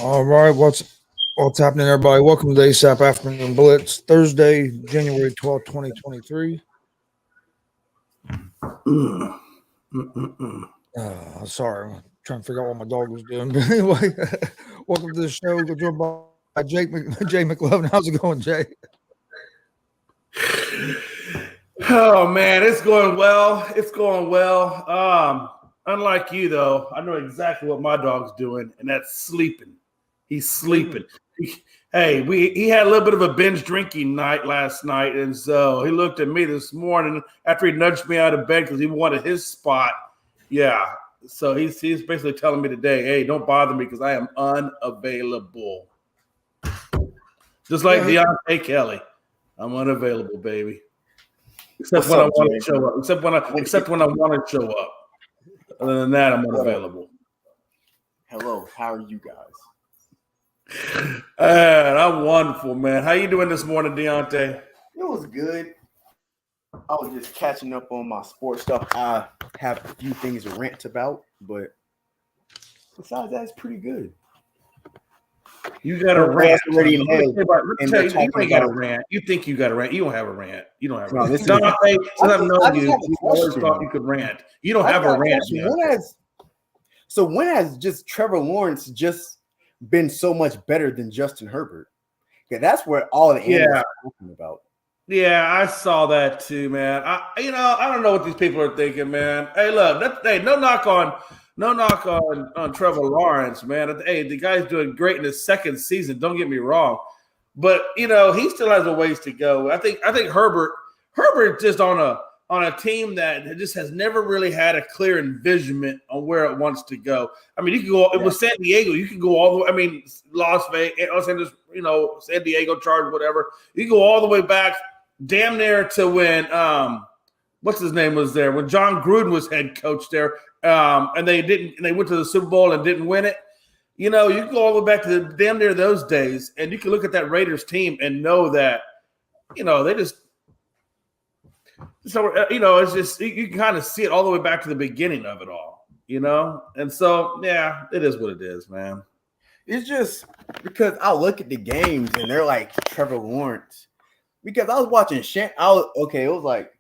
All right, what's happening, everybody? Welcome to the ASAP Afternoon Blitz, Thursday, January 12th, 2023. Sorry, I'm trying to figure out what my dog was doing. But anyway, welcome to the show. We're joined by Jay McLovin. How's it going, Jay? Oh man, it's going well. It's going well. Unlike you though, I know exactly what my dog's doing, and that's sleeping. He's sleeping. He had a little bit of a binge drinking night last night, and so he looked at me this morning after he nudged me out of bed because he wanted his spot. Yeah, so he's basically telling me today, hey, don't bother me because I am unavailable. Just like Deontay Kelly, I'm unavailable, baby. Except when I want to show up. Except when I want to show up. Other than that, I'm unavailable. Hello, how are you guys? I'm wonderful, man. How you doing this morning, Deontay? It was good. I was just catching up on my sports stuff. I have a few things to rant about, but besides that, it's pretty good. You got a rant. You ain't got a rant. You think you got a rant. You don't have a rant. You don't have a rant. I've known you. You always thought you could rant. You don't have a rant. When has just Trevor Lawrence just been so much better than Justin Herbert? Yeah, that's where all the analysts are talking about. Yeah, I saw that too, man. I don't know what these people are thinking, man. Hey, look, no knock on Trevor Lawrence, man. Hey, the guy's doing great in his second season. Don't get me wrong, but he still has a ways to go. I think Herbert just on a team that just has never really had a clear envisionment on where it wants to go. I mean, you can go. It was San Diego. You can go all the way. I mean, Las Vegas, Los Angeles, San Diego, Chargers, whatever. You can go all the way back, damn near to when what's his name was there when John Gruden was head coach there. And they went to the Super Bowl and didn't win it. You can go all the way back to damn near those days, and you can look at that Raiders team and know that, they just. So it's just you can kind of see it all the way back to the beginning of it all, and so yeah, it is what it is, man. It's just because I look at the games and they're like Trevor Lawrence. Because I was watching it was like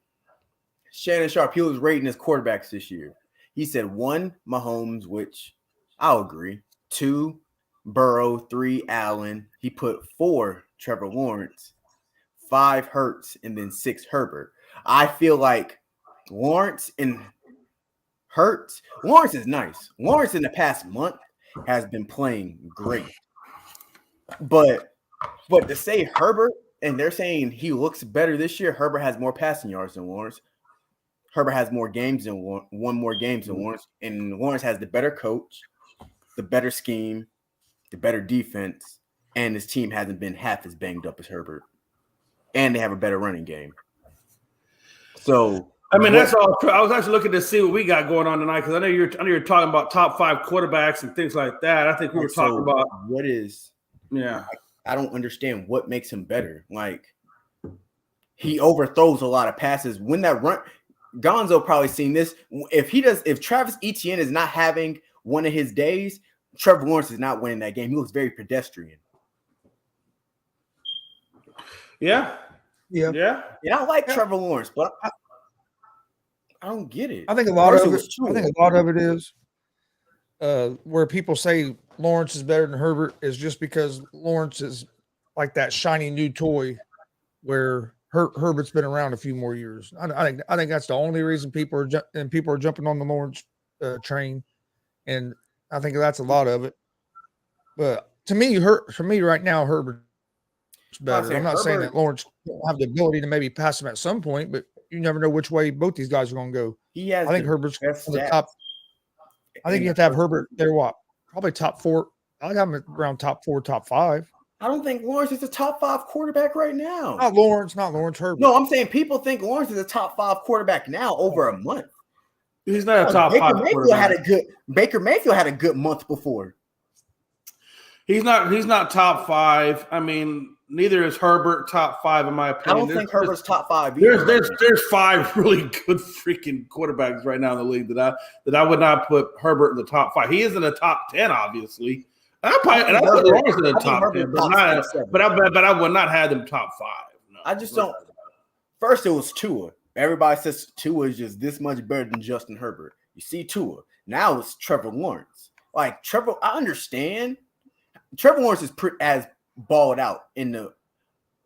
Shannon Sharp. He was rating his quarterbacks this year. He said 1, Mahomes, which I'll agree. 2, Burrow. 3, Allen. He put 4, Trevor Lawrence. 5, Hurts, and then 6, Herbert. I feel like Lawrence and Hurts. Lawrence is nice. Lawrence in the past month has been playing great. But to say Herbert, and they're saying he looks better this year, Herbert has more passing yards than Lawrence. Herbert has more games than one more games than Lawrence, and Lawrence has the better coach, the better scheme, the better defense, and his team hasn't been half as banged up as Herbert. And they have a better running game. So I mean, that's all true. I was actually looking to see what we got going on tonight because I know you're talking about top 5 quarterbacks and things like that. I think we were talking about what is. Yeah, I don't understand what makes him better. Like he overthrows a lot of passes when that run. Gonzo probably seen this. If Travis Etienne is not having one of his days, Trevor Lawrence is not winning that game. He looks very pedestrian. Yeah. And I like Trevor Lawrence, but I don't get it. I think a lot of it is where people say Lawrence is better than Herbert is just because Lawrence is like that shiny new toy where Herbert's been around a few more years. I think that's the only reason people are jumping on the Lawrence train, and I think that's a lot of it. But to me, right now, Herbert's better. I'm not saying that Lawrence don't have the ability to maybe pass him at some point, but you never know which way both these guys are going to go. I think Herbert's the top. I think you have to have Herbert there. Probably top 4. I got him around top 4, top 5. I don't think Lawrence is a top 5 quarterback right now. Not Lawrence, Herbert. No, I'm saying people think Lawrence is a top 5 quarterback now over a month. He's not a top 5 quarterback. Baker Mayfield had a good month before. He's not top 5. I mean, neither is Herbert top 5 in my opinion. I don't think Herbert's top 5 either. There's 5 really good freaking quarterbacks right now in the league that I would not put Herbert in the top 5. He is in the top 10, obviously. I put Lawrence in the top 10, but I would not have them top 5. No, I just don't. First, it was Tua. Everybody says Tua is just this much better than Justin Herbert. You see Tua. Now it's Trevor Lawrence. Like Trevor, I understand. Trevor Lawrence is as balled out in the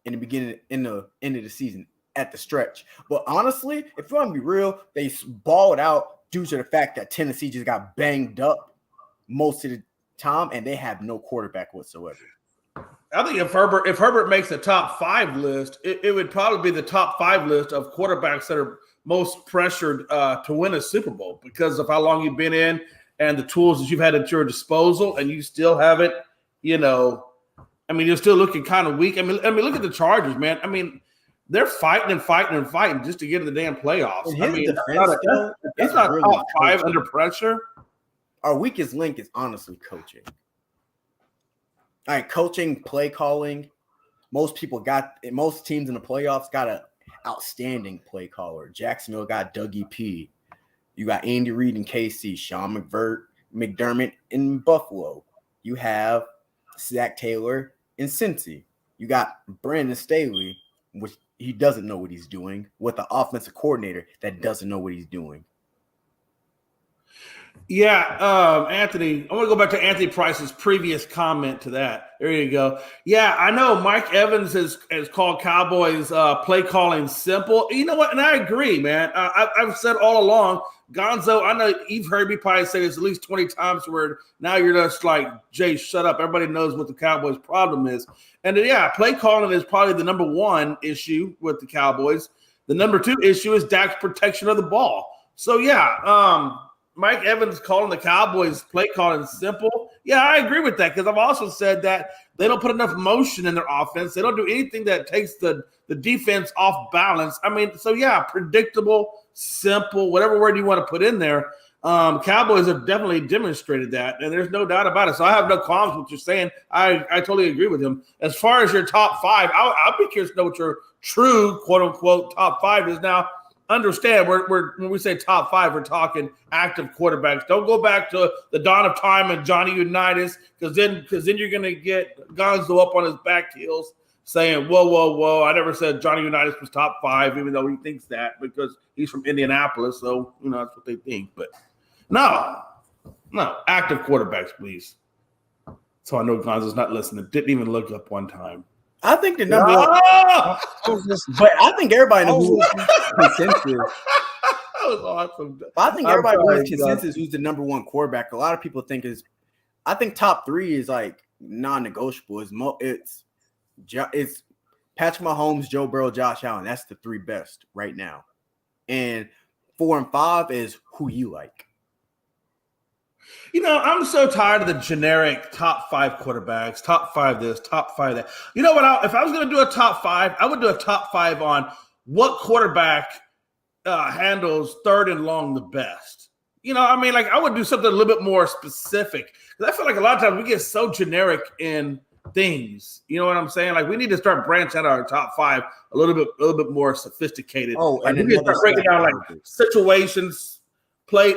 beginning, in the end of the season at the stretch. But honestly, if you want to be real, they balled out due to the fact that Tennessee just got banged up most of the time, and they have no quarterback whatsoever. I think if Herbert makes the top 5 list, it would probably be the top 5 list of quarterbacks that are most pressured to win a Super Bowl because of how long you've been in and the tools that you've had at your disposal, and you still haven't, you're still looking kind of weak. I mean, look at the Chargers, man. I mean, they're fighting just to get to the damn playoffs. I mean, it's not really top 5 under pressure. Our weakest link is honestly coaching. All right, coaching, play calling. Most teams in the playoffs got an outstanding play caller. Jacksonville got Dougie P. You got Andy Reid in KC, Sean McDermott in Buffalo. You have Zach Taylor in Cincy. You got Brandon Staley, which he doesn't know what he's doing, with an offensive coordinator that doesn't know what he's doing. Yeah, Anthony, I want to go back to Anthony Price's previous comment to that. There you go. Yeah, I know Mike Evans has called Cowboys play calling simple. You know what? And I agree, man. I've said all along, Gonzo, I know you've heard me probably say this at least 20 times where now you're just like, Jay, shut up. Everybody knows what the Cowboys' problem is. And yeah, play calling is probably the number 1 issue with the Cowboys. The number 2 issue is Dak's protection of the ball. So, yeah, Mike Evans calling the Cowboys play calling simple. Yeah, I agree with that because I've also said that they don't put enough motion in their offense. They don't do anything that takes the defense off balance. I mean, so yeah, predictable, simple, whatever word you want to put in there. Cowboys have definitely demonstrated that, and there's no doubt about it. So I have no qualms with what you're saying. I totally agree with him. As far as your top 5, I'll be curious to know what your true quote-unquote top 5 is now. Understand, when we say top 5, we're talking active quarterbacks. Don't go back to the dawn of time and Johnny Unitas, because then you're going to get Gonzo up on his back heels saying, whoa, I never said Johnny Unitas was top 5, even though he thinks that because he's from Indianapolis, so, that's what they think. But no, active quarterbacks, please. So I know Gonzo's not listening. Didn't even look up one time. I think the number one, but I think everybody knows consensus. That was awesome. I think everybody knows consensus who's the number 1 quarterback. A lot of people think I think top 3 is like non-negotiable. It's Patrick Mahomes, Joe Burrow, Josh Allen. That's the 3 best right now. And 4 and 5 is who you like. I'm so tired of the generic top 5 quarterbacks, top 5 this, top 5 that. You know what? If I was going to do a top 5, I would do a top 5 on what quarterback handles 3rd and long the best. I would do something a little bit more specific. Because I feel like a lot of times we get so generic in things. You know what I'm saying? Like we need to start branching out our top 5 a little bit more sophisticated. Oh, and we need to start breaking down like situations. Play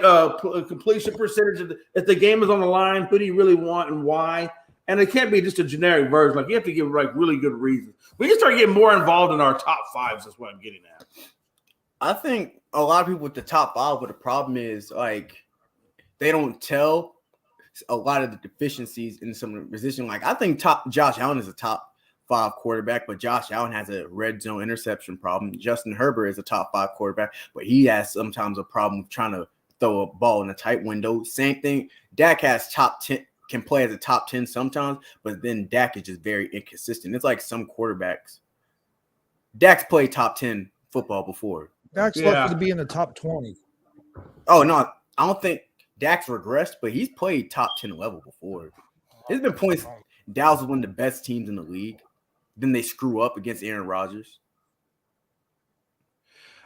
completion percentage. If the game is on the line, who do you really want and why? And it can't be just a generic version. Like you have to give like really good reasons. We can start getting more involved in our top 5s. That's what I'm getting at. I think a lot of people with the top 5, but the problem is like they don't tell a lot of the deficiencies in some of the position. Like I think Josh Allen is a top 5 quarterback, but Josh Allen has a red zone interception problem. Justin Herbert is a top 5 quarterback, but he has sometimes a problem trying to throw a ball in a tight window. Same thing. Dak has top 10, can play as a top 10 sometimes, but then Dak is just very inconsistent. It's like some quarterbacks. Dak's played top 10 football before. Dak's lucky to be in the top 20. Oh, no. I don't think Dak's regressed, but he's played top 10 level before. There's been points Dallas was one of the best teams in the league. Then they screw up against Aaron Rodgers.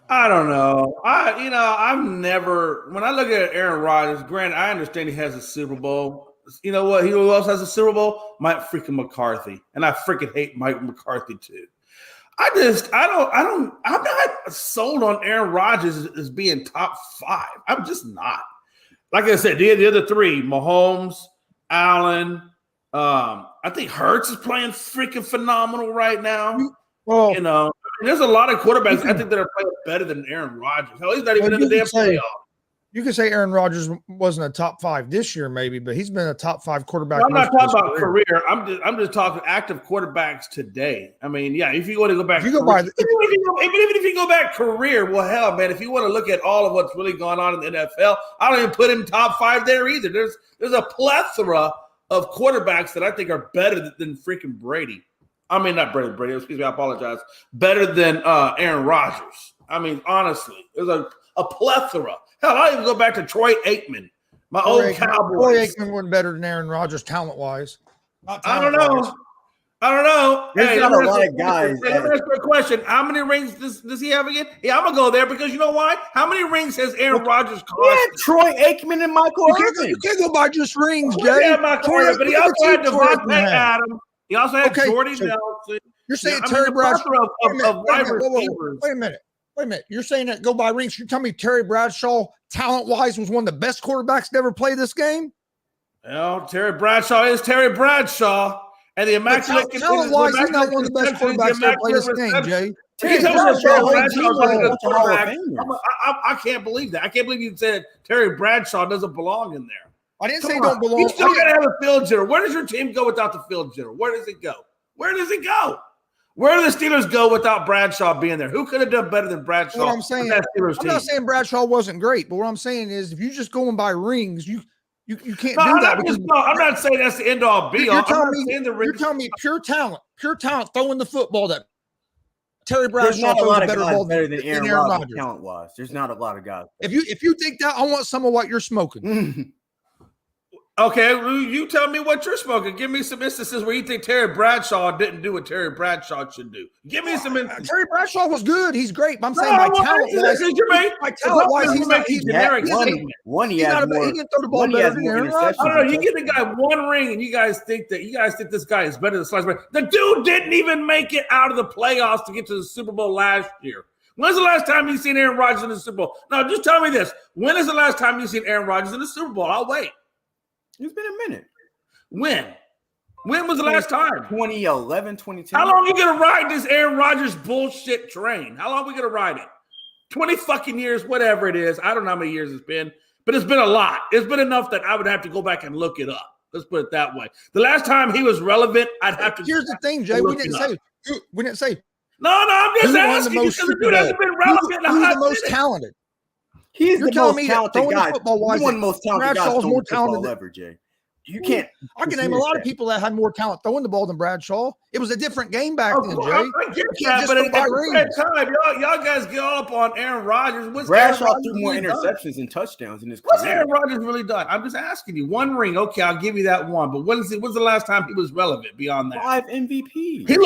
I don't know. I've never, when I look at Aaron Rodgers, granted, I understand he has a Super Bowl. You know what? Who else has a Super Bowl? Mike freaking McCarthy. And I freaking hate Mike McCarthy too. I'm not sold on Aaron Rodgers as being top 5. I'm just not. Like I said, the other 3, Mahomes, Allen, I think Hurts is playing freaking phenomenal right now. Well, You know, there's a lot of quarterbacks I think that are playing better than Aaron Rodgers. Hell, he's not even in the damn playoff. you could say Aaron Rodgers wasn't a top 5 this year, maybe, but he's been a top 5 quarterback. No, I'm not talking about career. I'm just talking active quarterbacks today. I mean, yeah, if you want to go back, even if you go back career, well, hell, man, if you want to look at all of what's really going on in the NFL, I don't even put him top 5 there either. There's a plethora of quarterbacks that I think are better than freaking Brady. I mean, not Brady. Excuse me, I apologize. Better than Aaron Rodgers. I mean, honestly, there's a plethora. Hell, I'll even go back to Troy Aikman, my old Cowboys. Troy Aikman wasn't better than Aaron Rodgers talent-wise. I don't know. There's not a lot of guys. Let me ask you a question. How many rings does he have again? Yeah, I'm going to go there because you know why? How many rings has Aaron Rodgers cost? Yeah, Troy Aikman and Michael Irvin. You can't go by just rings, Jay. Yeah, Michael Irvin, but he also had Devontae Adams. He also had Jordy Nelson. You're saying Terry Bradshaw of wide receivers. Wait a minute. You're saying that go by rings. You're telling me Terry Bradshaw, talent-wise, was one of the best quarterbacks to ever play this game? Well, Terry Bradshaw is Terry Bradshaw. And the immaculate talent-wise, he's not one of the best quarterbacks to ever play this game, Jay. I can't believe that. I can't believe you said Terry Bradshaw doesn't belong in there. I didn't say don't belong. You still got to have a field general. Where does your team go without the field general? Where does it go? Where do the Steelers go without Bradshaw being there? Who could have done better than Bradshaw? What I'm saying, I'm not saying Bradshaw wasn't great, but what I'm saying is if you're just going by rings, you can't do that. I'm not saying that's the end all be all. You're telling me pure talent throwing the football that Terry Bradshaw not a lot of guys better than Aaron Rodgers talent-wise. There's not a lot of guys. If you think that, I want some of what you're smoking. Okay, you tell me what you're smoking. Give me some instances where you think Terry Bradshaw didn't do what Terry Bradshaw should do. Give me some instances. Terry Bradshaw was good. He's great. But I'm saying by talent-wise, he's generic. He didn't throw the ball better than Aaron Rodgers. I don't know. You give the guy one ring, and you guys think this guy is better than slice bread. The dude didn't even make it out of the playoffs to get to the Super Bowl last year. When's the last time you've seen Aaron Rodgers in the Super Bowl? No, just tell me this. When is the last time you've seen Aaron Rodgers in the Super Bowl? I'll wait. It's been a minute. When? When was the last time? 2011, 2010. How long are you going to ride this Aaron Rodgers bullshit train? How long are we going to ride it? 20 fucking years, whatever it is. I don't know how many years it's been, but it's been a lot. It's been enough that I would have to go back and look it up. Let's put it that way. The last time he was relevant, I'd have to. Here's the thing, Jay. We didn't say. No, I'm just asking because the dude hasn't been relevant. Who's the most talented? He's the most talented guy. He's one of the most talented guys more talented ever, Jay. You can't. I can name a lot of people that had more talent throwing the ball than Bradshaw. It was a different game back then, Jay. I get that, but at the same time, y'all guys get all up on Aaron Rodgers. Bradshaw threw more interceptions and touchdowns in his career. What's Aaron Rodgers really done? I'm just asking you. One ring, okay, I'll give you that one. But when's the last time he was relevant beyond that? 5 MVP. He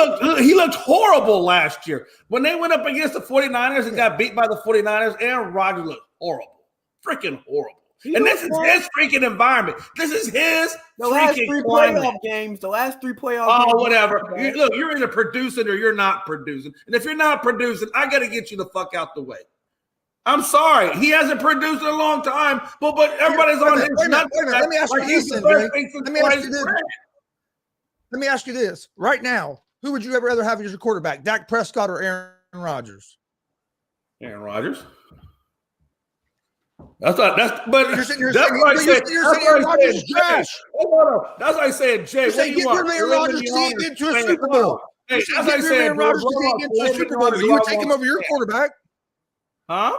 looked horrible last year. When they went up against the 49ers and got beat by the 49ers, Aaron Rodgers looked horrible. Freaking horrible. And this is his freaking environment. This is his freaking playoff games. The last 3 playoff games. Oh, whatever. Look, you're either producing or you're not producing. And if you're not producing, I got to get you the fuck out the way. I'm sorry. He hasn't produced in a long time, but everybody's on his nuts. Let me ask you this, Let me ask you this. Right now, who would you ever rather have as your quarterback, Dak Prescott or Aaron Rodgers? Aaron Rodgers. That's why I said Jay. What do you want? Aaron Rodgers can't get to a Super Bowl. Hey, as I said, Aaron Rodgers can't get to a Super Bowl. You would take him over your quarterback. Huh?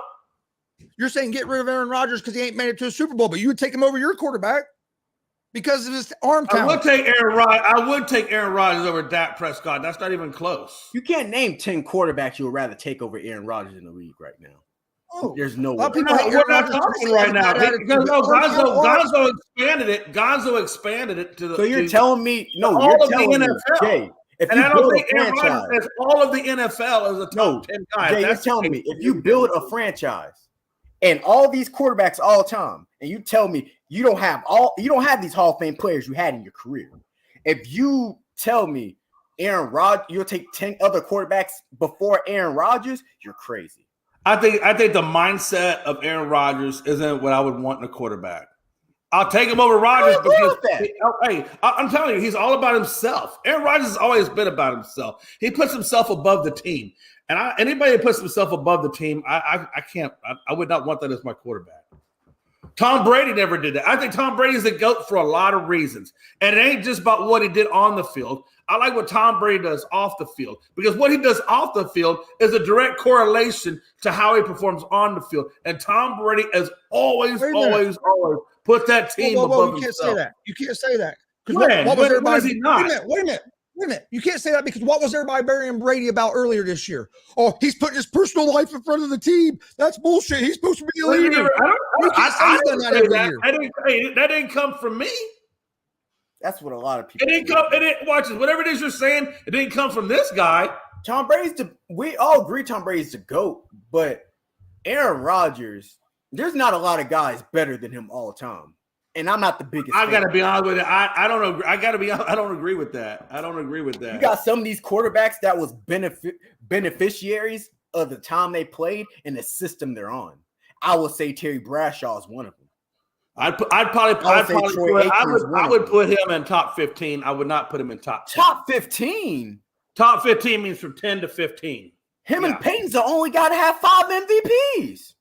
You're saying get rid of Aaron Rodgers because he ain't made it to a Super Bowl, but you would take him over your quarterback because of his arm talent. I would take Aaron Rodgers over Dak Prescott. That's not even close. You can't name 10 quaraquarterbacks you would rather take over Aaron Rodgers in the league right now. Oh, there's no way. We're not talking right now. Because Gonzo expanded it. Gonzo expanded it to the. So you're telling me all of the NFL. Jay, if and I don't think Aaron Rodgers says all of the NFL is a top 10 guy. Jay, you're telling me if you build a franchise and all these quarterbacks all time, and you tell me you don't have these Hall of Fame players you had in your career. If you tell me Aaron Rodgers, you'll take 10 other quarterbacks before Aaron Rodgers, you're crazy. I think the mindset of Aaron Rodgers isn't what I would want in a quarterback. I'll take him over Rodgers What's wrong because with that? hey, I'm telling you, he's all about himself. Aaron Rodgers has always been about himself. He puts himself above the team, and anybody that puts himself above the team, I can't. I would not want that as my quarterback. Tom Brady never did that. I think Tom Brady is the GOAT for a lot of reasons, and it ain't just about what he did on the field. I like what Tom Brady does off the field because what he does off the field is a direct correlation to how he performs on the field. And Tom Brady has always put that team above you can't himself. say that. You can't say that. When? What was everybody? When is he not? Wait a minute. You can't say that because what was everybody burying Brady about earlier this year? Oh, he's putting his personal life in front of the team. That's bullshit. He's supposed to be a leader. I didn't say that. That didn't come from me. That's what a lot of people. Watch this. Whatever it is you're saying, it didn't come from this guy. Tom Brady's we all agree Tom Brady's the GOAT, but Aaron Rodgers, there's not a lot of guys better than him all time. And I'm not the biggest. I gotta be honest with you. I don't agree. I don't agree with that. I don't agree with that. You got some of these quarterbacks that was beneficiaries of the time they played and the system they're on. I would say Terry Bradshaw is one of them. I would put him in top 15. I would not put him in top 10. Top 15. Top 15 means from 10 to 15. Him and Peyton's the only guy to have 5 MVPs.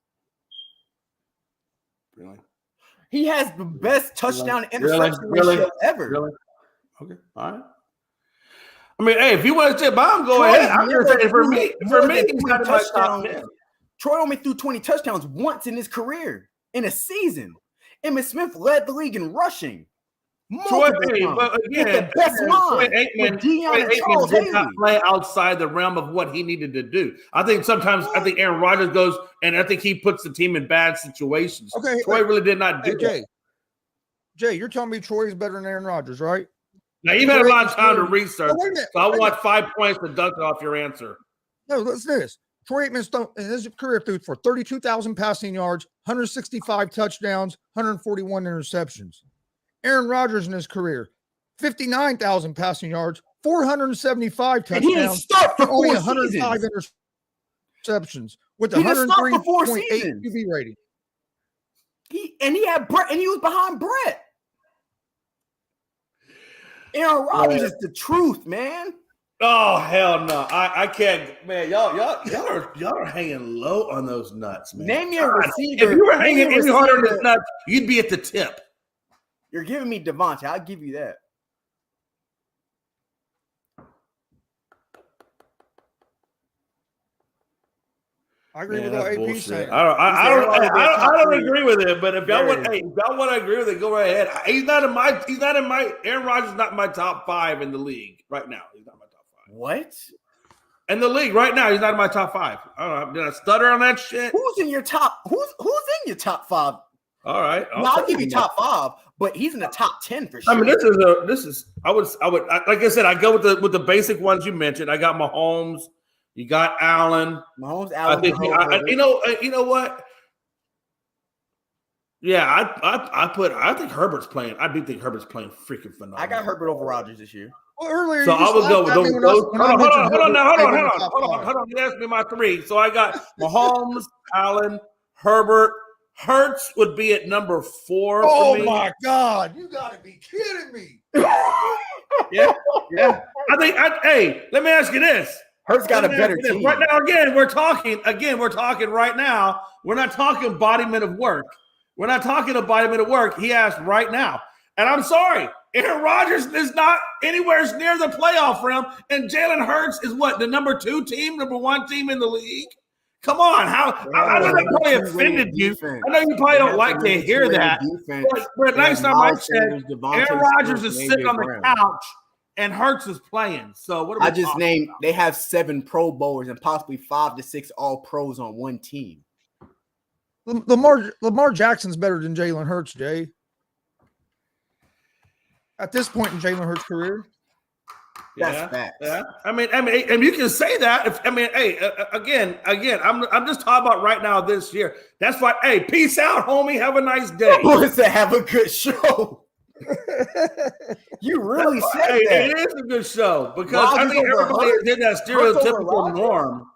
Really? He has the best touchdown interception ratio ever. Really? Okay. All right. I mean, hey, if you want to sit by him, go ahead. I'm just saying for me, he's not in my top 10. Troy only threw 20 touchdowns once in his career in a season. Emmitt Smith led the league in rushing. Troy, but again, the best line. Troy Aikman did not play outside the realm of what he needed to do. I think sometimes Aaron Rodgers goes, and I think he puts the team in bad situations. Okay, Troy really did not do that. Jay, you're telling me Troy's better than Aaron Rodgers, right? Now, you've had a lot of time to research, so I want 5 points to duck off your answer. No, let's do this. Troy Aikman in his career threw for 32,000 passing yards, 165 touchdowns, 141 interceptions. Aaron Rodgers in his career, 59,000 passing yards, 475 touchdowns, and he didn't start for only 4 105 seasons. interceptions with a 103.8 QB rating. He had Brett, and he was behind Brett. Aaron Rodgers is the truth, man. Oh hell no! I can't, man. Y'all are hanging low on those nuts, man. Name your receiver. If you were hanging any harder on those nuts, you'd be at the tip. You're giving me Devontae. I'll give you that. I agree with what AP saying. I don't agree with it, but if y'all want to agree with it, go right ahead. Aaron Rodgers is not in my top 5 in the league right now. He's not in my top 5. What? In the league right now, he's not in my top 5. I don't know. Did I stutter on that shit? Who's in your top? Who's in your top 5? All right, I'll give you top 5, but he's in the top 10 for sure. I mean, I would like I said, I go with the basic ones you mentioned. I got Mahomes. You got Allen. Allen. I think you know what? Yeah, I think Herbert's playing. I do think Herbert's playing freaking phenomenal. I got Herbert over Rodgers this year. Well, earlier, so I would go with those. Hold on. You asked me my 3. So I got Mahomes, Allen, Herbert. Hurts would be at number 4 for me. Oh my God! You got to be kidding me! Yeah. I think. Hey, let me ask you this. Hurts got a better team. Right now, we're talking right now. We're not talking embodiment of work. We're not talking embodiment of work. He asked right now. And I'm sorry, Aaron Rodgers is not anywhere near the playoff realm. And Jalen Hurts is what, the number 2 team, number 1 team in the league? Come on. I know that probably offended you. I know you probably don't like to hear that. But next time I said, Aaron Rodgers is sitting on the couch and Hurts is playing. So what? I just named. They have 7 Pro Bowlers and possibly 5 to 6 All Pros on one team. Lamar Jackson's better than Jalen Hurts, Jay. At this point in Jalen Hurts' career, that's facts. Yeah. I mean, and you can say that. Again, I'm just talking about right now this year. That's why. Hey, peace out, homie. Have a nice day. Wants to have a good show. You really said that. It is a good show because I think everybody did that stereotypical norm.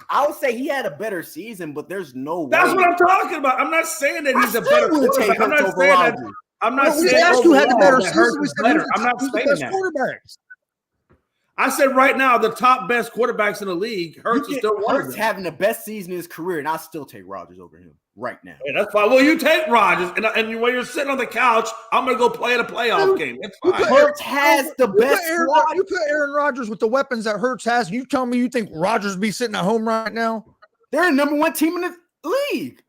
I would say he had a better season, but there's no way. That's what I'm talking about. I'm not saying that he's a better quarterback. I'm not saying that. I'm not We saying asked who had the better overall that Hurts season. We is said better. I'm not who's the saying best that. quarterbacks. I said right now the top best quarterbacks in the league. Hurts is still one of Hurts them. having the best season in his career, and I still take Rodgers over him right now. Hey, that's fine. Well, you take Rodgers, and when you're sitting on the couch, I'm going to go play in a playoff game. That's fine. Hurts has the best squad. You put Aaron Rodgers with the weapons that Hurts has, and you tell me you think Rodgers be sitting at home right now? They're the number one team in the league.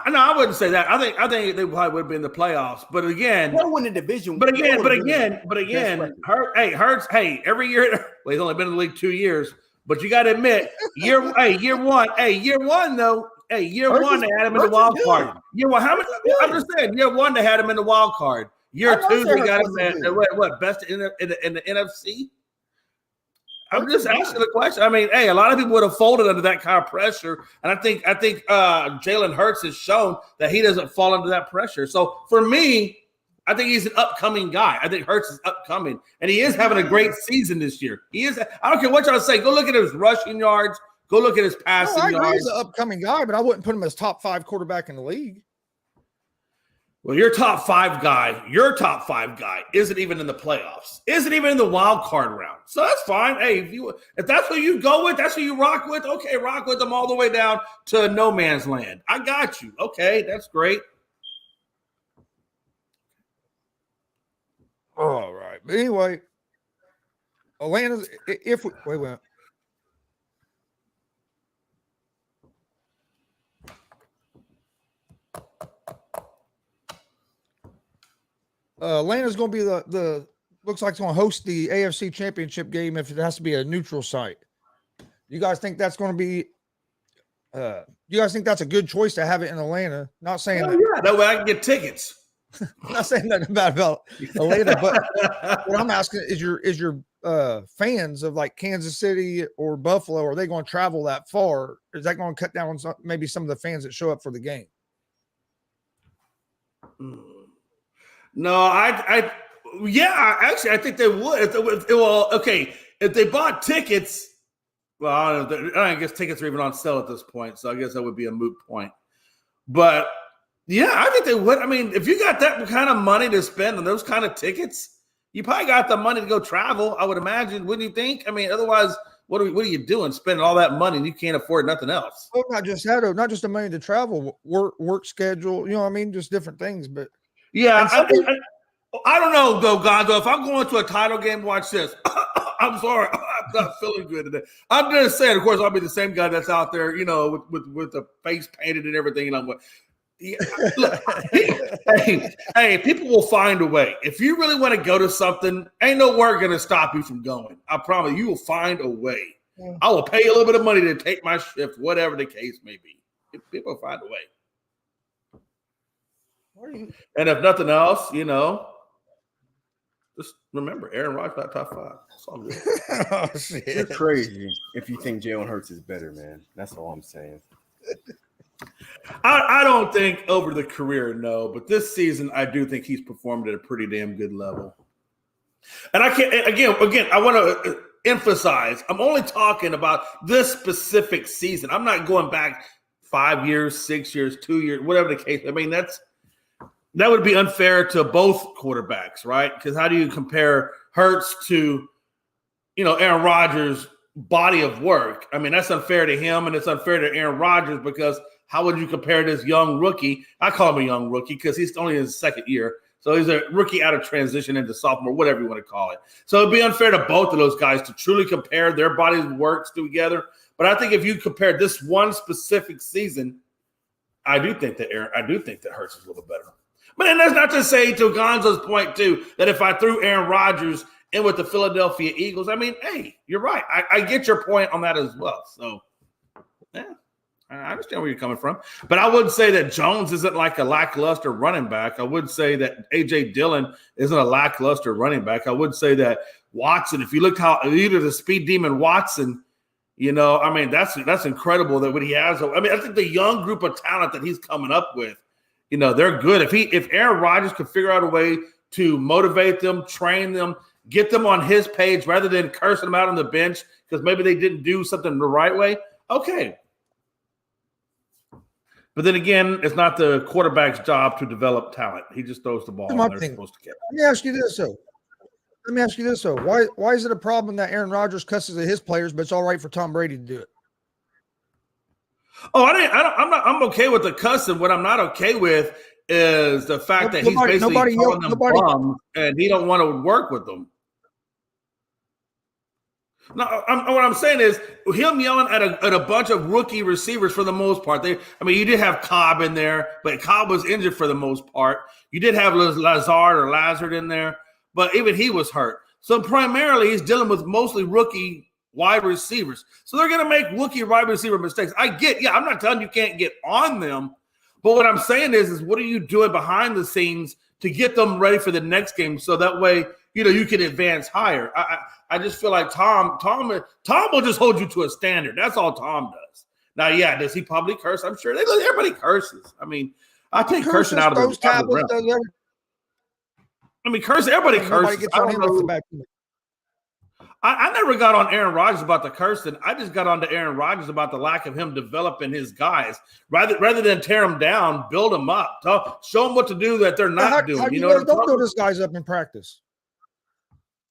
No, I wouldn't say that. I think they probably would have been in the playoffs. But again, they'll win the division. But again, Hurts. Hey, every year, well, he's only been in the league 2 years. But you got to admit, year one, they had him in the wild card. Year one, how many? I'm just saying, year one they had him in the wild card. Year two, they got him at what best in the NFC. I'm just asking the question. I mean, hey, a lot of people would have folded under that kind of pressure, and I think Jalen Hurts has shown that he doesn't fall under that pressure. So for me, I think he's an upcoming guy. I think Hurts is upcoming, and he is having a great season this year. He is. I don't care what y'all say. Go look at his rushing yards. Go look at his passing yards. He's an upcoming guy, but I wouldn't put him as top 5 quarterback in the league. Well, your top five guy isn't even in the playoffs, isn't even in the wild card round. So that's fine. Hey, if that's who you go with, that's who you rock with. Okay, rock with them all the way down to no man's land. I got you. Okay, that's great. All right. But anyway, Atlanta's wait. Atlanta's going to be the looks like it's going to host the AFC Championship game if it has to be a neutral site. You guys think that's going to be? You guys think that's a good choice to have it in Atlanta? Not saying that way I can get tickets. I'm not saying nothing bad about Atlanta, but what I'm asking is your fans of like Kansas City or Buffalo, are they going to travel that far? Is that going to cut down on maybe some of the fans that show up for the game? No, I think they would. If they bought tickets, well, I don't know. I guess tickets are even on sale at this point, so I guess that would be a moot point. But yeah, I think they would. I mean, if you got that kind of money to spend on those kind of tickets, you probably got the money to go travel, I would imagine. Wouldn't you think? I mean, otherwise, what are you doing? Spending all that money and you can't afford nothing else. Well, not just the money to travel, work schedule. You know what I mean? Just different things, but. Yeah, I don't know, though, Gonzo. If I'm going to a title game, watch this. I'm sorry. I'm not feeling good today. I'm just saying, of course, I'll be the same guy that's out there, with the face painted and everything. And look, hey, people will find a way. If you really want to go to something, ain't no work going to stop you from going. I promise you will find a way. Yeah. I will pay a little bit of money to take my shift, whatever the case may be. People will find a way. And if nothing else, just remember, Aaron Rodgers got top 5. That's all good. Oh, shit. You're crazy if you think Jalen Hurts is better, man. That's all I'm saying. I don't think over the career, no. But this season, I do think he's performed at a pretty damn good level. And I can't, again, I want to emphasize, I'm only talking about this specific season. I'm not going back 5 years, 6 years, 2 years, whatever the case. I mean, that would be unfair to both quarterbacks, right? Because how do you compare Hurts to, Aaron Rodgers' body of work? I mean, that's unfair to him, and it's unfair to Aaron Rodgers because how would you compare this young rookie? I call him a young rookie because he's only in his second year. So he's a rookie out of transition into sophomore, whatever you want to call it. So it'd be unfair to both of those guys to truly compare their bodies of works together. But I think if you compare this one specific season, I do think that Hurts is a little better. But and that's not to say, to Gonzo's point, too, that if I threw Aaron Rodgers in with the Philadelphia Eagles, I mean, hey, you're right. I get your point on that as well. So, yeah, I understand where you're coming from. But I wouldn't say that Jones isn't like a lackluster running back. I would say that A.J. Dillon isn't a lackluster running back. I would say that Watson, if you looked how either the speed demon Watson, I mean, that's incredible that what he has. I mean, I think the young group of talent that he's coming up with, they're good. If Aaron Rodgers could figure out a way to motivate them, train them, get them on his page rather than cursing them out on the bench because maybe they didn't do something the right way, okay. But then again, it's not the quarterback's job to develop talent. He just throws the ball Here's my and they're thing. supposed to catch. Let me ask you this though. Why is it a problem that Aaron Rodgers cusses at his players, but it's all right for Tom Brady to do it? Oh, I'm okay with the cussing. What I'm not okay with is the fact that he's basically calling them bums and he don't want to work with them. No, what I'm saying is him yelling at a bunch of rookie receivers for the most part. You did have Cobb in there, but Cobb was injured for the most part. You did have Lazard in there, but even he was hurt. So primarily he's dealing with mostly rookie wide receivers. So they're going to make rookie wide receiver mistakes. I'm not telling you can't get on them, but what I'm saying is what are you doing behind the scenes to get them ready for the next game so that way you can advance higher. I just feel like Tom will just hold you to a standard. That's all Tom does. Now, does he probably curse? I'm sure everybody curses. I take cursing out of those tablets. Everybody curses. Gets on him off the back. I never got on Aaron Rodgers about the cursing. I just got on to Aaron Rodgers about the lack of him developing his guys. Rather than tear them down, build them up. Show them what to do that they're not doing. Don't build his guys up in practice.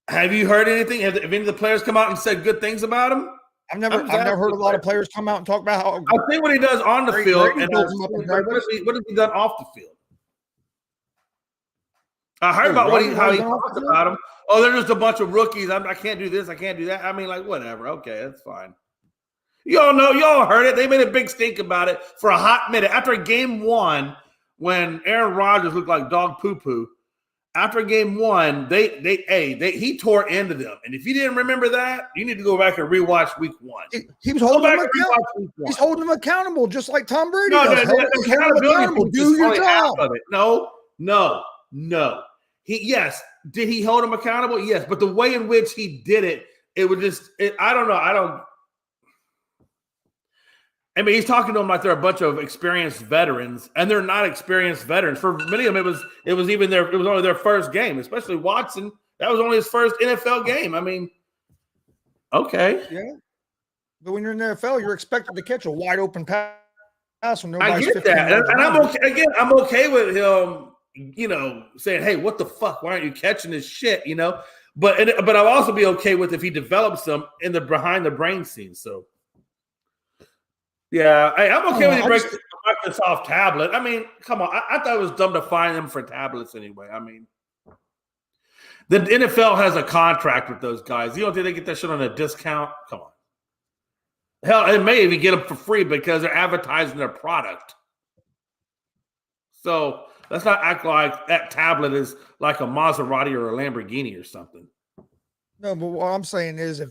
Have you heard anything? Have any of the players come out and said good things about him? I've never heard a lot of players come out and talk about how. I think what he does on the field, and what has he done off the field? I heard about how he talked about them. Oh, they're just a bunch of rookies. I can't do this. I can't do that. Whatever. Okay, that's fine. Y'all heard it. They made a big stink about it for a hot minute. After game one, when Aaron Rodgers looked like dog poo-poo, after game one, he tore into them. And if you didn't remember that, you need to go back and rewatch week one. He was holding them accountable. He's holding them accountable, just like Tom Brady does. Accountability. Do your job. No. Did he hold him accountable? Yes. But the way in which he did it, I don't know. He's talking to them like they're a bunch of experienced veterans, and they're not experienced veterans. For many of them, it was only their first game, especially Watson. That was only his first NFL game. Okay. Yeah. But when you're in the NFL, you're expected to catch a wide open pass when I nobody's get that. And I'm okay. Again, I'm okay with him, saying, hey, what the fuck? Why aren't you catching this shit? But I'll also be okay with if he develops them in the behind the brain scene. So yeah, I'm okay with you breaking the Microsoft tablet. Come on. I thought it was dumb to fine them for tablets anyway. The NFL has a contract with those guys. You don't think they get that shit on a discount? Come on. Hell, it may even get them for free because they're advertising their product. So let's not act like that tablet is like a Maserati or a Lamborghini or something. No, but what I'm saying is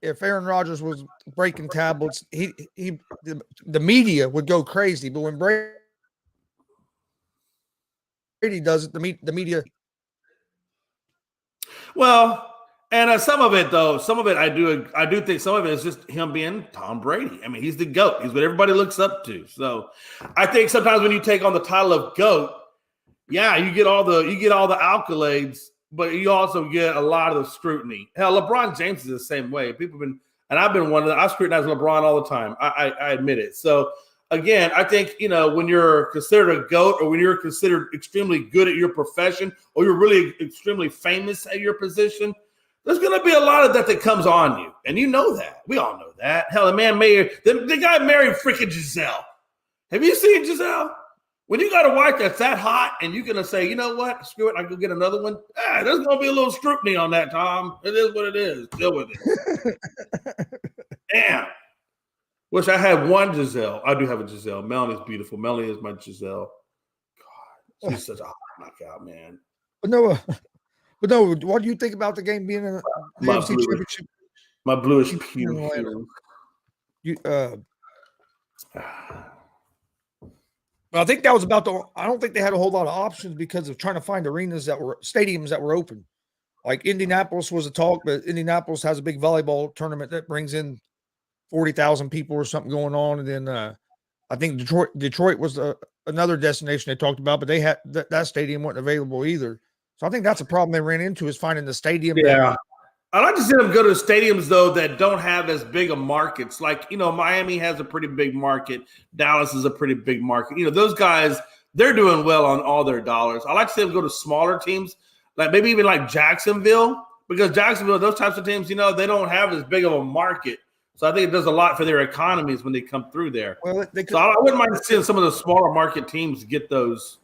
if Aaron Rodgers was breaking tablets, the media would go crazy. But when Brady does it, the media. Well, and some of it, I do think some of it is just him being Tom Brady. He's the GOAT. He's what everybody looks up to. So I think sometimes when you take on the title of GOAT, you get all the accolades, but you also get a lot of the scrutiny. Hell, LeBron James is the same way. I've been one of them. I scrutinize LeBron all the time. I admit it. So again, I think, when you're considered a GOAT or when you're considered extremely good at your profession or you're really extremely famous at your position, there's going to be a lot of that comes on you. And you know that. We all know that. Hell, the guy married freaking Giselle. Have you seen Giselle? When you got a wife that's that hot and you're going to say, you know what, screw it, I can get another one. There's going to be a little scrutiny on that, Tom. It is what it is. Deal with it. Damn. Wish I had one Giselle. I do have a Giselle. Melanie's beautiful. Melanie is my Giselle. God, she's such a hot knockout, man. But no, what do you think about the game being in the NFC Championship? My bluish hue. I think that was I don't think they had a whole lot of options because of trying to find stadiums that were open. Like Indianapolis was a talk, but Indianapolis has a big volleyball tournament that brings in 40,000 people or something going on. And then I think Detroit was another destination they talked about, but they had that stadium wasn't available either. So I think that's a problem they ran into is finding the stadium I like to see them go to stadiums though that don't have as big a markets. Like, Miami has a pretty big market. Dallas is a pretty big market. Those guys, they're doing well on all their dollars. I like to see them go to smaller teams, like maybe even like Jacksonville, because Jacksonville, those types of teams, they don't have as big of a market. So I think it does a lot for their economies when they come through there. Well, so I wouldn't mind seeing some of the smaller market teams get those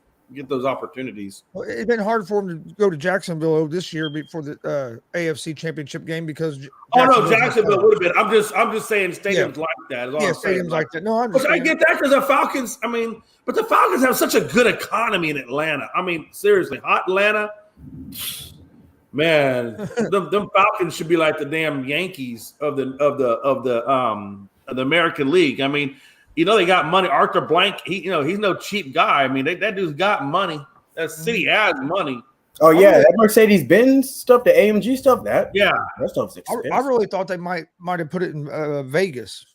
opportunities. Well, it's been hard for them to go to Jacksonville this year before the AFC Championship game because Jacksonville would have been. I'm just saying stadiums like that. Stadiums like that. No, I get that because the Falcons. But the Falcons have such a good economy in Atlanta. Seriously, hot Atlanta. Man, them Falcons should be like the damn Yankees of the American League. They got money. Arthur Blank, he's no cheap guy. That dude's got money. That city has money. Oh yeah, that Mercedes-Benz stuff, the AMG stuff, that stuff's expensive. I really thought they might have put it in Vegas.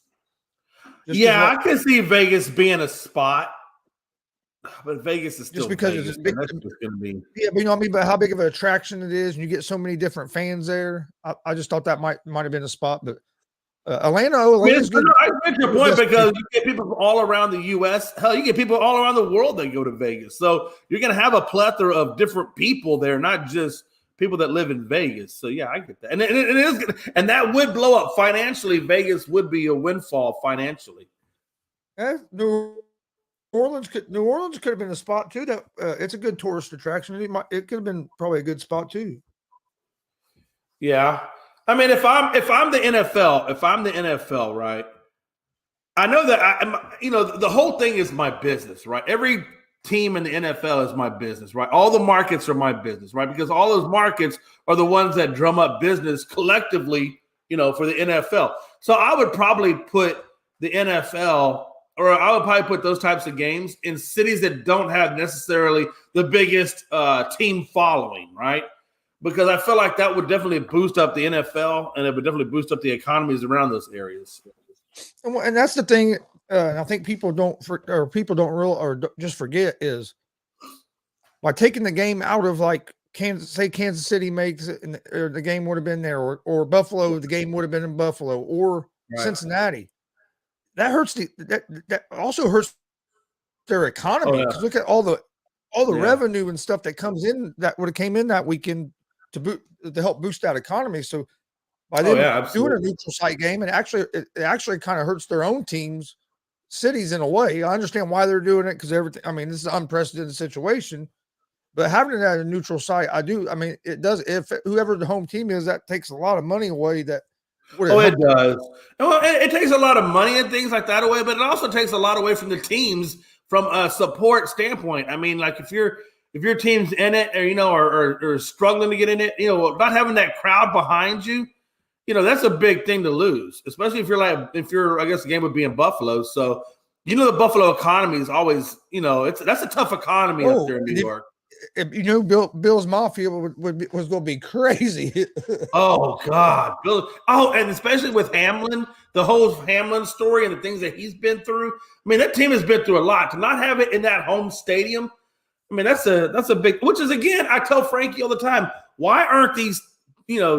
I can see Vegas being a spot. But Vegas is still just because Vegas, it's big. That's just gonna be. Yeah, but but how big of an attraction it is, and you get so many different fans there. I just thought that might have been a spot, but Atlanta's good. I get your point because you get people from all around the U.S. Hell, you get people all around the world that go to Vegas. So you're gonna have a plethora of different people there, not just people that live in Vegas. So yeah, I get that, and it is, and that would blow up financially. Vegas would be a windfall financially. Yeah, New Orleans could have been a spot too. That it's a good tourist attraction. It could have been probably a good spot too. Yeah, if I'm the NFL, right? I know that the whole thing is my business, right? Every team in the NFL is my business, right? All the markets are my business, right? Because all those markets are the ones that drum up business collectively, for the NFL. So I would probably put the NFL. Or I would probably put those types of games in cities that don't have necessarily the biggest team following, right? Because I feel like that would definitely boost up the NFL, and it would definitely boost up the economies around those areas. And that's the thing. I think people don't just forget is by taking the game out of like Kansas City makes it, or the game would have been there, or Buffalo, the game would have been in Buffalo, or Cincinnati. That hurts that also hurts their economy. Because look at all the revenue and stuff that comes in that would have came in that weekend to help boost that economy. So by them doing a neutral site game, and it actually kind of hurts their own cities in a way. I understand why they're doing it because everything. This is an unprecedented situation, but having it at a neutral site, it does. If whoever the home team is, that takes a lot of money away. It does. Well, it takes a lot of money and things like that away, but it also takes a lot away from the teams from a support standpoint. Like if your team's in it, or struggling to get in it, not having that crowd behind you, that's a big thing to lose. Especially if I guess the game would be in Buffalo. So the Buffalo economy is always, that's a tough economy up there in New York. Bill's Mafia was going to be crazy. Oh God, Bill! And especially with Hamlin, the whole Hamlin story and the things that he's been through. That team has been through a lot. To not have it in that home stadium, that's a big. Which is again, I tell Frankie all the time, why aren't these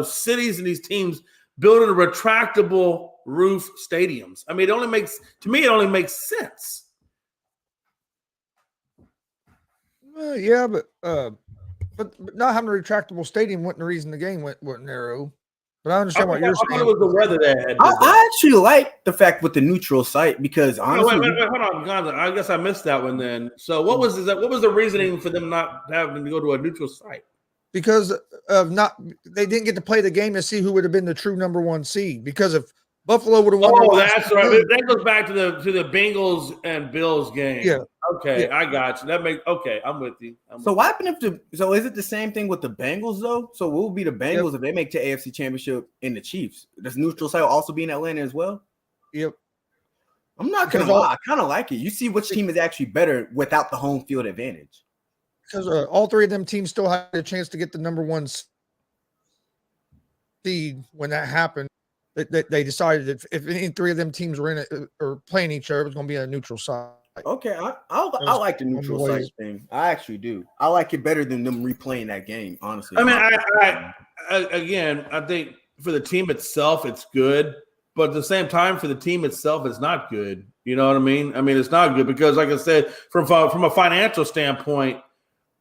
cities and these teams building retractable roof stadiums? It only makes sense. But not having a retractable stadium wasn't the reason the game went narrow. But I understand what you're saying. It was the weather that I actually like the fact with the neutral site because honestly, wait, hold on, God, I guess I missed that one then. So what was the reasoning for them not having to go to a neutral site? Because they didn't get to play the game to see who would have been the true number one seed. Because if Buffalo would have won, that's right. That goes back to the Bengals and Bills game. Yeah. Okay, I got you. I'm with you. What happened is it the same thing with the Bengals though? So what would be the Bengals if they make the AFC Championship in the Chiefs? Does neutral site also be in Atlanta as well? Yep. I'm not gonna lie, I kind of like it. You see which team is actually better without the home field advantage. Because all three of them teams still had a chance to get the number one seed when that happened. They decided if any three of them teams were in it or playing each other, it was going to be a neutral site. Okay, I like the neutral site thing. I actually do. I like it better than them replaying that game. Honestly, I think for the team itself, it's good. But at the same time, for the team itself, it's not good. You know what I mean? I mean, it's not good because, like I said, from a financial standpoint,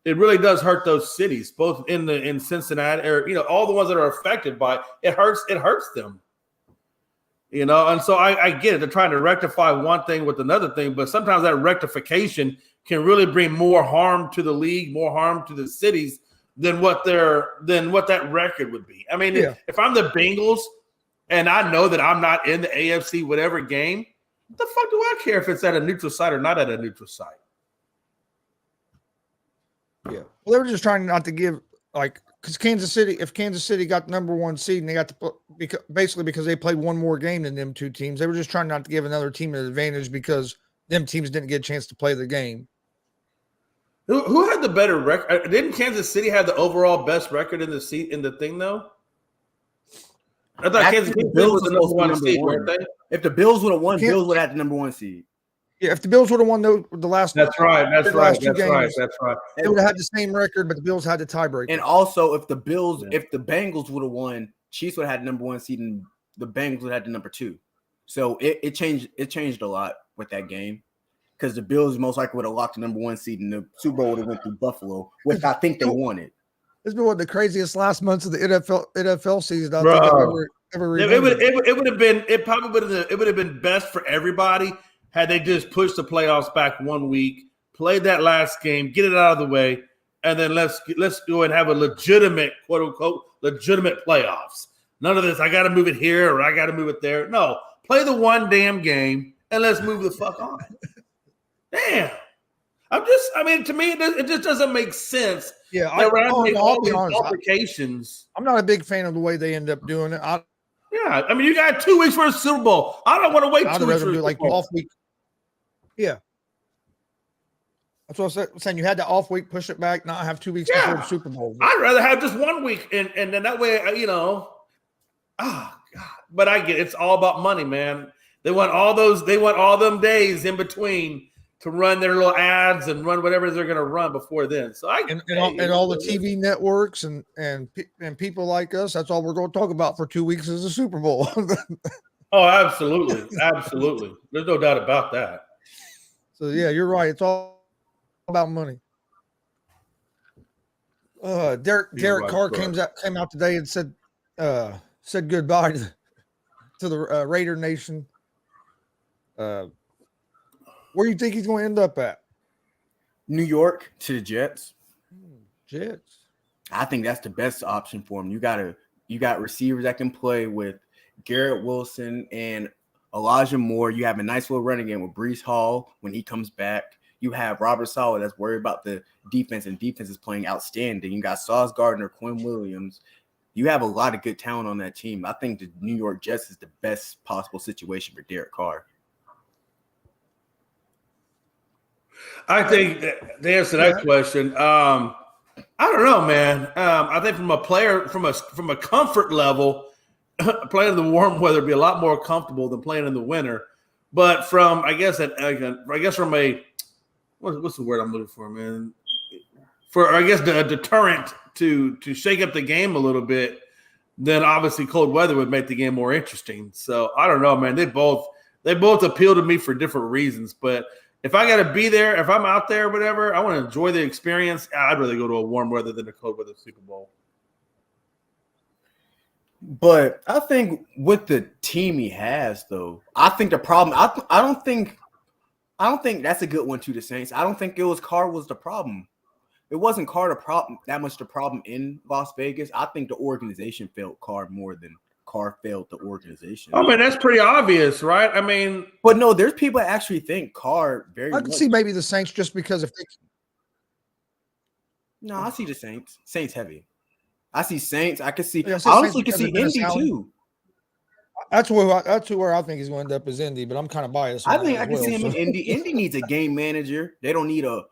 it really does hurt those cities, both in Cincinnati or all the ones that are affected by it. It hurts them. And so I get it. They're trying to rectify one thing with another thing, but sometimes that rectification can really bring more harm to the league, more harm to the cities than what that record would be. I mean, if I'm the Bengals and I know that I'm not in the AFC whatever game, what the fuck do I care if it's at a neutral site or not at a neutral site? Yeah. Well, they were just trying not to give because if Kansas City got the number 1 seed and they got because they played one more game than them two teams, they were just trying not to give another team an advantage because them teams didn't get a chance to play the game. Who had the better record? Didn't Kansas City have the overall best record in the thing though? I thought Kansas City was the number 1 seed, weren't they? If the Bills would have won, Bills would have had the number 1 seed. Yeah, if the Bills would have won the last, that's right. They would have had the same record, but the Bills had the tiebreaker. And also, if the Bengals would have won, Chiefs would have had the number 1 seed, and the Bengals would have had the number 2. So it changed a lot with that game because the Bills most likely would have locked the number 1 seed, and the Super Bowl would have went through Buffalo, which I think they wanted. It's been one of the craziest last months of the NFL season I think I've ever remembered. It would have been best for everybody had they just pushed the playoffs back 1 week, played that last game, get it out of the way, and then let's go and have a legitimate, quote unquote, legitimate playoffs. None of this, I got to move it here or I got to move it there. No, play the one damn game and let's move the fuck on. Damn. To me, it just doesn't make sense. Yeah, I'll be honest. I'm not a big fan of the way they end up doing it. You got 2 weeks for a Super Bowl. I don't want to wait 2 weeks for a Super Bowl. Off week. Yeah. That's what I was saying. You had the off week, push it back, not have 2 weeks before the Super Bowl. I'd rather have just 1 week, and then that way, God. But I get it. It's all about money, man. They want all them days in between to run their little ads and run whatever they're going to run before then. So all the TV networks and people like us, that's all we're going to talk about for 2 weeks is the Super Bowl. Oh, absolutely. Absolutely. There's no doubt about that. So yeah, you're right. It's all about money. Derek Carr came out today and said goodbye to the Raider Nation. Where do you think he's going to end up at? New York to the Jets. Jets. I think that's the best option for him. You got receivers that can play with Garrett Wilson and Elijah Moore. You have a nice little running game with Breece Hall when he comes back. You have Robert Saleh that's worried about the defense, and defense is playing outstanding. You got Sauce Gardner, Quinn Williams. You have a lot of good talent on that team. I think the New York Jets is the best possible situation for Derek Carr. I think to answer that question, I don't know, man. I think from a player, from a comfort level, playing in the warm weather would be a lot more comfortable than playing in the winter. But from what's the word I'm looking for, man? A deterrent to shake up the game a little bit, then obviously cold weather would make the game more interesting. So I don't know, man. They both appeal to me for different reasons, but if I got to be there, if I'm out there, whatever, I want to enjoy the experience. I'd rather go to a warm weather than a cold weather Super Bowl. But I think with the team he has, though, I think the problem. I don't think that's a good one to the Saints. I don't think it was Carr was the problem. It wasn't Carr the problem in Las Vegas. I think the organization failed Carr more than Carr failed the organization. I mean, that's pretty obvious, right? I mean, but no, there's people that actually think Carr very. I can see maybe the Saints just because if they. No, I see the Saints. Saints heavy. I see Saints. I can see. Yeah, I honestly can see Indy too. That's where I think he's going to end up is Indy, but I'm kind of biased. I think I can see him in Indy. Indy needs a game manager. They don't need a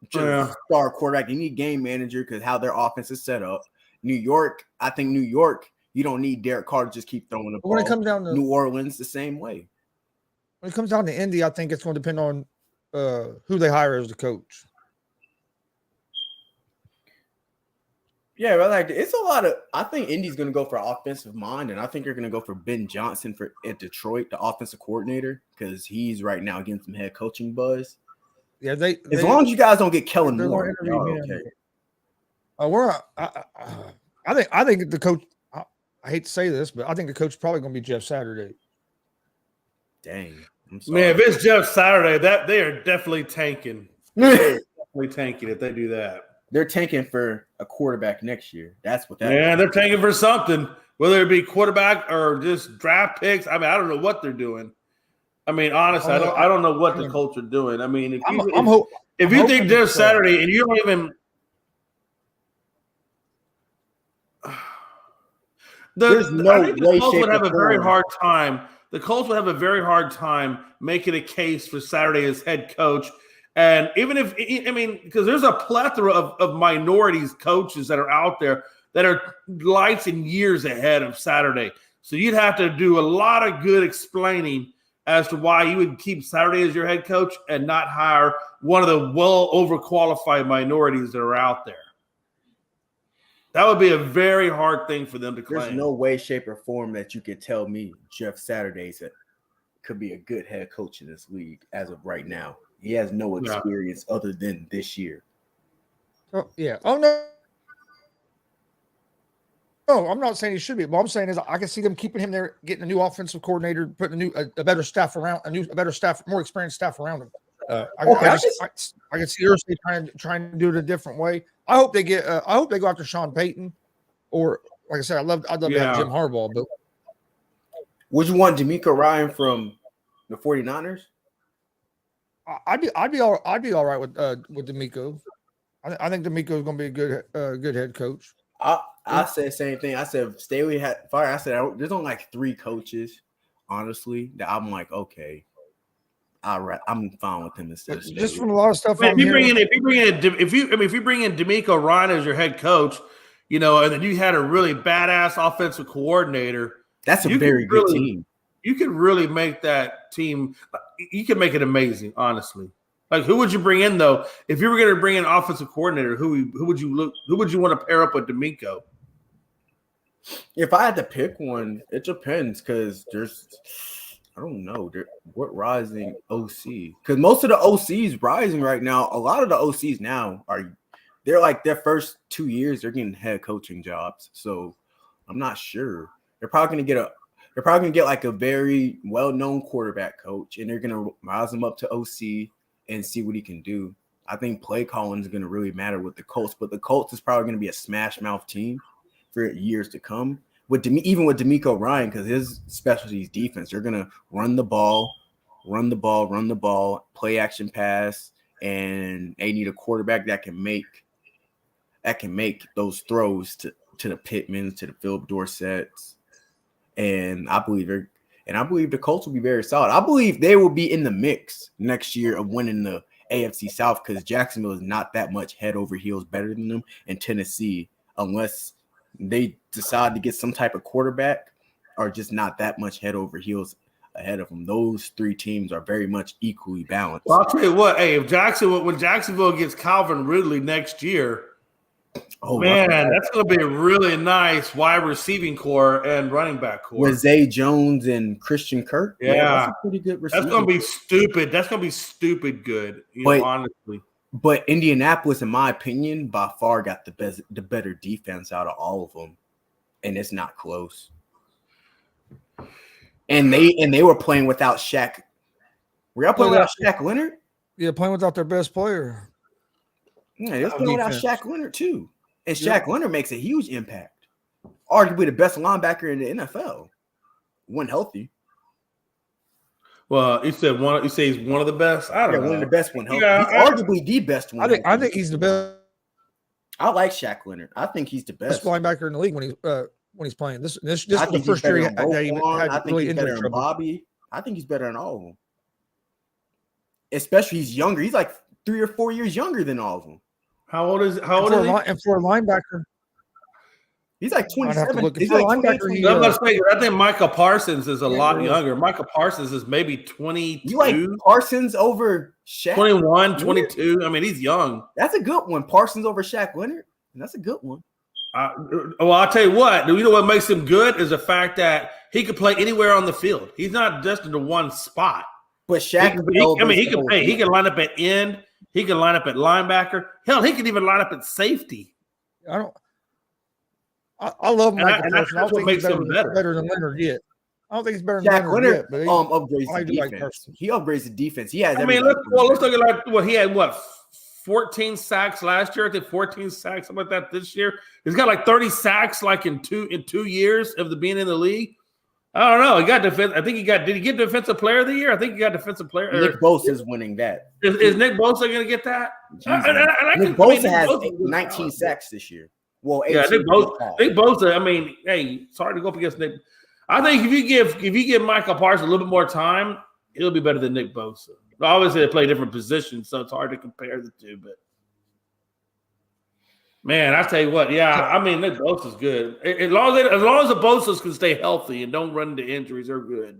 star quarterback. They need a game manager because how their offense is set up. New York, I think New York. You don't need Derek Carr to just keep throwing the ball. When it comes down to New Orleans, the same way. When it comes down to Indy, I think it's going to depend on who they hire as the coach. Yeah, but like it's a lot of. I think Indy's going to go for offensive mind, and I think they're going to go for Ben Johnson at Detroit, the offensive coordinator, because he's right now getting some head coaching buzz. Yeah, as long as you guys don't get Kellen they're Moore, gonna interview him. okay. I think the coach. I hate to say this, but I think the coach is probably going to be Jeff Saturday. Dang, man! If it's Jeff Saturday, that they are definitely tanking. Definitely tanking if they do that. They're tanking for a quarterback next year. That's what that. Yeah, they're tanking for something, whether it be quarterback or just draft picks. I mean, I don't know what they're doing. I mean, honestly, I don't know what the Colts are doing. I mean, if you think Jeff Saturday and you don't even. There's no I think the way, Colts would have a very form. hard time. The Colts would have a very hard time making a case for Saturday as head coach. And even if, I mean, because there's a plethora of minorities coaches that are out there that are lights and years ahead of Saturday. So you'd have to do a lot of good explaining as to why you would keep Saturday as your head coach and not hire one of the well overqualified minorities that are out there. That would be a very hard thing for them to claim. There's no way, shape, or form that you could tell me Jeff Saturday could be a good head coach in this league as of right now. He has no experience other than this year. Oh, yeah. Oh, no. No, I'm not saying he should be. What I'm saying is I can see them keeping him there, getting a new offensive coordinator, putting a better staff around, more experienced staff around him. I can see Irsay trying to do it a different way. I hope they go after Sean Payton, or like I said, I'd love to have Jim Harbaugh. But would you want D'Amico Ryan from the 49ers? I'd be all right with D'Amico. I think D'Amico is going to be a good head coach. I said the same thing. I said Staley had fire. I said there's only like 3 coaches, honestly, that I'm like, okay, I'm fine with him instead of Staley. Just from a lot of stuff. If you bring in D'Amico Ryan as your head coach, and then you had a really badass offensive coordinator, that's a very good team. You could really make that team. You could make it amazing, honestly. Like, who would you bring in though? If you were going to bring in an offensive coordinator, who would you want to pair up with D'Amico? If I had to pick one, it depends because I don't know what rising OC, because most of the OCs rising right now. A lot of the OCs now they're like their first 2 years they're getting head coaching jobs. So I'm not sure. They're probably gonna get like a very well-known quarterback coach, and they're gonna rise him up to OC and see what he can do. I think play calling is gonna really matter with the Colts, but the Colts is probably gonna be a smash mouth team for years to come. Even with D'Amico Ryan, because his specialty is defense, they're gonna run the ball, play action pass, and they need a quarterback that can make those throws to the Pittmans, to the Philip Dorsetts. And I believe the Colts will be very solid. I believe they will be in the mix next year of winning the AFC South, because Jacksonville is not that much head over heels better than them, and Tennessee, unless they decide to get some type of quarterback, are just not that much head over heels ahead of them. Those 3 teams are very much equally balanced. Well, I'll tell you what, when Jacksonville gets Calvin Ridley next year, that's going to be a really nice wide receiving core and running back core with Zay Jones and Christian Kirk. Yeah, that's a pretty good receiver. That's going to be stupid. That's going to be stupid good, honestly. But Indianapolis, in my opinion, by far got the better defense out of all of them, and it's not close. And they were playing without Shaq. Were y'all playing without Shaq Leonard? Yeah, playing without their best player. Yeah, they were playing without Shaq Leonard too, and Shaq Leonard makes a huge impact. Arguably the best linebacker in the NFL when healthy. Well, you say he's one of the best. I don't know. One of the best when healthy. He's arguably the best one. I think he's the best. I like Shaq Leonard. I think he's the best linebacker in the league when he's playing. This is the first year he had really injury trouble. Bobby. I think he's better than all of them. Especially he's younger. He's like 3 or 4 years younger than all of them. How old is he? And for a linebacker, he's like 27. He's like 23. I think Micah Parsons is a lot younger. Micah Parsons is maybe 22. You like Parsons over Shaq? 21, 22. I mean, he's young. That's a good one. Parsons over Shaq Leonard. That's a good one. Well, I'll tell you what. You know what makes him good is the fact that he can play anywhere on the field. He's not just into one spot. But Shaq, he can line up at end. He can line up at linebacker. Hell, he can even line up at safety. I love Michael Parsons. I don't think he's better than Leonard yet. I don't think he's better than Leonard yet. But upgrades the defense. He upgrades the defense. He has. I mean, let's look at he had 14 sacks last year. I think 14 sacks, something like that this year. He's got like 30 sacks like in 2 years of being in the league. I don't know. He got defense. I think he got. Did he get defensive player of the year? I think he got defensive player. Nick Bosa is winning that. Is Nick Bosa going to get that? Nick Bosa has 19 sacks this year. Well, yeah, Nick Bosa. I mean, hey, it's hard to go up against Nick. I think if you give Michael Parsons a little bit more time, he'll be better than Nick Bosa. Obviously, they play different positions, so it's hard to compare the two. But man, I tell you what, I mean, Nick Bosa's good. As long as the Bosas can stay healthy and don't run into injuries, they're good.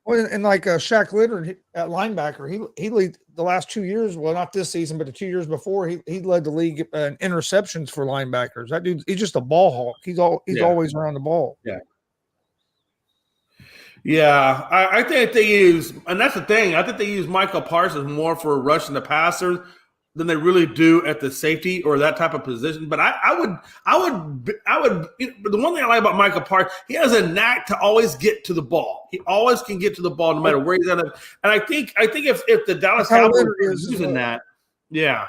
Well, and like Shaq Leonard at linebacker, he led the last 2 years. Well, not this season, but the 2 years before, he led the league in interceptions for linebackers. That dude, he's just a ball hawk. He's always around the ball. Yeah. Yeah, I think they use, and that's the thing. I think they use Michael Parsons more for rushing the passers than they really do at the safety or that type of position. But I would. The one thing I like about Michael Parsons, he has a knack to always get to the ball. He always can get to the ball no matter where he's at. And I think if the Dallas Cowboys is using that, yeah.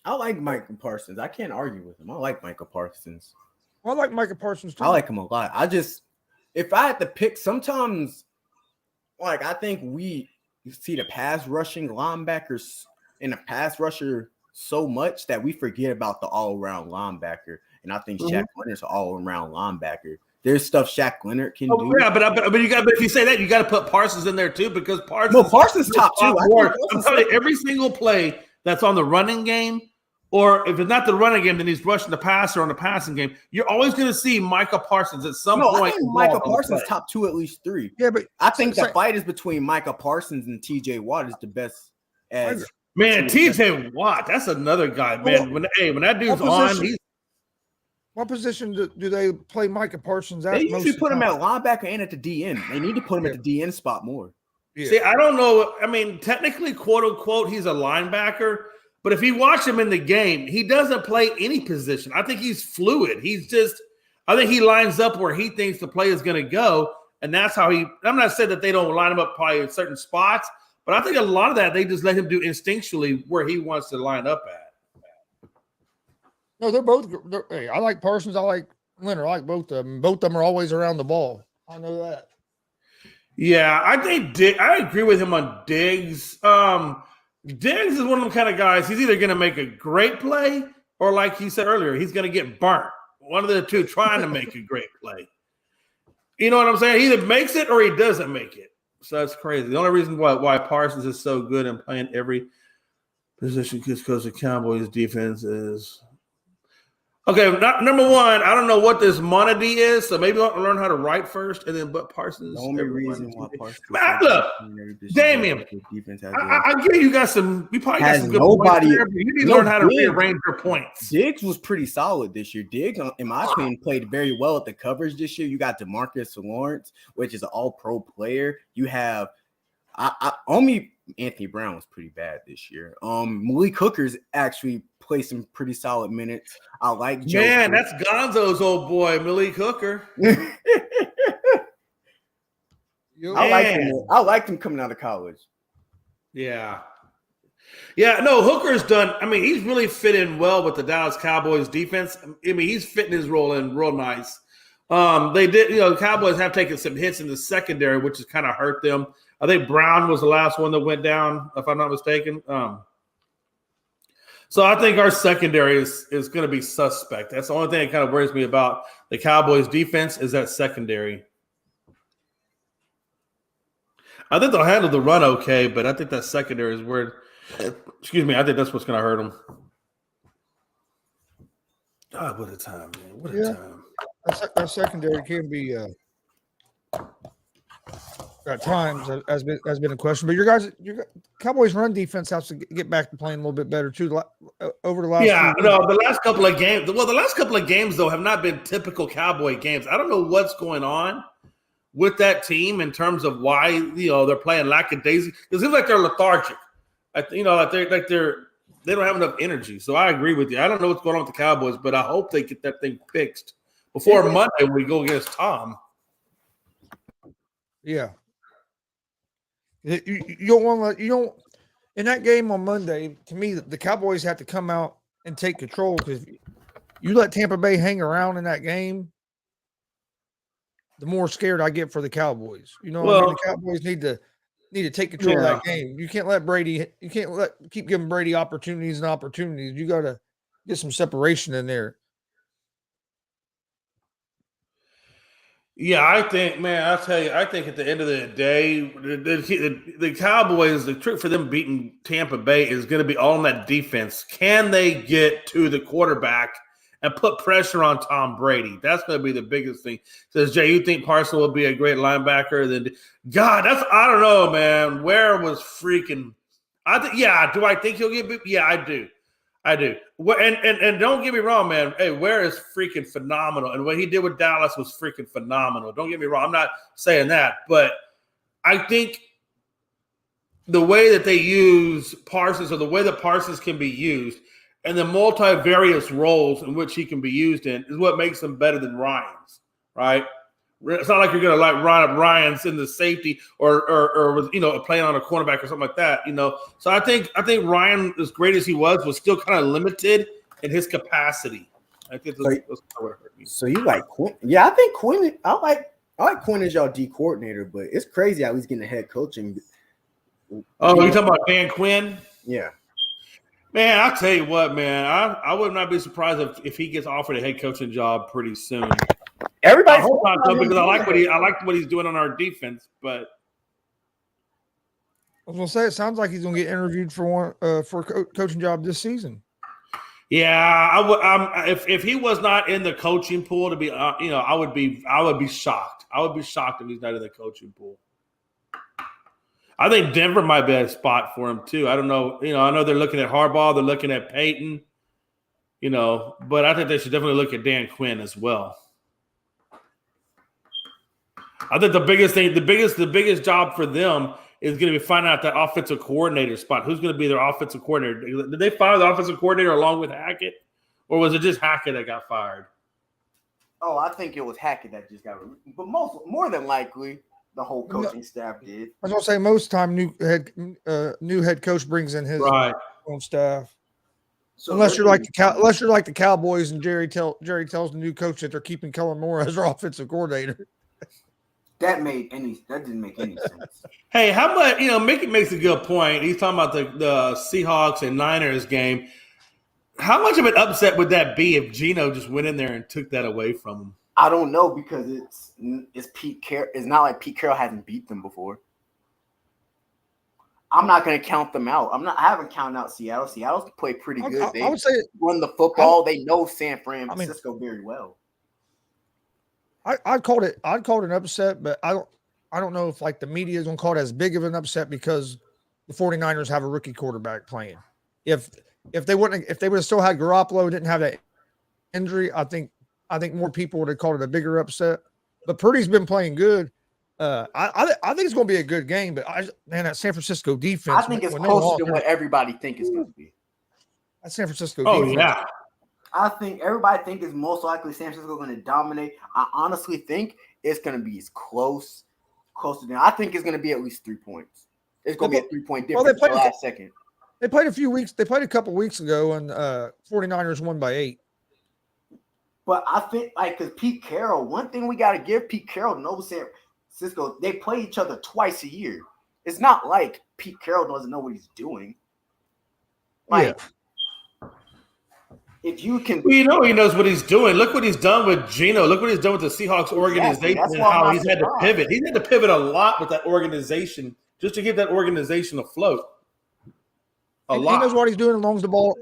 I like Michael Parsons. I can't argue with him. I like Michael Parsons. Well, I like Michael Parsons too. I like him a lot. If I had to pick, sometimes, like, I think we see the pass rushing linebackers and the pass rusher so much that we forget about the all-around linebacker. And I think Shaq Leonard's an all-around linebacker. There's stuff Shaq Leonard can do. Yeah, but if you say that, you got to put Parsons in there too, because Parsons top two. I'm telling you, every single play that's on the running game, or if it's not the running game, then he's rushing the passer on the passing game. You're always going to see Michael Parsons at some point. I think Michael Parsons top two, at least three. Yeah, but I think the fight is between Michael Parsons and TJ Watt is the best. Man, TJ Watt, that's another guy, man. When that dude's on, what position do they play Michael Parsons at? They usually put him at linebacker and at the DN. They need to put him at the DN spot more. Yeah. See, I don't know. I mean, technically, quote unquote, he's a linebacker. But if you watch him in the game, he doesn't play any position. I think he's fluid. I think he lines up where he thinks the play is going to go. And that's how I'm not saying that they don't line him up probably in certain spots, but I think a lot of that they just let him do instinctually where he wants to line up at. No, they're both. I like Parsons. I like Leonard. I like both of them. Both of them are always around the ball. I know that. Yeah, I think I agree with him on Diggs. Diggs is one of them kind of guys. He's either going to make a great play or, like he said earlier, he's going to get burnt. One of the two trying to make a great play. You know what I'm saying? He either makes it or he doesn't make it. So that's crazy. The only reason why Parsons is so good in playing every position is because the Cowboys' defense is okay. Number one, I don't know what this Monady is, so maybe I'll learn how to write first, and then but Parsons. The only reason why Parsons. Look, Damien, I get you got some. You probably got some good nobody. Points there, but you need to learn how to rearrange your points. Diggs was pretty solid this year. Diggs, in my opinion, played very well at the coverage this year. You got DeMarcus Lawrence, which is an All-Pro player. You have only Anthony Brown was pretty bad this year. Malik Hooker's actually played some pretty solid minutes. I like Joe. Man, that's Gonzo's old boy, Malik Hooker. I liked him coming out of college. Yeah. Yeah, no, Hooker's done. I mean, he's really fit in well with the Dallas Cowboys defense. I mean, he's fitting his role in real nice. They did, the Cowboys have taken some hits in the secondary, which has kind of hurt them. I think Brown was the last one that went down, if I'm not mistaken. So I think our secondary is going to be suspect. That's the only thing that kind of worries me about the Cowboys defense is that secondary. I think they'll handle the run okay, but I think that secondary is where excuse me, I think that's what's going to hurt them. God, what a time, man. What a time. That secondary can be at times has been a question. But your Cowboys' run defense has to get back to playing a little bit better too. Over the last Yeah, few no, the last couple of games. Well, the last couple of games though have not been typical Cowboy games. I don't know what's going on with that team in terms of why they're playing lackadaisy. It seems like they're lethargic. Like they don't have enough energy. So I agree with you. I don't know what's going on with the Cowboys, but I hope they get that thing fixed before Monday when we go against Tom. Yeah. You don't want to in that game on Monday. To me, the Cowboys have to come out and take control, because you let Tampa Bay hang around in that game, the more scared I get for the Cowboys. The Cowboys need to take control of that game. You can't let Brady. You can't keep giving Brady opportunities and opportunities. You got to get some separation in there. Yeah, I think, man, I'll tell you, I think at the end of the day, the Cowboys, the trick for them beating Tampa Bay is going to be all on that defense. Can they get to the quarterback and put pressure on Tom Brady? That's going to be the biggest thing. Says Jay, you think Parson will be a great linebacker? Then, God, I don't know, man. Where was freaking? Do I think he'll get beat? Yeah, I do. And don't get me wrong, man. Hey, Ware is freaking phenomenal. And what he did with Dallas was freaking phenomenal. Don't get me wrong. I'm not saying that. But I think the way that they use Parsons, or the way that Parsons can be used, and the multivarious roles in which he can be used in, is what makes him better than Ryan's, right? It's not like you're going to line up Ryan's in the safety or with playing on a cornerback or something like that. So I think Ryan, as great as he was still kind of limited in his capacity. I think that's what hurt me. So you like Quinn? Yeah, I think Quinn. I like Quinn as y'all D coordinator, but it's crazy how he's getting the head coaching. Oh, you talking about Dan Quinn? Yeah. Man, I'll tell you what, man. I would not be surprised if he gets offered a head coaching job pretty soon. Everybody, I hope not, though, because I like what he's doing on our defense. But I was gonna say, it sounds like he's gonna get interviewed for a coaching job this season. Yeah, I would. If he was not in the coaching pool, to be, I would be shocked. I would be shocked if he's not in the coaching pool. I think Denver might be a spot for him too. I don't know. I know they're looking at Harbaugh, they're looking at Peyton. But I think they should definitely look at Dan Quinn as well. I think the biggest job for them is going to be finding out that offensive coordinator spot. Who's going to be their offensive coordinator? Did they fire the offensive coordinator along with Hackett, or was it just Hackett that got fired? Oh, I think it was Hackett that just got removed. But more than likely, the whole coaching staff did. I was going to say, most time new head coach brings in his own staff. So unless you're like the Cowboys and Jerry tells the new coach that they're keeping Kellen Moore as their offensive coordinator. That didn't make any sense. Hey, how about Mickey makes a good point. He's talking about the Seahawks and Niners game. How much of an upset would that be if Geno just went in there and took that away from him? I don't know, because it's Pete Carroll. It's not like Pete Carroll hasn't beat them before. I'm not going to count them out. I haven't counted out Seattle. Seattle's played pretty good. I would say run the football. They know San Francisco very well. I'd call it an upset, but I don't know if the media is going to call it as big of an upset, because the 49ers have a rookie quarterback playing. If they would have still had Garoppolo, didn't have that injury, I think more people would have called it a bigger upset. But Purdy's been playing good. I think it's going to be a good game, but that San Francisco defense. I think it's closer than what everybody think it's going to be. That San Francisco defense. Oh yeah. I think everybody think it's most likely San Francisco going to dominate. I honestly think it's going to be as closer than. I think it's going to be at least 3 points. It's going to be a 3-point difference for the last second. They played a couple weeks ago, and 49ers won by 8. But I think because Pete Carroll, one thing we got to give Pete Carroll, Nova San Francisco, they play each other twice a year. It's not like Pete Carroll doesn't know what he's doing. If you can, he knows what he's doing. Look what he's done with Geno. Look what he's done with the Seahawks organization, and how he's had to pivot. He's had to pivot a lot with that organization just to get that organization afloat. He knows what he's doing as long as the ball.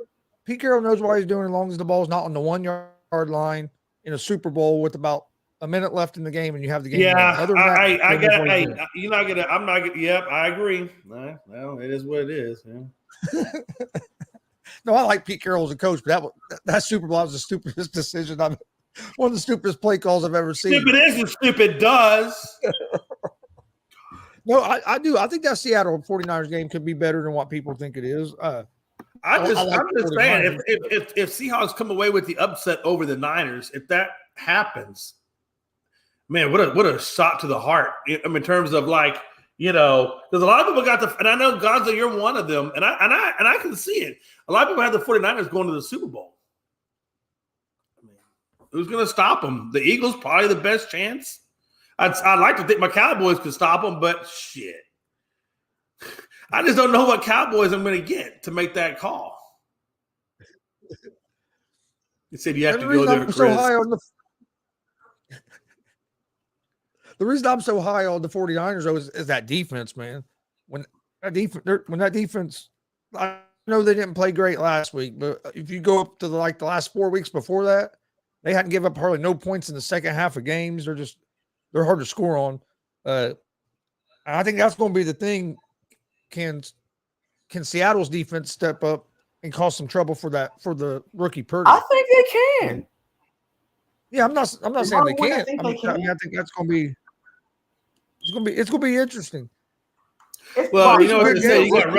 Pete Carroll knows what he's doing as long as the ball's not on the 1 yard line in a Super Bowl with about a minute left in the game and you have the game. Yeah, Other than that, I it is get what it it. is. You're not gonna. I'm not. Yep, I agree. Well, it is what it is. Yeah. No, I like Pete Carroll as a coach, but that Super Bowl was the stupidest decision. One of the stupidest play calls I've ever seen. Stupid is and stupid does. No, I do. I think that Seattle 49ers game could be better than what people think it is. I'm just saying, 49ers. if Seahawks come away with the upset over the Niners, if that happens, man, what a shot to the heart. I mean, in terms of like, because a lot of people got and I know Gonzo, you're one of them, and I can see it. A lot of people have the 49ers going to the Super Bowl. I mean, who's going to stop them? The Eagles probably the best chance. I'd like to think my Cowboys could stop them, but shit. I just don't know what Cowboys I'm going to get to make that call. You said you have to go there, Chris. The reason I'm so high on the 49ers, though, is that defense, man. When that defense, I know they didn't play great last week, but if you go up to the last 4 weeks before that, they hadn't given up hardly no points in the second half of games. They're hard to score on. I think that's going to be the thing. Can Seattle's defense step up and cause some trouble for the rookie Purdy? I think they can. Yeah, I'm not saying they can't. I think that's going to be. It's going to be interesting. Well, you know what they say. You got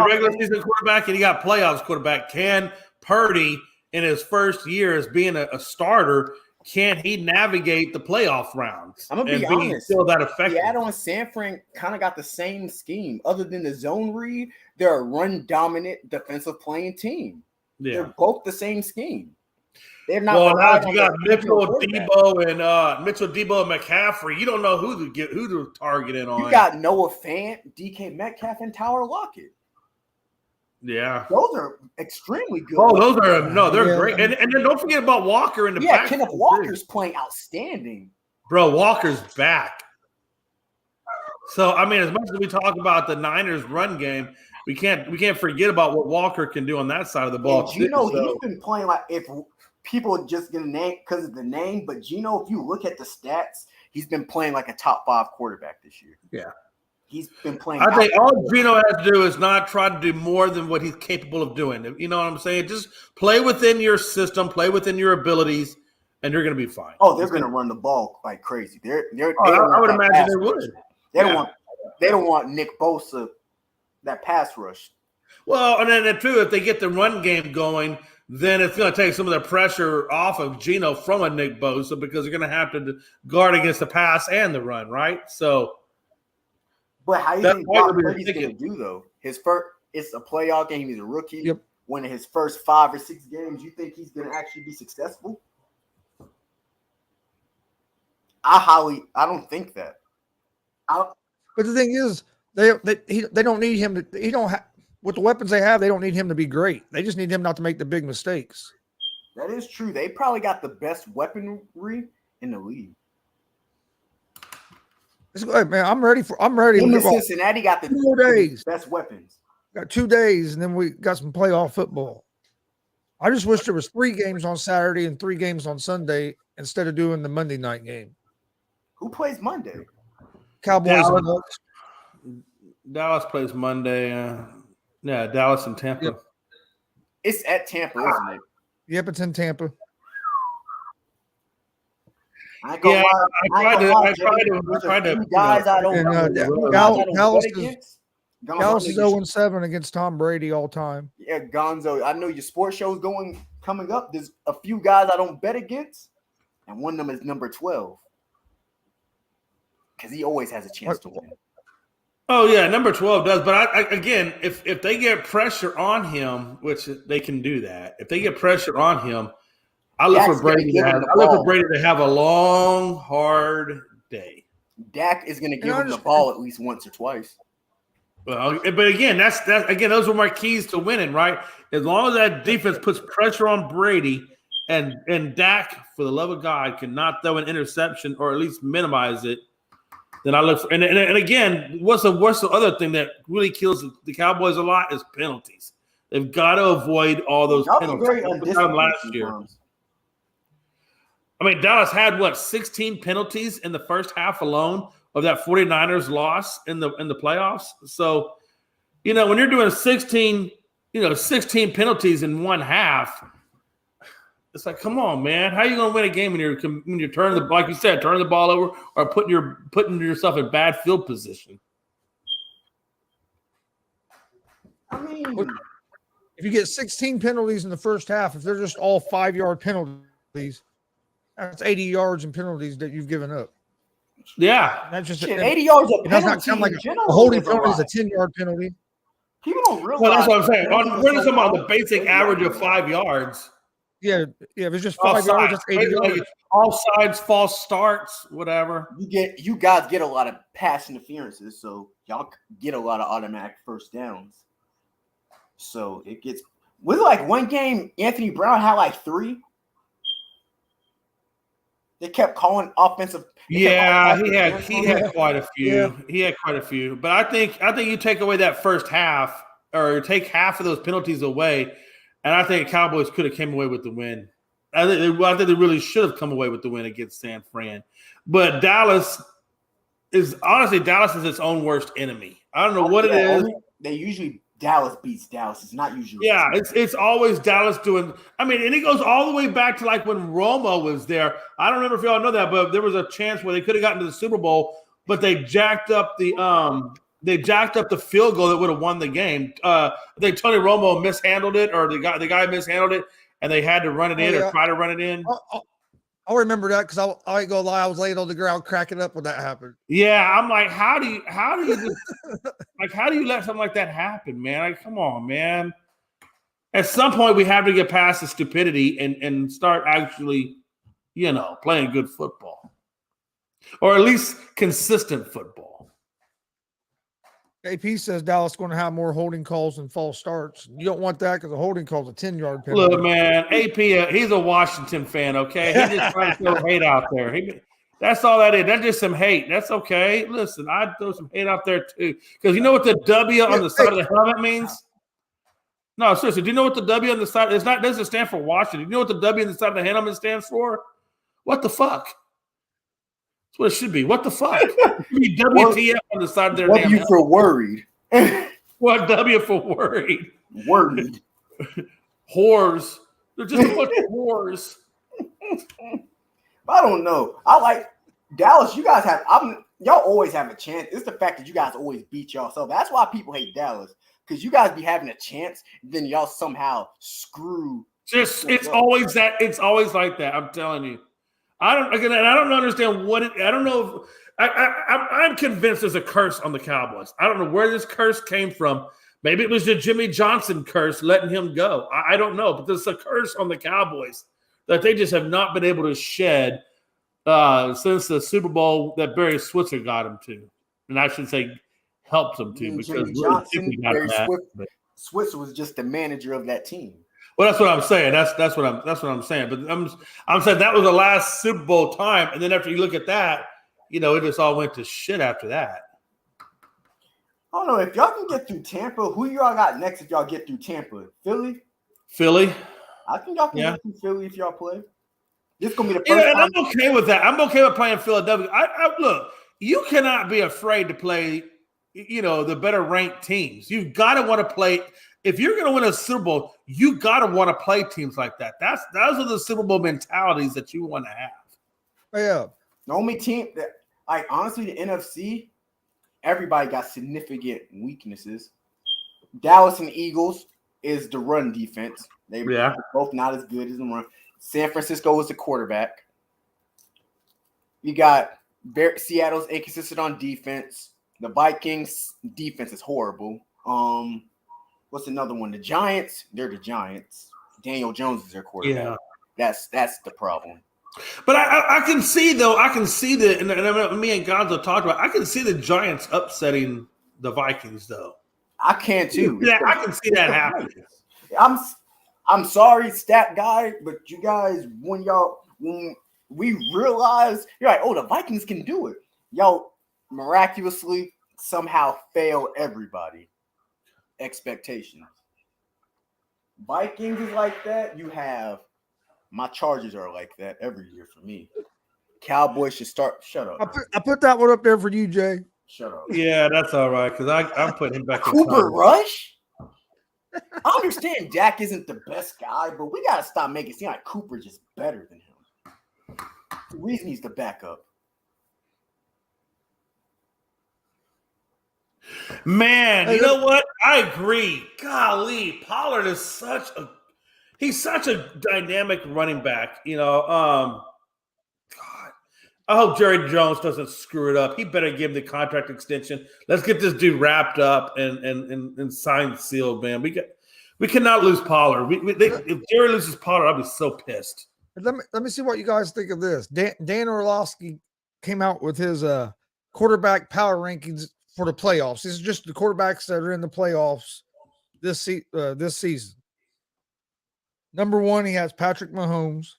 regular season quarterback and you got playoffs quarterback. Can Purdy in his first year as being a starter? Can he navigate the playoff rounds? I'm gonna be honest. Still that effective? Seattle and San Fran kind of got the same scheme. Other than the zone read, they're a run-dominant defensive playing team. Yeah. They're both the same scheme. They're not. Well, now you got Mitchell, Debo, and McCaffrey. You don't know who to target it on. You got Noah Fant, DK Metcalf, and Tyler Lockett. Yeah, those are extremely good. Oh, they're great. And then don't forget about Walker in the back. Kenneth Walker's playing outstanding. Bro, Walker's back. So I mean, as much as we talk about the Niners run game, we can't forget about what Walker can do on that side of the ball. He's been playing like, if people are just gonna name because of the name, but Gino, if you look at the stats, he's been playing like a top 5 quarterback this year. Yeah. He's been playing. I think all Gino has to do is not try to do more than what he's capable of doing. You know what I'm saying? Just play within your system, play within your abilities, and you're going to be fine. Oh, they're going to run the ball like crazy. I would imagine they would. They don't want Nick Bosa, that pass rush. Well, and then too, if they get the run game going, then it's going to take some of the pressure off of Gino from a Nick Bosa because they're going to have to guard against the pass and the run, right? So. But how do you think Brock Purdy's going to do, though? It's a playoff game. He's a rookie. Yep. When in his first 5 or 6 games, you think he's going to actually be successful? I don't think that. But the thing is, they don't need him to. He don't with the weapons they have. They don't need him to be great. They just need him not to make the big mistakes. That is true. They probably got the best weaponry in the league. It's good, man. I'm ready. Cincinnati got the 2 days. Best weapons. Got 2 days, and then we got some playoff football. I just wish there was 3 games on Saturday and 3 games on Sunday instead of doing the Monday night game. Who plays Monday? Cowboys and Bucks. Dallas plays Monday. Dallas and Tampa. Yep. It's at Tampa, isn't it? Yep, it's in Tampa. I tried to. Guys, I don't know. Dallas is 0-7 against Tom Brady all time. Yeah, Gonzo. I know your sports show's coming up. There's a few guys I don't bet against, and one of them is number 12 because he always has a chance to win. Oh yeah, number 12 does. But again, if they get pressure on him, which they can do that, if they get pressure on him. I look for Brady to have a long, hard day. Dak is going to give him the ball at least once or twice. Well, but again, those were my keys to winning, right? As long as that defense puts pressure on Brady and Dak, for the love of God, cannot throw an interception or at least minimize it, then I look for and again, what's the other thing that really kills the Cowboys a lot is penalties. They've got to avoid all those penalties. Last year. I mean, Dallas had 16 penalties in the first half alone of that 49ers loss in the playoffs. So, when you're doing 16 penalties in one half, it's like, come on, man. How are you going to win a game when you're turning like you said, turning the ball over or putting yourself in bad field position? I mean, if you get 16 penalties in the first half, if they're just all 5-yard penalties, that's 80 yards in penalties that you've given up. Yeah, that's just 80 yards of penalty. It does not sound like a holding penalty is a 10-yard penalty. People don't realize. Well, that's what I'm saying. We're just talking about the basic average of 5 yards. Yeah. If it's just 5 yards, that's 80 yards. All sides, false starts, whatever. You guys get a lot of pass interferences, so y'all get a lot of automatic first downs. So it gets was it like one game Anthony Brown had like 3. They kept calling offensive. Yeah, he had quite a few. Yeah. He had quite a few. But I think you take away that first half, or take half of those penalties away, and I think Cowboys could have came away with the win. I think they really should have come away with the win against San Fran. But Dallas is its own worst enemy. I don't know what it is. They usually Dallas beats Dallas. It's not usually. Yeah, it's always Dallas doing. I mean, and it goes all the way back to like when Romo was there. I don't remember if y'all know that, but there was a chance where they could have gotten to the Super Bowl, but they jacked up the field goal that would have won the game. I think Tony Romo mishandled it, or the guy mishandled it, and they had to run it in or try to run it in. I'll remember that because I ain't gonna lie, I was laying on the ground cracking up when that happened. Yeah, I'm like, how do you let something like that happen, man? Like, come on, man. At some point, we have to get past the stupidity and start actually, playing good football, or at least consistent football. AP says Dallas is going to have more holding calls than false starts. You don't want that because a holding call is a 10-yard penalty. Look, man, AP, he's a Washington fan, okay? He just trying to throw hate out there. That's all that is. That's just some hate. That's okay. Listen, I'd throw some hate out there too. Because you know what the W on the side of the helmet means? No, seriously, do you know what the W on the side? It doesn't stand for Washington. You know what the W on the side of the helmet stands for? What the fuck? That's what it should be. What the fuck? WTF on the side of their W for worried. What W for worried? Worried. Whores. They're just a bunch of whores. I don't know. I like Dallas. You guys y'all always have a chance. It's the fact that you guys always beat yourself. That's why people hate Dallas. Because you guys be having a chance, then y'all somehow screw. It's always like that. I'm telling you. I don't understand what it. I don't know. I'm convinced there's a curse on the Cowboys. I don't know where this curse came from. Maybe it was the Jimmy Johnson curse letting him go. I don't know, but there's a curse on the Cowboys that they just have not been able to shed since the Super Bowl that Barry Switzer got him to, and I should say helped them to, because Jimmy Johnson, Switzer was just the manager of that team. Well, that's what I'm saying. That's what I'm saying. But I'm saying that was the last Super Bowl time, and then after you look at that, it just all went to shit after that. I don't know if y'all can get through Tampa. Who y'all got next if y'all get through Tampa? Philly. I think y'all can get through Philly if y'all play. This is gonna be the first time. And I'm okay with that. I'm okay with playing Philadelphia. Look, you cannot be afraid to play. The better ranked teams. You've got to want to play. If you're going to win a Super Bowl, you got to want to play teams like that. Those are the Super Bowl mentalities that you want to have. Yeah. The only team that, honestly, the NFC, everybody got significant weaknesses. Dallas and Eagles is the run defense. They're both not as good as the run. San Francisco is the quarterback. You got Seattle's inconsistent on defense. The Vikings defense is horrible. What's another one? The Giants. They're the Giants. Daniel Jones is their quarterback. Yeah. That's the problem. But I can see and me and Gonzo talked about. I can see the Giants upsetting the Vikings though. I can too. Yeah, I can see that happening. I'm sorry, stat guy, but you guys, when we realize you're like, oh, the Vikings can do it. Y'all miraculously somehow fail everybody expectations. Vikings is like that. You have My Chargers are like that every year for me. Cowboys should start. Shut up. I put that one up there for you, Jay. Shut up. Yeah, that's all right because I'm putting him back in Cooper college. Rush? I understand Dak isn't the best guy, but we got to stop making it seem like Cooper's just better than him. The reason he's the backup. Man, you know what? I agree. Golly, Pollard is such a dynamic running back. God, I hope Jerry Jones doesn't screw it up. He better give him the contract extension. Let's get this dude wrapped up and signed, sealed, man. We cannot lose Pollard. If Jerry loses Pollard, I'll be so pissed. Let me see what you guys think of this. Dan Orlovsky came out with his quarterback power rankings for the playoffs. This is just the quarterbacks that are in the playoffs this season. Number 1, he has Patrick Mahomes.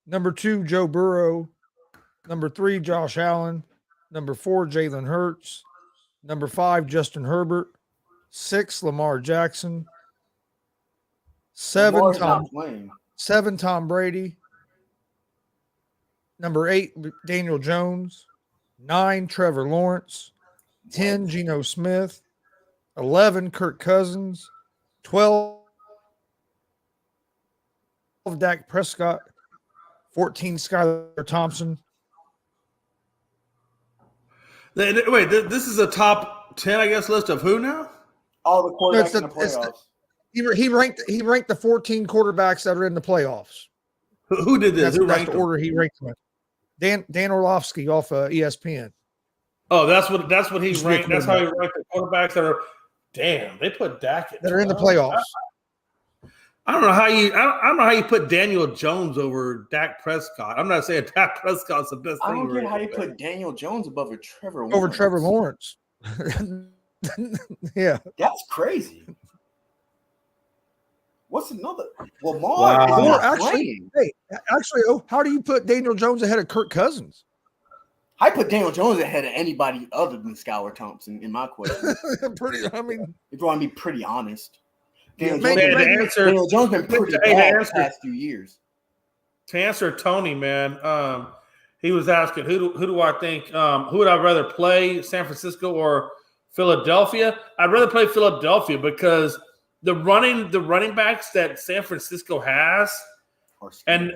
Number 2, Joe Burrow. Number 3, Josh Allen. Number 4, Jalen Hurts. Number 5, Justin Herbert. 6, Lamar Jackson. 7, Tom Brady. Number 8, Daniel Jones. 9, Trevor Lawrence. 10, Geno Smith. 11, Kirk Cousins. 12, Dak Prescott. 14, Skylar Thompson. Wait, this is a top 10, I guess, list of who now? All the quarterbacks in the playoffs. He ranked the 14 quarterbacks that are in the playoffs. Who did this? That's the order he ranked them. Dan Orlovsky off ESPN. Oh, that's what he ranked. That's how he ranked the quarterbacks that are. Damn, they put Dak that are in the playoffs. I don't know how you put Daniel Jones over Dak Prescott. I'm not saying Dak Prescott's the best. I don't get how you put Daniel Jones above Trevor Lawrence. Over Trevor Lawrence. Yeah, that's crazy. What's another? Wow. Lamar is not actually, how do you put Daniel Jones ahead of Kirk Cousins? I put Daniel Jones ahead of anybody other than Skylar Thompson in my question. If you want to be pretty honest. Daniel Jones been pretty bad the past few years. To answer Tony, man, he was asking who do I think who would I rather play, San Francisco or Philadelphia? I'd rather play Philadelphia because the running backs that San Francisco has, and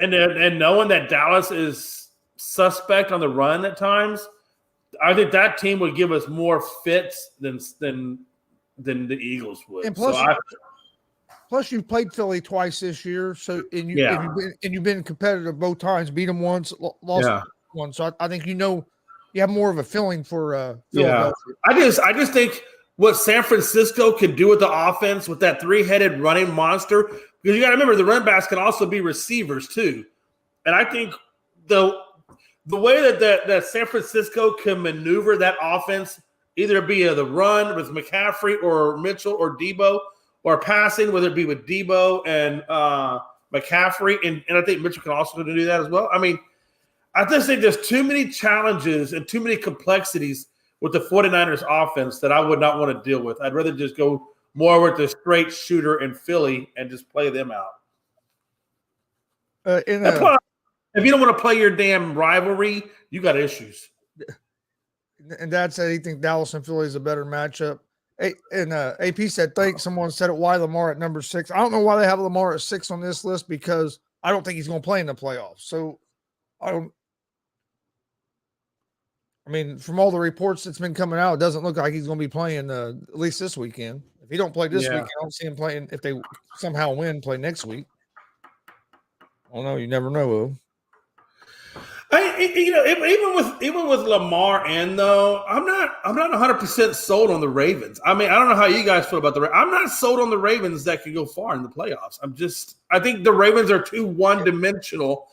knowing that Dallas is suspect on the run at times, I think that team would give us more fits than the Eagles would. And plus, you've played Philly twice this year, you've been competitive both times. Beat them once, lost one. So I think you have more of a feeling for Philadelphia. I just think what San Francisco can do with the offense with that 3-headed running monster, because you got to remember the running backs can also be receivers too, and I think the way that San Francisco can maneuver that offense, either be the run with McCaffrey or Mitchell or Debo, or passing, whether it be with Debo and McCaffrey, and I think Mitchell can also do that as well. I mean, I just think there's too many challenges and too many complexities with the 49ers offense that I would not want to deal with. I'd rather just go more with the straight shooter in Philly and just play them out. If you don't want to play your damn rivalry, you got issues. And Dad said he thinks Dallas and Philly is a better matchup. And AP said, someone said it, why Lamar at number 6? I don't know why they have Lamar at 6 on this list, because I don't think he's going to play in the playoffs. So from all the reports that's been coming out, it doesn't look like he's going to be playing at least this weekend. If he don't play this weekend, I don't see him playing. If they somehow win, play next week. I don't know. You never know. Even with Lamar though, I'm not 100% sold on the Ravens. I mean, I don't know how you guys feel about the Ravens. I'm not sold on the Ravens that can go far in the playoffs. I think the Ravens are too one-dimensional,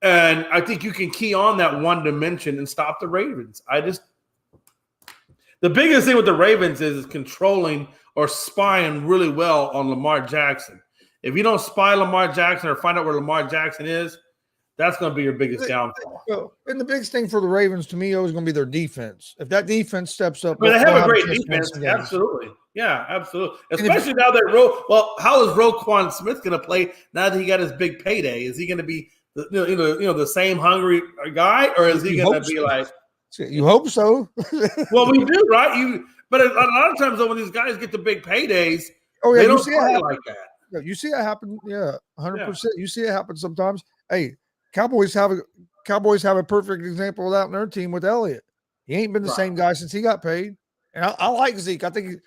and I think you can key on that one dimension and stop the Ravens. The biggest thing with the Ravens is controlling or spying really well on Lamar Jackson. If you don't spy Lamar Jackson or find out where Lamar Jackson is, That's going to be your biggest downfall. And the biggest thing for the Ravens to me is going to be their defense. If that defense steps up, But they have a great chance to win defense. some games. Absolutely. Yeah, absolutely. Especially now that how is Roquan Smith going to play now that he got his big payday? Is he going to be the same hungry guy, or is he going to be like? You hope so. Well, we do, right? But a lot of times, though, when these guys get the big paydays, they don't play like that. Yeah, you see it happen. Yeah, 100%. You see it happen sometimes. Hey, Cowboys have a perfect example of that in their team with Elliott. He ain't been the same guy since he got paid. And I like Zeke. I think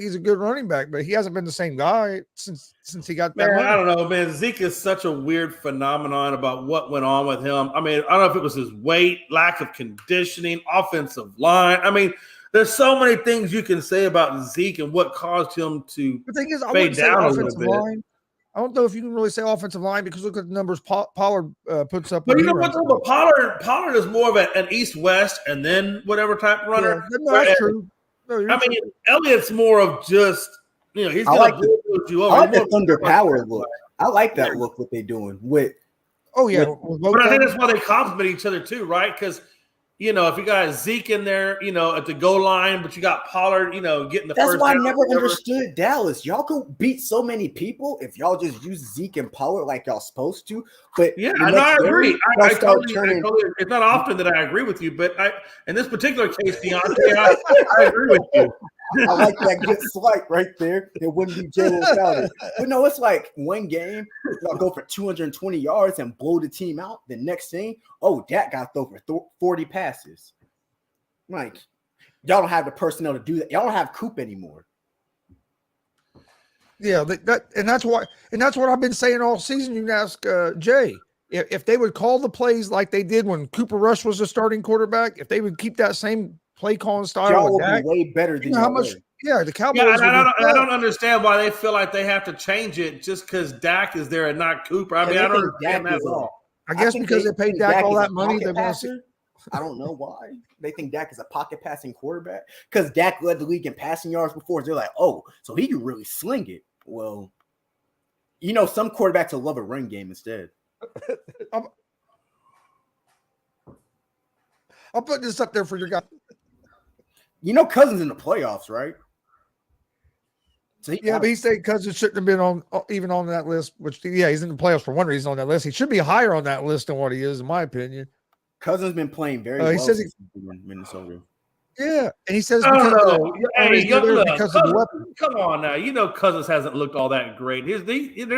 he's a good running back, but he hasn't been the same guy since he got that money. I don't know, man. Zeke is such a weird phenomenon about what went on with him. I mean, I don't know if it was his weight, lack of conditioning, offensive line. I mean, there's so many things you can say about Zeke and what caused him to fade down a little bit. Line. I don't know if you can really say offensive line because look at the numbers Pollard puts up. But you know what? Though? Pollard is more of an east-west and then whatever type runner. Yeah, that's true. No, I mean, Elliott's more of just he's I like the thunder power look. I like that look. What they're doing with. Oh yeah, but I think that's why they complement each other too, right? Because if you got Zeke in there, at the goal line, but you got Pollard, getting the That's first. Why I never understood Dallas. Y'all could beat so many people if y'all just use Zeke and Pollard like y'all supposed to. But I agree. I totally, it's not often that I agree with you, but in this particular case, Deontay, I agree with you. I like that good swipe right there. It wouldn't be J-Lo without it. But no, it's like one game, y'all go for 220 yards and blow the team out. The next thing, Dak got thrown for 40 passes. Like, y'all don't have the personnel to do that. Y'all don't have Coop anymore. Yeah, that's what I've been saying all season. You can ask Jay. If they would call the plays like they did when Cooper Rush was the starting quarterback, if they would keep that same play calling style, y'all will be way better than how much. Yeah, the Cowboys. Yeah, I don't understand why they feel like they have to change it just because Dak is there and not Cooper. I mean, I don't understand that at all. I guess because they paid Dak all that money, they want to see. I don't know why they think Dak is a pocket passing quarterback because Dak led the league in passing yards before. They're like, so he can really sling it. Well, some quarterbacks will love a run game instead. I'll put this up there for your guy. Cousins in the playoffs, right? So but he said Cousins shouldn't have been even on that list. Which, he's in the playoffs for one reason on that list. He should be higher on that list than what he is, in my opinion. Cousins been playing very well. He says in Minnesota. Yeah, and he says because of the weapon. Come on now, Cousins hasn't looked all that great. There's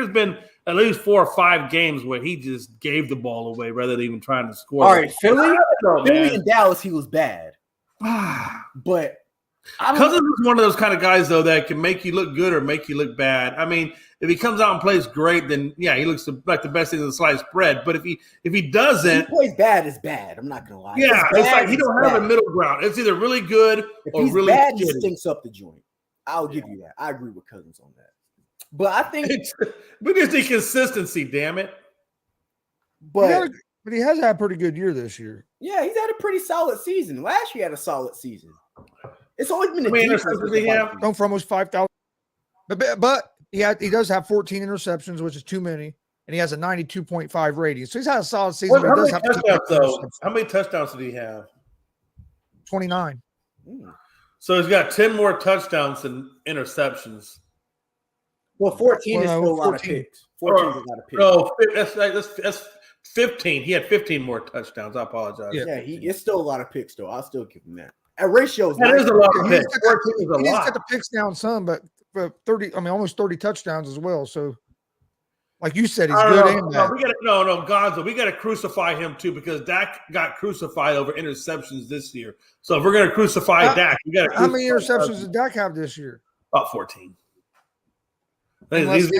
been at least 4 or 5 games where he just gave the ball away rather than even trying to score. All right, Philly and Dallas, he was bad. But Cousins is one of those kind of guys, though, that can make you look good or make you look bad. I mean, if he comes out and plays great, then he looks like the best thing in the sliced bread. But if he doesn't, if he plays bad, it's bad. I'm not gonna lie. Yeah, it's like he don't have a middle ground. It's either really good or really bad. shitty. He stinks up the joint. I'll give you that. I agree with Cousins on that. But I think but it's the consistency, damn it. But he has had a pretty good year this year. Yeah, he's had a pretty solid season. Last year he had a solid season. It's always been going for almost 5,000. But he does have 14 interceptions, which is too many, and he has a 92.5 rating. So he's had a solid season. How many touchdowns did he have? 29. So he's got 10 more touchdowns than interceptions. Well, 14 is still a lot of picks. 14 is a lot of picks. No, that's 15. He had 15 more touchdowtons. I apologize. Yeah, it's still a lot of picks, though. I'll still give him that. At ratios, that is a lot of picks. He needs to get the picks down some, but 30, almost 30 touchdowns as well. So, like you said, he's good and bad. Gonzo, we got to crucify him too because Dak got crucified over interceptions this year. So if we're going to crucify Dak, we got to. How many interceptions did Dak have this year? About 14. He's